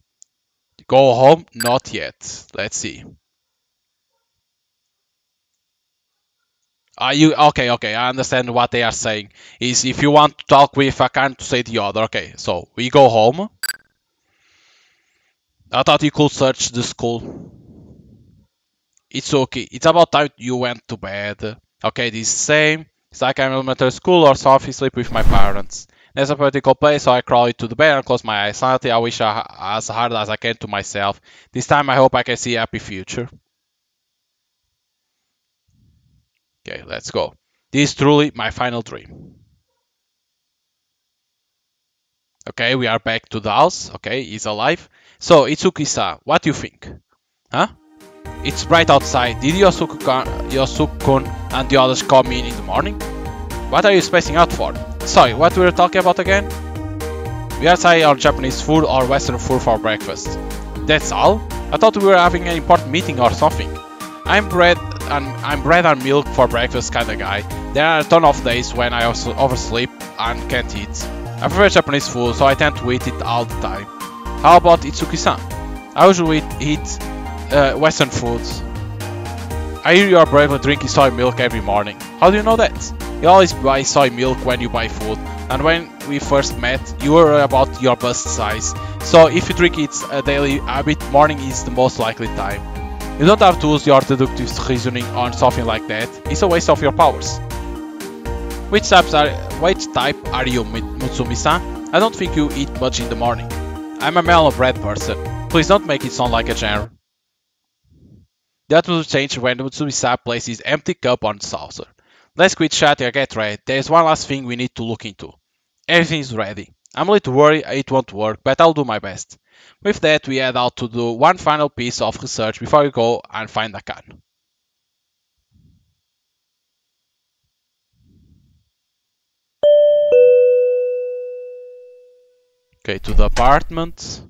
Go home? Not yet. Let's see. Okay, I understand what they are saying. Is if you want to talk with Akan to say the other. Okay, so we go home. I thought you could search the school. It's okay. It's about time you went to bed. Okay, this is same. It's like I'm in elementary school or something, sleep with my parents. There's a particular place, so I crawl into the bed and close my eyes. Sanity, I wish as hard as I can to myself. This time I hope I can see a happy future. Okay, let's go. This is truly my final dream. Okay, we are back to the house. Okay, he's alive. So, Itsuki-san, what do you think? Huh? It's bright outside. Did Yosuke-kun and the others come in the morning? What are you spacing out for? Sorry, what were we talking about again? We are trying our Japanese food or Western food for breakfast. That's all? I thought we were having an important meeting or something. I'm bread and milk for breakfast kind of guy. There are a ton of days when I also oversleep and can't eat. I prefer Japanese food, so I tend to eat it all the time. How about Itsuki-san? I usually eat Western foods. I hear you are bravely drinking soy milk every morning. How do you know that? You always buy soy milk when you buy food, and when we first met, you were about your bust size. So if you drink it a daily habit, morning is the most likely time. You don't have to use your deductive reasoning on something like that. It's a waste of your powers. Which type are you, Mutsumi-san? I don't think you eat much in the morning. I'm a mellow bread person. Please don't make it sound like a genre. That will change when Mutsumi-san places his empty cup on the saucer. Let's quit chatting and get ready. There's one last thing we need to look into. Everything is ready. I'm a little worried it won't work, but I'll do my best. With that, we head out to do one final piece of research before we go and find Akan. Okay, to the apartment.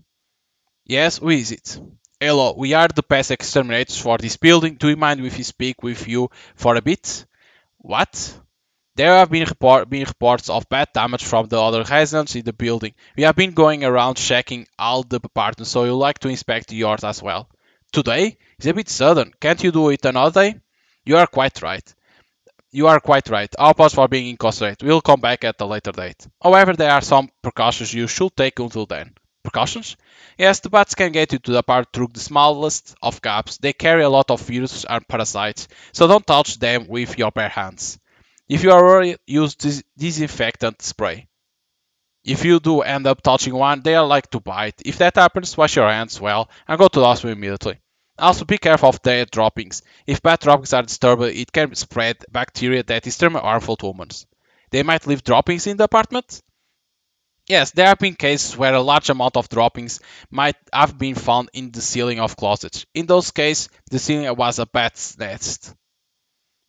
Yes, who is it? Hello, we are the pest exterminators for this building. Do you mind if we speak with you for a bit? What? There have been reports of bad damage from the other residents in the building. We have been going around checking all the apartments, so you'd like to inspect yours as well. Today? It's a bit sudden. Can't you do it another day? You are quite right. You are quite right. I'll pause for being inconsiderate. We'll come back at a later date. However, there are some precautions you should take until then. Precautions? Yes, the bats can get into the apartment through the smallest of gaps. They carry a lot of viruses and parasites, so don't touch them with your bare hands. If you are worried, use disinfectant spray. If you do end up touching one, they are like to bite. If that happens, wash your hands well and go to the hospital immediately. Also, be careful of their droppings. If bad droppings are disturbed, it can spread bacteria that is extremely harmful to humans. They might leave droppings in the apartment? Yes, there have been cases where a large amount of droppings might have been found in the ceiling of closets. In those cases, the ceiling was a bat's nest.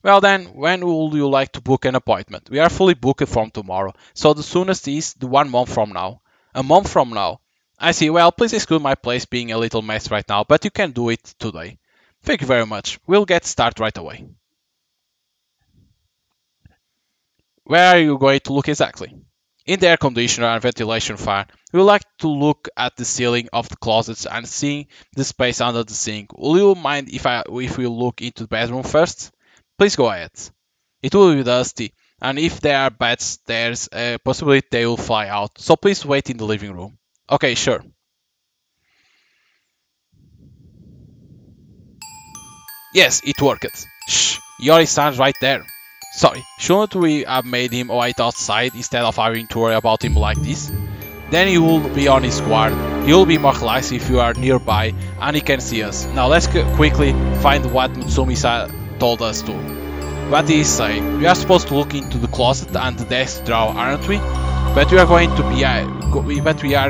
Well then, when would you like to book an appointment? We are fully booked from tomorrow, so the soonest is the 1 month from now. A month from now. I see, well, please excuse my place being a little mess right now, but you can do it today. Thank you very much. We'll get started right away. Where are you going to look exactly? In the air conditioner and ventilation fan, we would like to look at the ceiling of the closets and see the space under the sink. Will you mind if we look into the bedroom first? Please go ahead. It will be dusty, and if there are bats, there's a possibility they will fly out, so please wait in the living room. Okay, sure. Yes, it worked. Shh, Yori stands right there. Sorry, shouldn't we have made him wait outside instead of having to worry about him like this? Then he will be on his guard. He will be more relaxed if you are nearby and he can see us. Now let's quickly find what Mutsumi-san told us to. What did he say? We are supposed to look into the closet and the desk drawer, aren't we? But we are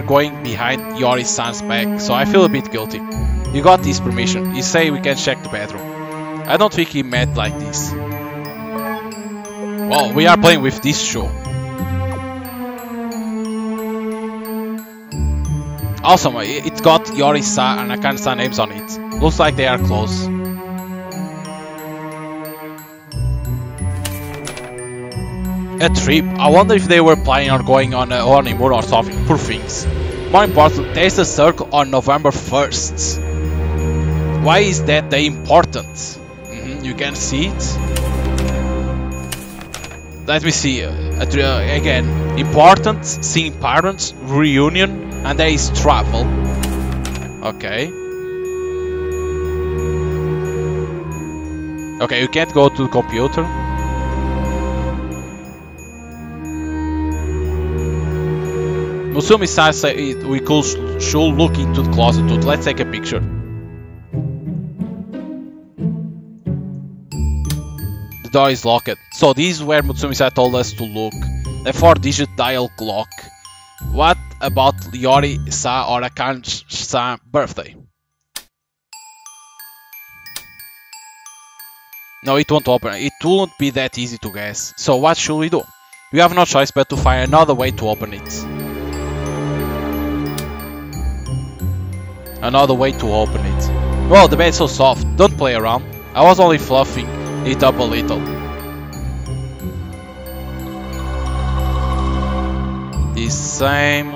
going behind Yori-san's back, so I feel a bit guilty. You got his permission. He say we can check the bedroom. I don't think he meant like this. Well, we are playing with this show. Awesome, it's got Yori-san and Akane-san names on it. Looks like they are close. A trip? I wonder if they were planning on going on a honeymoon or something. Poor things. More important, there's a circle on November 1st. Why is that day important? You can see it. Let me see. Again, important, seeing parents, reunion, and there is travel. Okay. Okay, you can't go to the computer. Mutsumi-san said we should look into the closet too. Let's take a picture. The door is locked. So this is where Mutsumi-san told us to look. A 4-digit dial clock. What about Yori-san or Akane-san's birthday? No, it won't open. It won't be that easy to guess. So what should we do? We have no choice but to find another way to open it. Another way to open it. Well, the bed's so soft. Don't play around. I was only fluffing it up a little. The same.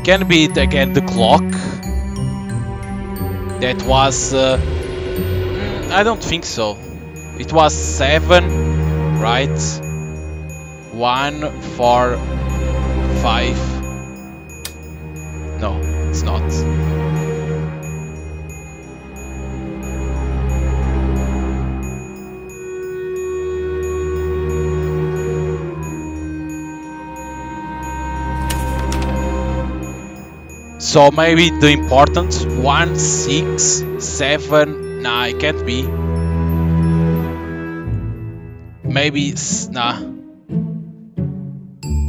Can be it again the clock? That was... I don't think so. It was 7, right? 1, 4, 5... No, it's not. So maybe the importance 1, 6, 7. Nah, it can't be. Maybe nah.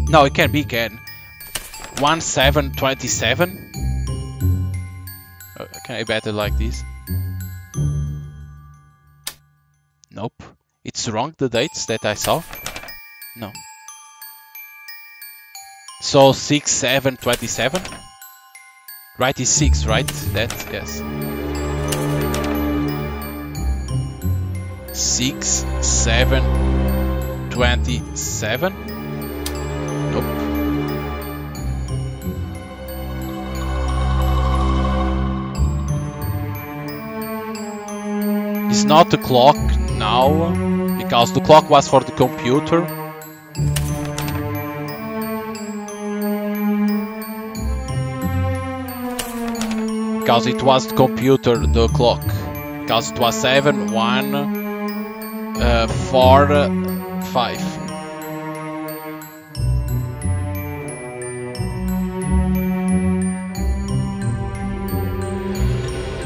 No, it can't be. Can 1, 7, 27. Can I bet it like this? Nope. It's wrong, the dates that I saw? No. So 6, 7, 27? Right is 6, right? That, yes. 6, 7, 27? Nope. It's not the clock now, because the clock was for the computer. Because it was the computer, the clock. Because it was 7, 1, 4, 5.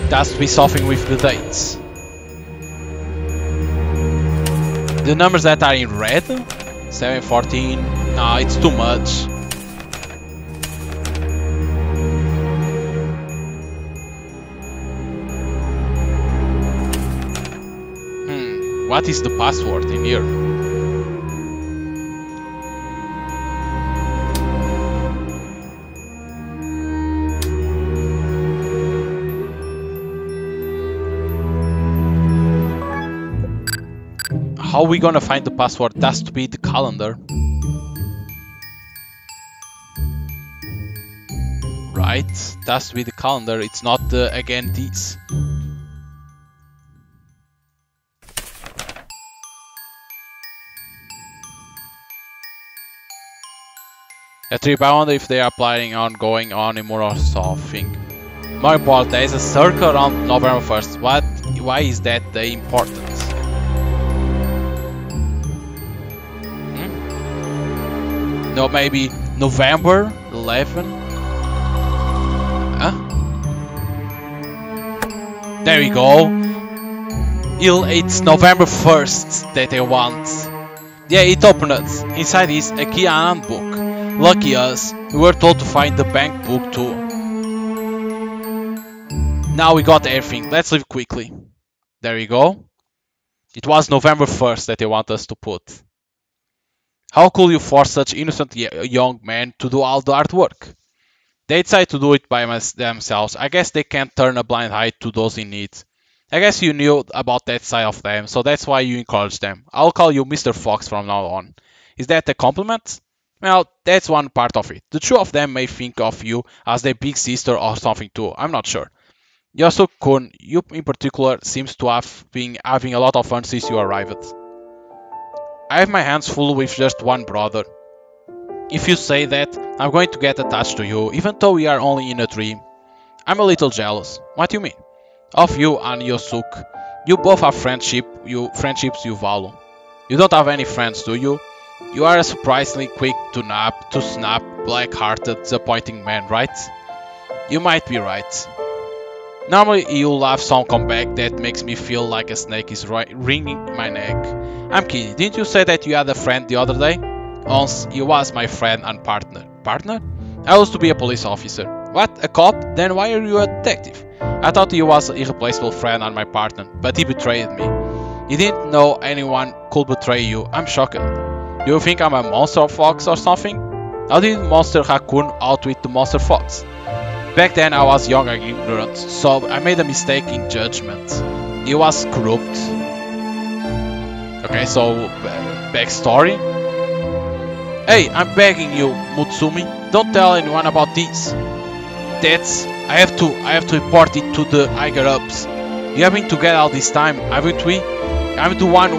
It has to be something with the dates. The numbers that are in red, 7, 14, no, it's too much. What is the password in here? How are we gonna find the password? It has to be the calendar. Right, it has to be the calendar, it's not the, again, this. A trip, I wonder if they are planning on going on anymore or something. More important, there is a circle around November 1st. Why is that the importance? No, maybe November 11? Huh? There we go. It's November 1st that they want. Yeah, it opened. Inside is a key handbook. Lucky us, we were told to find the bank book too. Now we got everything, let's leave quickly. There we go. It was November 1st that they want us to put. How could you force such innocent young men to do all the hard work? They decide to do it by themselves. I guess they can't turn a blind eye to those in need. I guess you knew about that side of them, so that's why you encourage them. I'll call you Mr. Fox from now on. Is that a compliment? Well, that's one part of it. The two of them may think of you as their big sister or something too, I'm not sure. Yosu-kun, you in particular, seems to have been having a lot of fun since you arrived. I have my hands full with just one brother. If you say that, I'm going to get attached to you, even though we are only in a dream. I'm a little jealous. What do you mean? Of you and Yosuke. You both have friendships you value. You don't have any friends, do you? You are a surprisingly quick to snap, black-hearted, disappointing man, right? You might be right. Normally you'll have some comeback that makes me feel like a snake is wringing my neck. I'm kidding, didn't you say that you had a friend the other day? Once, he was my friend and partner. Partner? I used to be a police officer. What? A cop? Then why are you a detective? I thought he was an irreplaceable friend and my partner, but he betrayed me. You didn't know anyone could betray you. I'm shocked. Do you think I'm a monster fox or something? How did Monster Raccoon outwit the Monster Fox? Back then I was young and ignorant, so I made a mistake in judgment. He was corrupt. Okay, so backstory. Hey, I'm begging you, Mutsumi, don't tell anyone about this. I have to report it to the higher ups. We have been together all this time, haven't we? I'm the one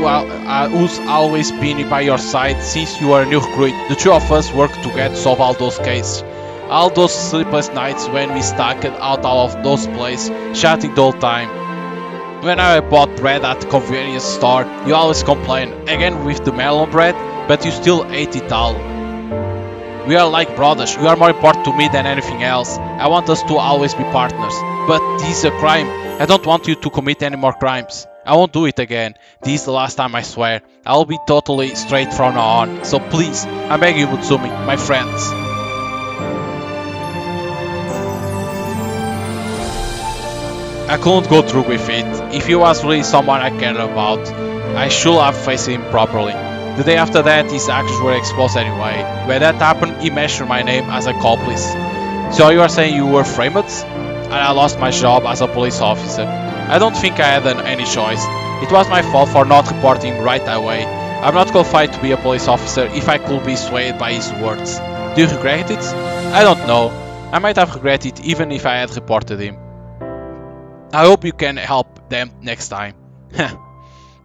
who's always been by your side since you were a new recruit. The two of us worked together to solve all those cases. All those sleepless nights when we stacked out all of those places, chatting the whole time. When I bought bread at the convenience store, you always complained, again with the melon bread, but you still ate it all. We are like brothers, you are more important to me than anything else. I want us to always be partners. But this is a crime. I don't want you to commit any more crimes. I won't do it again. This is the last time, I swear. I'll be totally straight from now on. So please, I beg you, Mutsumi, my friends. I couldn't go through with it. If he was really someone I cared about, I should have faced him properly. The day after that, his actions were exposed anyway. When that happened, he mentioned my name as accomplice. So you are saying you were framed? And I lost my job as a police officer. I don't think I had any choice. It was my fault for not reporting him right away. I'm not qualified to be a police officer if I could be swayed by his words. Do you regret it? I don't know. I might have regretted it even if I had reported him. I hope you can help them next time.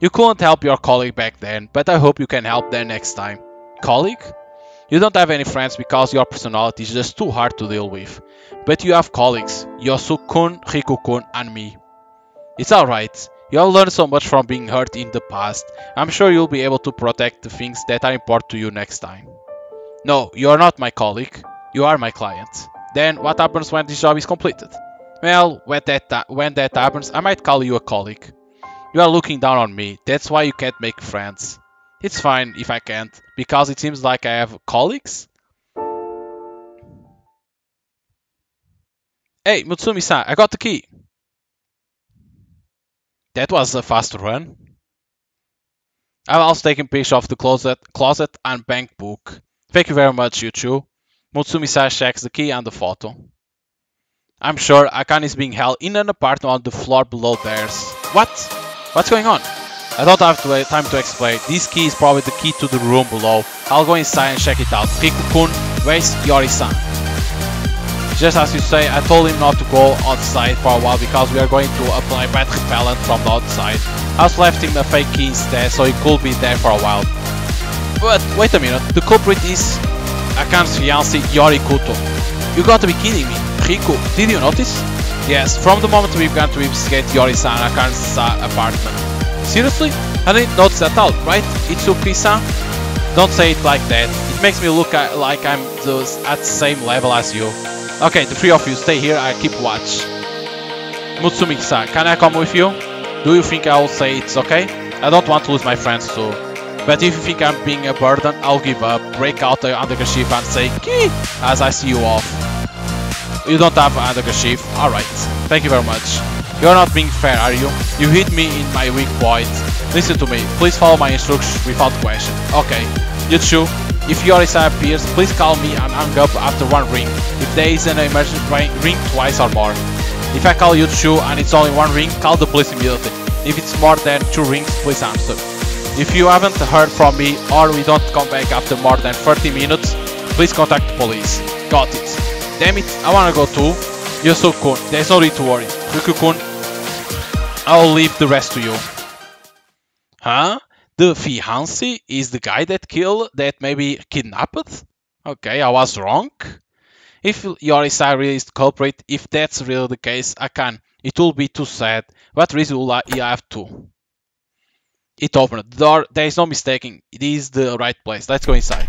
You couldn't help your colleague back then, but I hope you can help them next time. Colleague? You don't have any friends because your personality is just too hard to deal with. But you have colleagues, Yosu-kun, Riku-kun and me. It's alright. You have learned so much from being hurt in the past. I'm sure you'll be able to protect the things that are important to you next time. No, you are not my colleague. You are my client. Then what happens when this job is completed? Well, when that happens, I might call you a colleague. You are looking down on me, that's why you can't make friends. It's fine if I can't, because it seems like I have colleagues. Hey, Mutsumi-san, I got the key. That was a fast run. I've also taken pictures of the closet and bank book. Thank you very much, you two. Mutsumi-san checks the key and the photo. I'm sure Akane is being held in an apartment on the floor below theirs. What? What's going on? I don't have time to explain. This key is probably the key to the room below. I'll go inside and check it out. Riku-kun, where's Yori-san? Just as you say, I told him not to go outside for a while because we are going to apply bat repellent from the outside. I also left him a fake key instead, so he could be there for a while. But wait a minute, the culprit is Akane's fiancé Yori Kuto. You gotta be kidding me. Riku, did you notice? Yes, from the moment we began to investigate Yori-san and Akane's apartment. Seriously? I didn't notice at all, right, Itsuki-san? Don't say it like that. It makes me look like I'm at the same level as you. Okay, the three of you stay here, I keep watch. Mutsumi-san, can I come with you? Do you think I will say it's okay? I don't want to lose my friends too. But if you think I'm being a burden, I'll give up, break out the underkerchief and say Kii as I see you off. You don't have an underkerchief? Alright, thank you very much. You're not being fair, are you? You hit me in my weak point. Listen to me, please follow my instructions without question. Okay, you two, if Yori-san appears, please call me and hang up after one ring. If there is an emergency, ring twice or more. If I call you two and it's only one ring, call the police immediately. If it's more than 2 rings, please answer. If you haven't heard from me or we don't come back after more than 30 minutes, please contact the police. Got it. Damn it, I wanna go too. Yosu-kun, there's no need to worry. Riku-kun, I'll leave the rest to you. Huh? The fiancé is the guy that maybe kidnapped? Okay, I was wrong. If Yori-san really is the culprit, if that's really the case, it will be too sad. What reason will he have to? It opened the door, there is no mistaking, it is the right place. Let's go inside.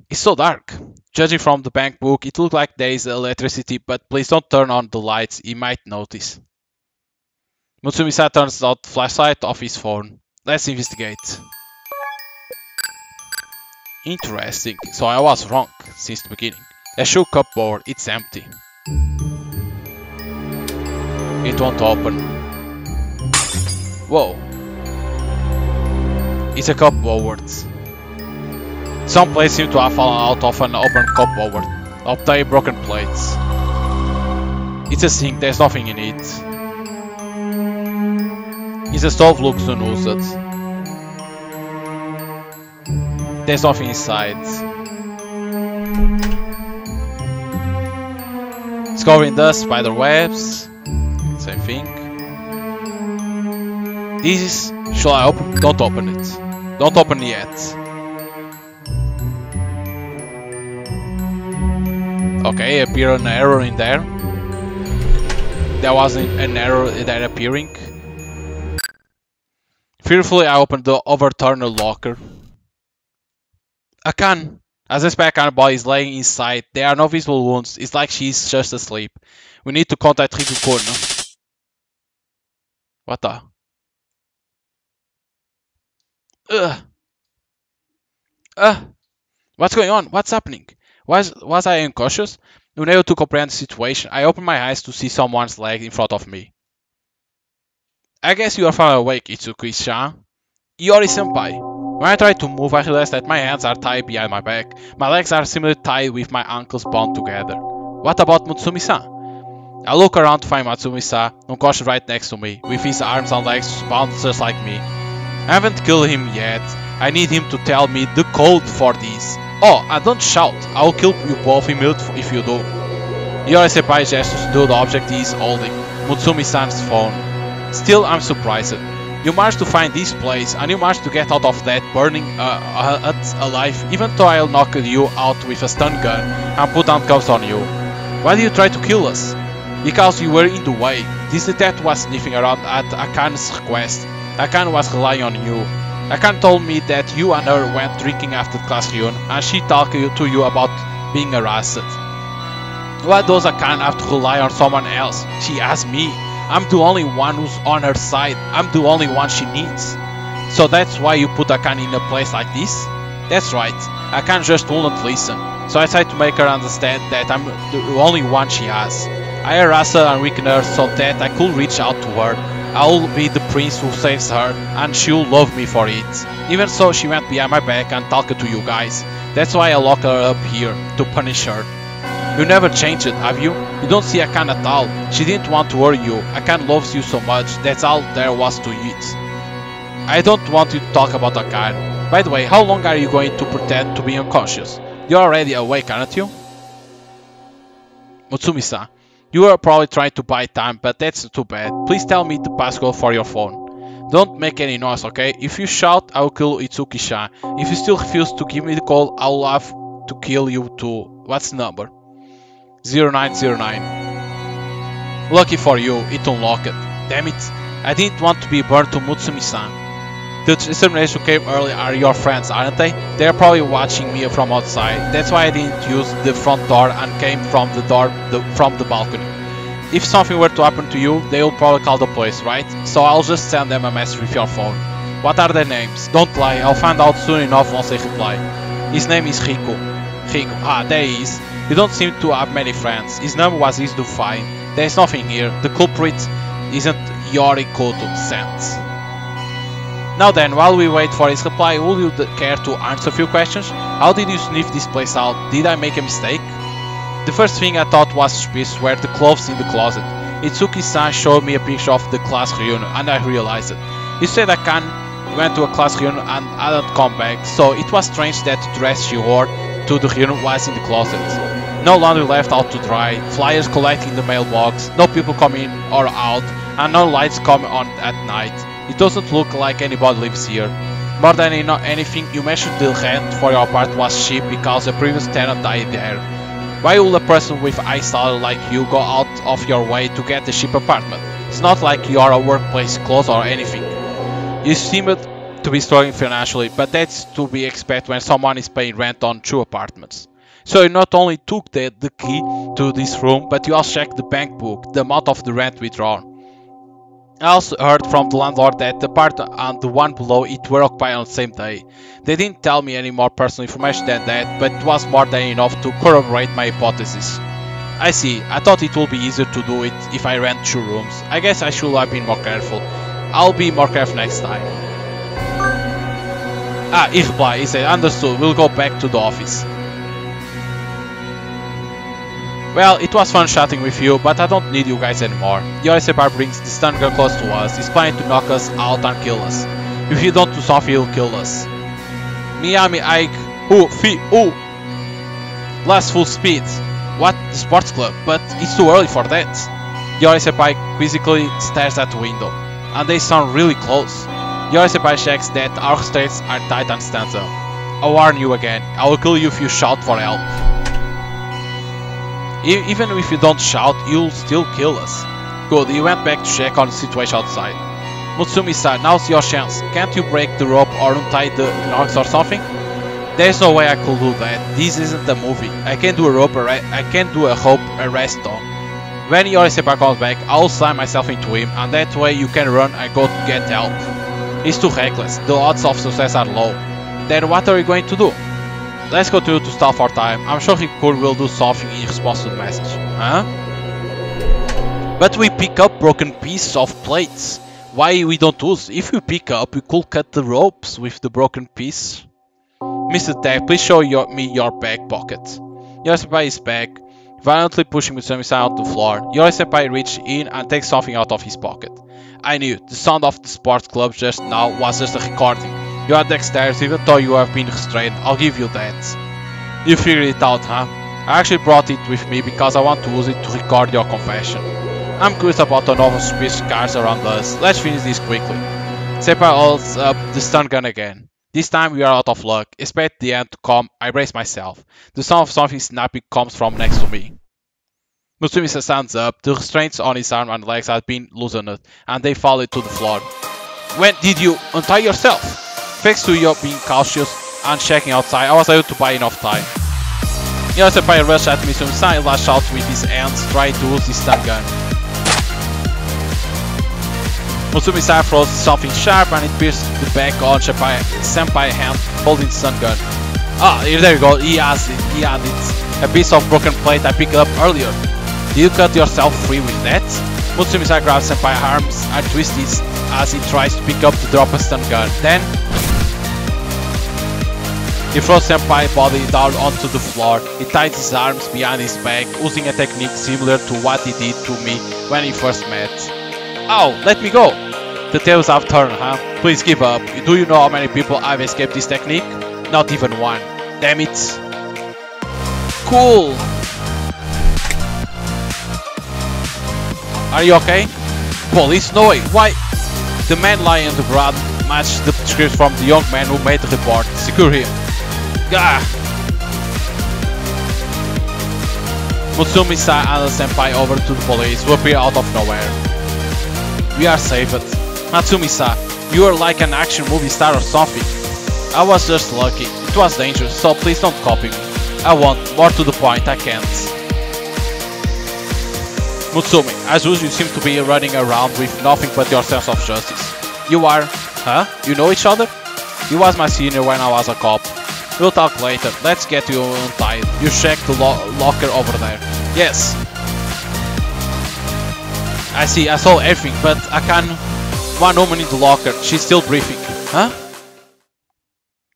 It's so dark. Judging from the bank book, it looks like there is electricity, but please don't turn on the lights, he might notice. Mutsumi-san turns out the flashlight of his phone. Let's investigate. Interesting, so I was wrong since the beginning. A shoe cupboard, it's empty. It won't open. Whoa. It's a cupboard. Some plates seem to have fallen out of an open cupboard. Up there, broken plates. It's a sink, there's nothing in it. The stove looks unused. There's nothing inside. It's covered in dust, spider webs. Same thing. This is... Shall I open? Don't open it. Don't open yet. Okay, appeared an error in there. There wasn't an error there appearing. Fearfully, I opened the overturned locker. Akane! As I expect, Akane's body is laying inside. There are no visible wounds. It's like she's just asleep. We need to contact Riku-kun. What the? What's going on? What's happening? Was I unconscious? Unable to comprehend the situation, I open my eyes to see someone's leg in front of me. I guess you are finally awake, Itsuki-chan. Iori-senpai. When I try to move, I realize that my hands are tied behind my back. My legs are similarly tied with my ankles bound together. What about Mutsumi-san? I look around to find Mutsumi-san unconscious right next to me, with his arms and legs bound just like me. I haven't killed him yet. I need him to tell me the code for this. Oh, and don't shout. I will kill you both immediately if you do. Iori-senpai gestures to the object he is holding, Mutsumi-san's phone. Still, I'm surprised. You managed to find this place, and you managed to get out of that burning hut alive, even though I'll knock you out with a stun gun and put handcuffs on you. Why did you try to kill us? Because you were in the way. This detective was sniffing around at Akane's request. Akane was relying on you. Akane told me that you and her went drinking after the class reunion, and she talked to you about being harassed. Why does Akane have to rely on someone else? She asked me. I'm the only one who's on her side. I'm the only one she needs. So that's why you put Akane in a place like this? That's right. Akane just wouldn't listen. So I tried to make her understand that I'm the only one she has. I harassed her and weakened her so that I could reach out to her. I'll be the prince who saves her, and she'll love me for it. Even so, she went behind my back and talked to you guys. That's why I locked her up here, to punish her. You never changed it, have you? You don't see Akane at all. She didn't want to hurt you. Akane loves you so much, that's all there was to it. I don't want you to talk about Akane. By the way, how long are you going to pretend to be unconscious? You're already awake, aren't you? Mutsumi-san, you are probably trying to buy time, but that's too bad. Please tell me the passcode for your phone. Don't make any noise, okay? If you shout, I will kill Itsuki-chan. If you still refuse to give me the code, I will have to kill you too. What's the number? 0909. Lucky for you, it unlocked. Damn it, I didn't want to be burned to Mutsumi-san. The extermination who came early are your friends, aren't they? They're probably watching me from outside. That's why I didn't use the front door and came from the door from the balcony. If something were to happen to you, they will probably call the police, right? So I'll just send them a message with your phone. What are their names? Don't lie, I'll find out soon enough once they reply. His name is Riku. Riku, there he is. You don't seem to have many friends. His number was easy to find. There's nothing here. The culprit isn't Yorikoto-san. Now then, while we wait for his reply, would you care to answer a few questions? How did you sniff this place out? Did I make a mistake? The first thing I thought was suspicious were the clothes in the closet. Itsuki-san showed me a picture of the class reunion, and I realized it. He said Akane went to a class reunion and hadn't come back, so it was strange that the dress she wore to the reunion was in the closet. No laundry left out to dry, flyers collected in the mailbox, no people come in or out, and no lights come on at night. It doesn't look like anybody lives here. More than anything, you mentioned the rent for your apartment was cheap because the previous tenant died there. Why would a person with high salary like you go out of your way to get a cheap apartment? It's not like you're a workplace clothes or anything. You seemed to be struggling financially, but that's to be expected when someone is paying rent on 2 apartments. So you not only took the key to this room, but you also checked the bank book, the amount of the rent withdrawn. I also heard from the landlord that the apartment and the one below it were occupied on the same day. They didn't tell me any more personal information than that, but it was more than enough to corroborate my hypothesis. I see, I thought it would be easier to do it if I rent 2 rooms. I guess I should have been more careful. I'll be more careful next time. He replied, he said, understood, we'll go back to the office. Well, it was fun chatting with you, but I don't need you guys anymore. Iori-senpai brings the stun gun close to us. He's planning to knock us out and kill us. If you don't do something, he'll kill us. Miami Ike, Last full speed. What? The sports club? But it's too early for that. Iori-senpai quizzically stares at the window. And they sound really close. Iori-senpai checks that our straits are tight and stands up. I warn you again, I will kill you if you shout for help. Even if you don't shout, you'll still kill us. Good, he went back to check on the situation outside. Mutsumi-san, now's your chance. Can't you break the rope or untie the knots or something? There's no way I could do that. This isn't a movie. I can't do a rope arrest though. When Iori-senpai comes back, I'll slam myself into him, and that way you can run and go to get help. He's too reckless. The odds of success are low. Then what are you going to do? Let's continue to stall for time. I'm sure Hiko-kun will do something in response to the message. Huh? But we pick up broken pieces of plates. Why we don't use? If we pick up, we could cut the ropes with the broken piece. Mr. Tech, please show me your back pocket. Yori-senpai is back, violently pushing Mutsumi-san onto the floor. Yori-senpai reaches in and takes something out of his pocket. I knew. The sound of the sports club just now was just a recording. You are dexterous even though you have been restrained. I'll give you that. You figured it out, huh? I actually brought it with me because I want to use it to record your confession. I'm curious about the number of suspicious cars around us. Let's finish this quickly. Senpai holds up the stun gun again. This time we are out of luck. Expect the end to come. I brace myself. The sound of something snapping comes from next to me. Mutsumi stands up. The restraints on his arm and legs have been loosened, and they fall to the floor. When did you untie yourself? Thanks to your being cautious and checking outside, I was able to buy enough time. Yori-senpai rushed at Mutsumi-san and lashed out with his hands, trying to use his stun gun. Mutsumi-san throws something sharp and it pierces the back on Senpai's hand holding the stun gun. Ah, there you go, he has it. A piece of broken plate I picked up earlier. Did you cut yourself free with that? Mutsumi-san grabs Senpai's arms and twists as he tries to pick up the drop stun gun. Then he throws Senpai's body down onto the floor. He ties his arms behind his back, using a technique similar to what he did to me when we first met. Ow, let me go! The tables have turned, huh? Please give up. Do you know how many people have escaped this technique? Not even one. Damn it. Cool! Are you okay? Police? No way. Why? The man lying on the ground matched the description from the young man who made the report. Secure him. Gah! Mutsumi-san and Senpai over to the police who appear out of nowhere. We are saved. Matsumi-san, you are like an action movie star or something. I was just lucky. It was dangerous, so please don't copy me. I won't. More to the point, I can't. Mutsumi, as usual you seem to be running around with nothing but your sense of justice. You are... Huh? You know each other? He was my senior when I was a cop. We'll talk later. Let's get you untied. You checked the locker over there. Yes. I see, I saw everything, but I can... One woman in the locker, she's still breathing. Huh?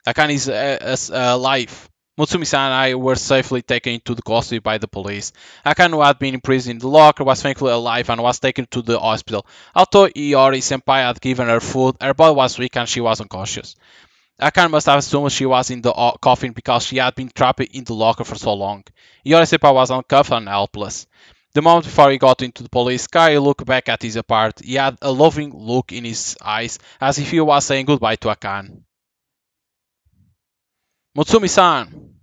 Akan is alive. Mutsumi-san and I were safely taken into the custody by the police. Akan, who had been imprisoned in the locker, was thankfully alive and was taken to the hospital. Although Iori-senpai had given her food, her body was weak and she was unconscious. Akan must have assumed she was in the coffin because she had been trapped in the locker for so long. Iori-senpai was uncuffed and helpless. The moment before he got into the police car, he looked back at his apartment. He had a loving look in his eyes, as if he was saying goodbye to Akan. Mutsumi-san!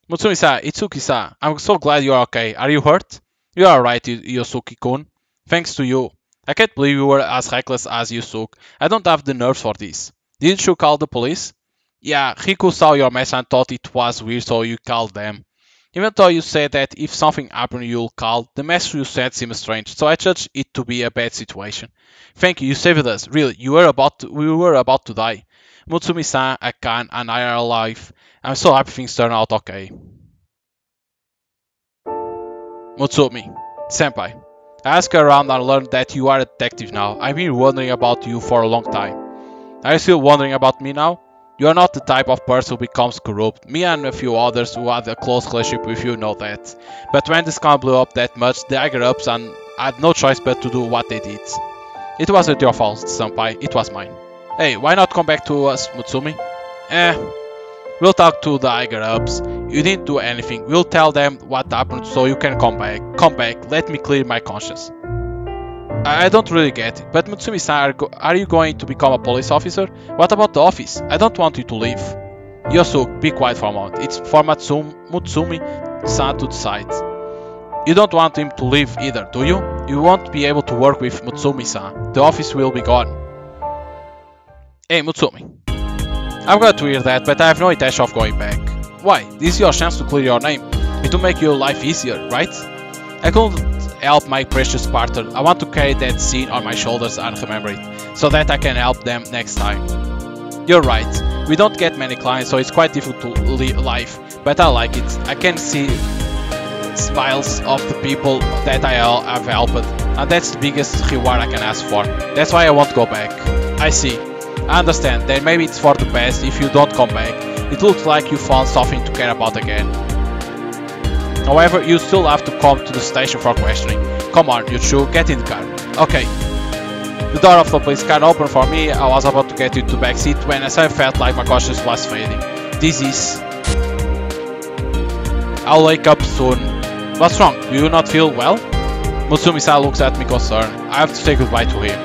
Mutsumi-san, Itsuki-san, I'm so glad you're okay. Are you hurt? You're alright, Yosuke-kun. Thanks to you. I can't believe you were as reckless as you took. I don't have the nerves for this. Didn't you call the police? Yeah, Riku saw your mess and thought it was weird, so you called them. Even though you said that if something happened you'll call, the message you sent seemed strange, so I judged it to be a bad situation. Thank you saved us. Really, we were about to die. Mutsumi-san, Akan, and I are alive. I'm so happy things turned out okay. Mutsumi, Senpai. I asked around and learned that you are a detective now. I've been wondering about you for a long time. Are you still wondering about me now? You are not the type of person who becomes corrupt. Me and a few others who had a close relationship with you know that. But when the scandal blew up that much, the higher-ups and had no choice but to do what they did. It wasn't your fault, Senpai. It was mine. Hey, why not come back to us, Mutsumi? We'll talk to the higher-ups. You didn't do anything. We'll tell them what happened so you can come back. Come back. Let me clear my conscience. I don't really get it, but Mutsumi-san, are you going to become a police officer? What about the office? I don't want you to leave. Yosuke, be quiet for a moment. It's for Mutsumi-san to decide. You don't want him to leave either, do you? You won't be able to work with Mutsumi-san. The office will be gone. Hey, Mutsumi. I'm glad to hear that, but I have no intention of going back. Why? This is your chance to clear your name. It will make your life easier, right? I couldn't help my precious partner. I want to carry that scene on my shoulders and remember it, so that I can help them next time. You're right, we don't get many clients, so it's quite difficult to live life, but I like it. I can see smiles of the people that I have helped, and that's the biggest reward I can ask for. That's why I won't go back. I see. I understand that maybe it's for the best if you don't come back. It looks like you found something to care about again. However, you still have to come to the station for questioning. Come on, you two, get in the car. Okay. The door of the police car opened for me. I was about to get into the back seat when I felt like my conscience was fading. This is... I'll wake up soon. What's wrong? Do you not feel well? Mutsumi-san looks at me concerned. I have to say goodbye to him.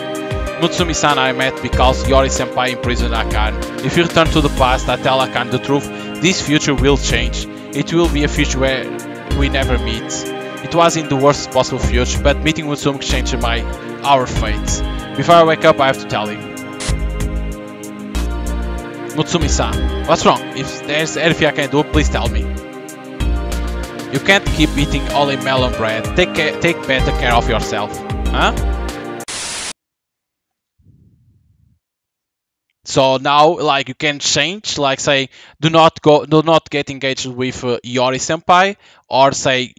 Mutsumi-san I met because Yori-senpai imprisoned Akan. If you return to the past, I tell Akan the truth, this future will change. It will be a future where we never meet. It was in the worst possible future, but meeting Mutsumi changed our fates. Before I wake up, I have to tell him. Mutsumi-san, what's wrong? If there's anything I can do, please tell me. You can't keep eating only melon bread. Take better care of yourself. Huh? So now, like, you can change, like, say, do not get engaged with Yori senpai, or say,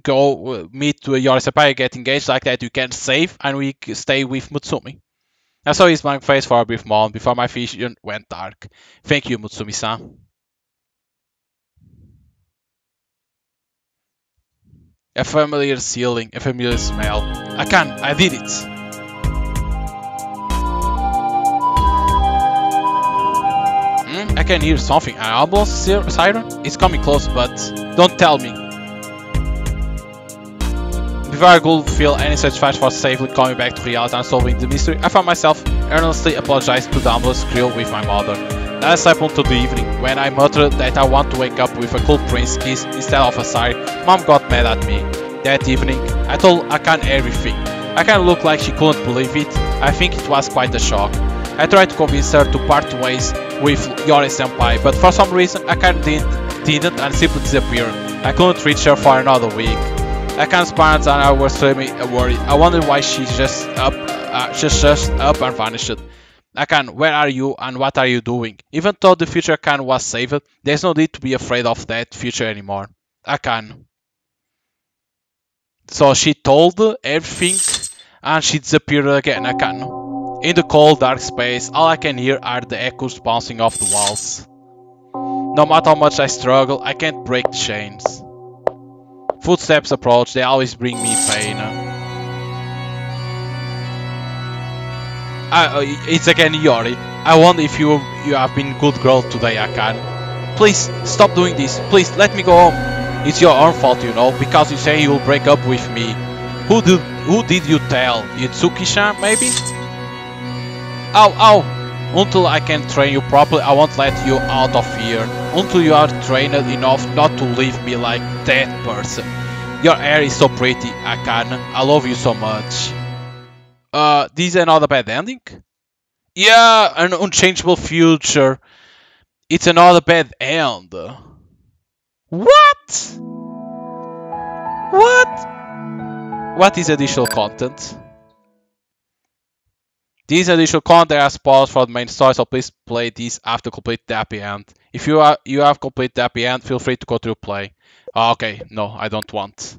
go meet Yori senpai, get engaged like that. You can save, and we stay with Mutsumi. I saw his blank face for a brief moment before my vision went dark. Thank you, Mutsumi-san. A familiar ceiling, a familiar smell. I did it. I can hear something. An ambulance siren? It's coming close, but don't tell me. Before I could feel any satisfaction for safely coming back to reality and solving the mystery, I found myself earnestly apologizing to the ambulance crew with my mother. That happened to the evening, when I muttered that I want to wake up with a cool prince kiss instead of a siren. Mom got mad at me. That evening, I told Akan everything. Akan looked like she couldn't believe it. I think it was quite a shock. I tried to convince her to part ways with Yori-senpai, but for some reason Akan didn't and simply disappeared. I couldn't reach her for another week. Akan's parents and I were extremely worried. I wondered why she just up and vanished. Akan, where are you and what are you doing? Even though the future Akan was saved, there's no need to be afraid of that future anymore. Akan. So she told everything and she disappeared again. Akan. In the cold, dark space, all I can hear are the echoes bouncing off the walls. No matter how much I struggle, I can't break the chains. Footsteps approach, they always bring me pain. It's again Yori. I wonder if you have been good girl today, Akan. Please, stop doing this. Please, let me go home. It's your own fault, you know, because you say you'll break up with me. Who did you tell? Itsuki-san, maybe? Ow! Until I can train you properly, I won't let you out of here. Until you are trained enough not to leave me like that person. Your hair is so pretty, Akan. I love you so much. This is another bad ending? Yeah, an unchangeable future. It's another bad end. What? What is additional content? These additional content are spoilers for the main story, so please play these after complete the happy end. If you have completed the happy end, feel free to go through play. Okay, no, I don't want.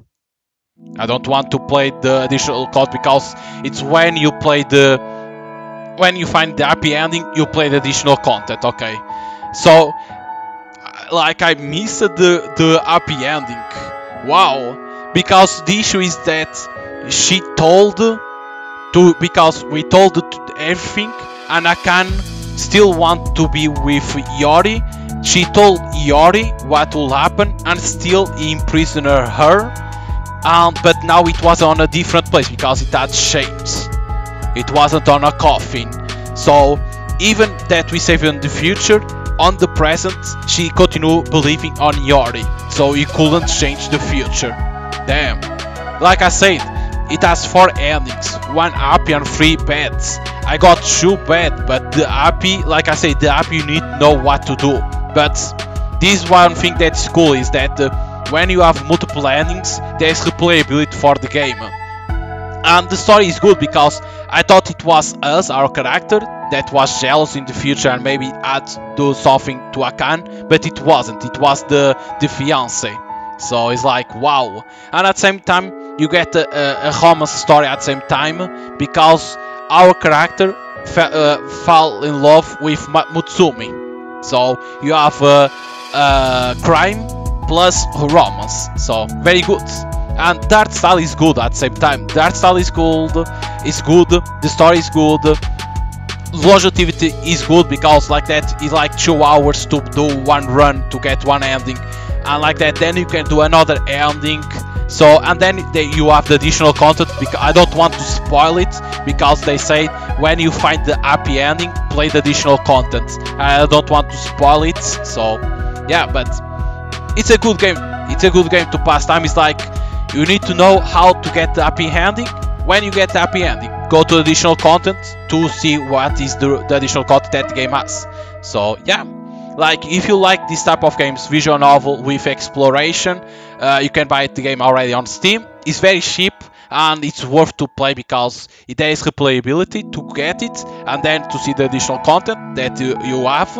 I don't want to play the additional content because it's when you play when you find the happy ending, you play the additional content. Okay, so like I missed the happy ending. Wow, because the issue is that she told. Because we told everything and Akan still want to be with Yori. She told Yori what will happen and still imprisoned her. But now it was on a different place because it had shapes. It wasn't on a coffin. So even that we save in the future, on the present she continued believing on Yori. So you couldn't change the future. Damn. Like I said, it has 4 endings, 1 happy and 3 bad. I got 2 bad, but the happy, like I said, the happy you need to know what to do. But this one thing that's cool is that when you have multiple endings, there's replayability for the game. And the story is good because I thought it was us, our character, that was jealous in the future and maybe had to do something to Akan, but it wasn't. It was the fiance. So it's like, wow. And at the same time, you get a romance story at the same time because our character fell in love with Mutsumi. So you have crime plus romance. So very good. And the art style is good at the same time. The art style is good. The story is good. Longevity is good because like that it's like 2 hours to do one run to get one ending, and like that then you can do another ending. So and then you have the additional content, because I don't want to spoil it because they say when you find the happy ending, play the additional content. I don't want to spoil it. So yeah, but it's a good game. It's a good game to pass time. It's like you need to know how to get the happy ending. When you get the happy ending, go to additional content to see what is the additional content that the game has. So yeah, like if you like this type of games, visual novel with exploration, you can buy the game already on Steam. It's very cheap and it's worth to play because there is replayability to get it and then to see the additional content that you have.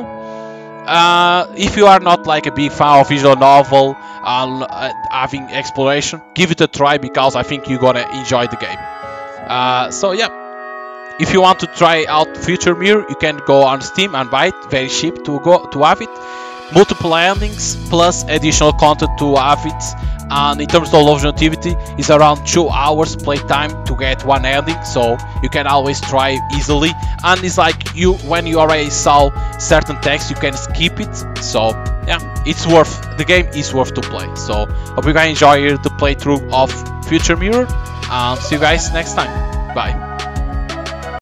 If you are not like a big fan of visual novel and having exploration, give it a try because I think you're gonna enjoy the game. So yeah, if you want to try out Future Mirror, you can go on Steam and buy it, very cheap to have it. Multiple endings plus additional content to have it. And in terms of longevity, it's around 2 hours playtime to get one ending, so you can always try easily. And it's like when you already saw certain text, you can skip it. So yeah, the game is worth to play. So hope you guys enjoy the playthrough of Future Mirror, and see you guys next time. Bye.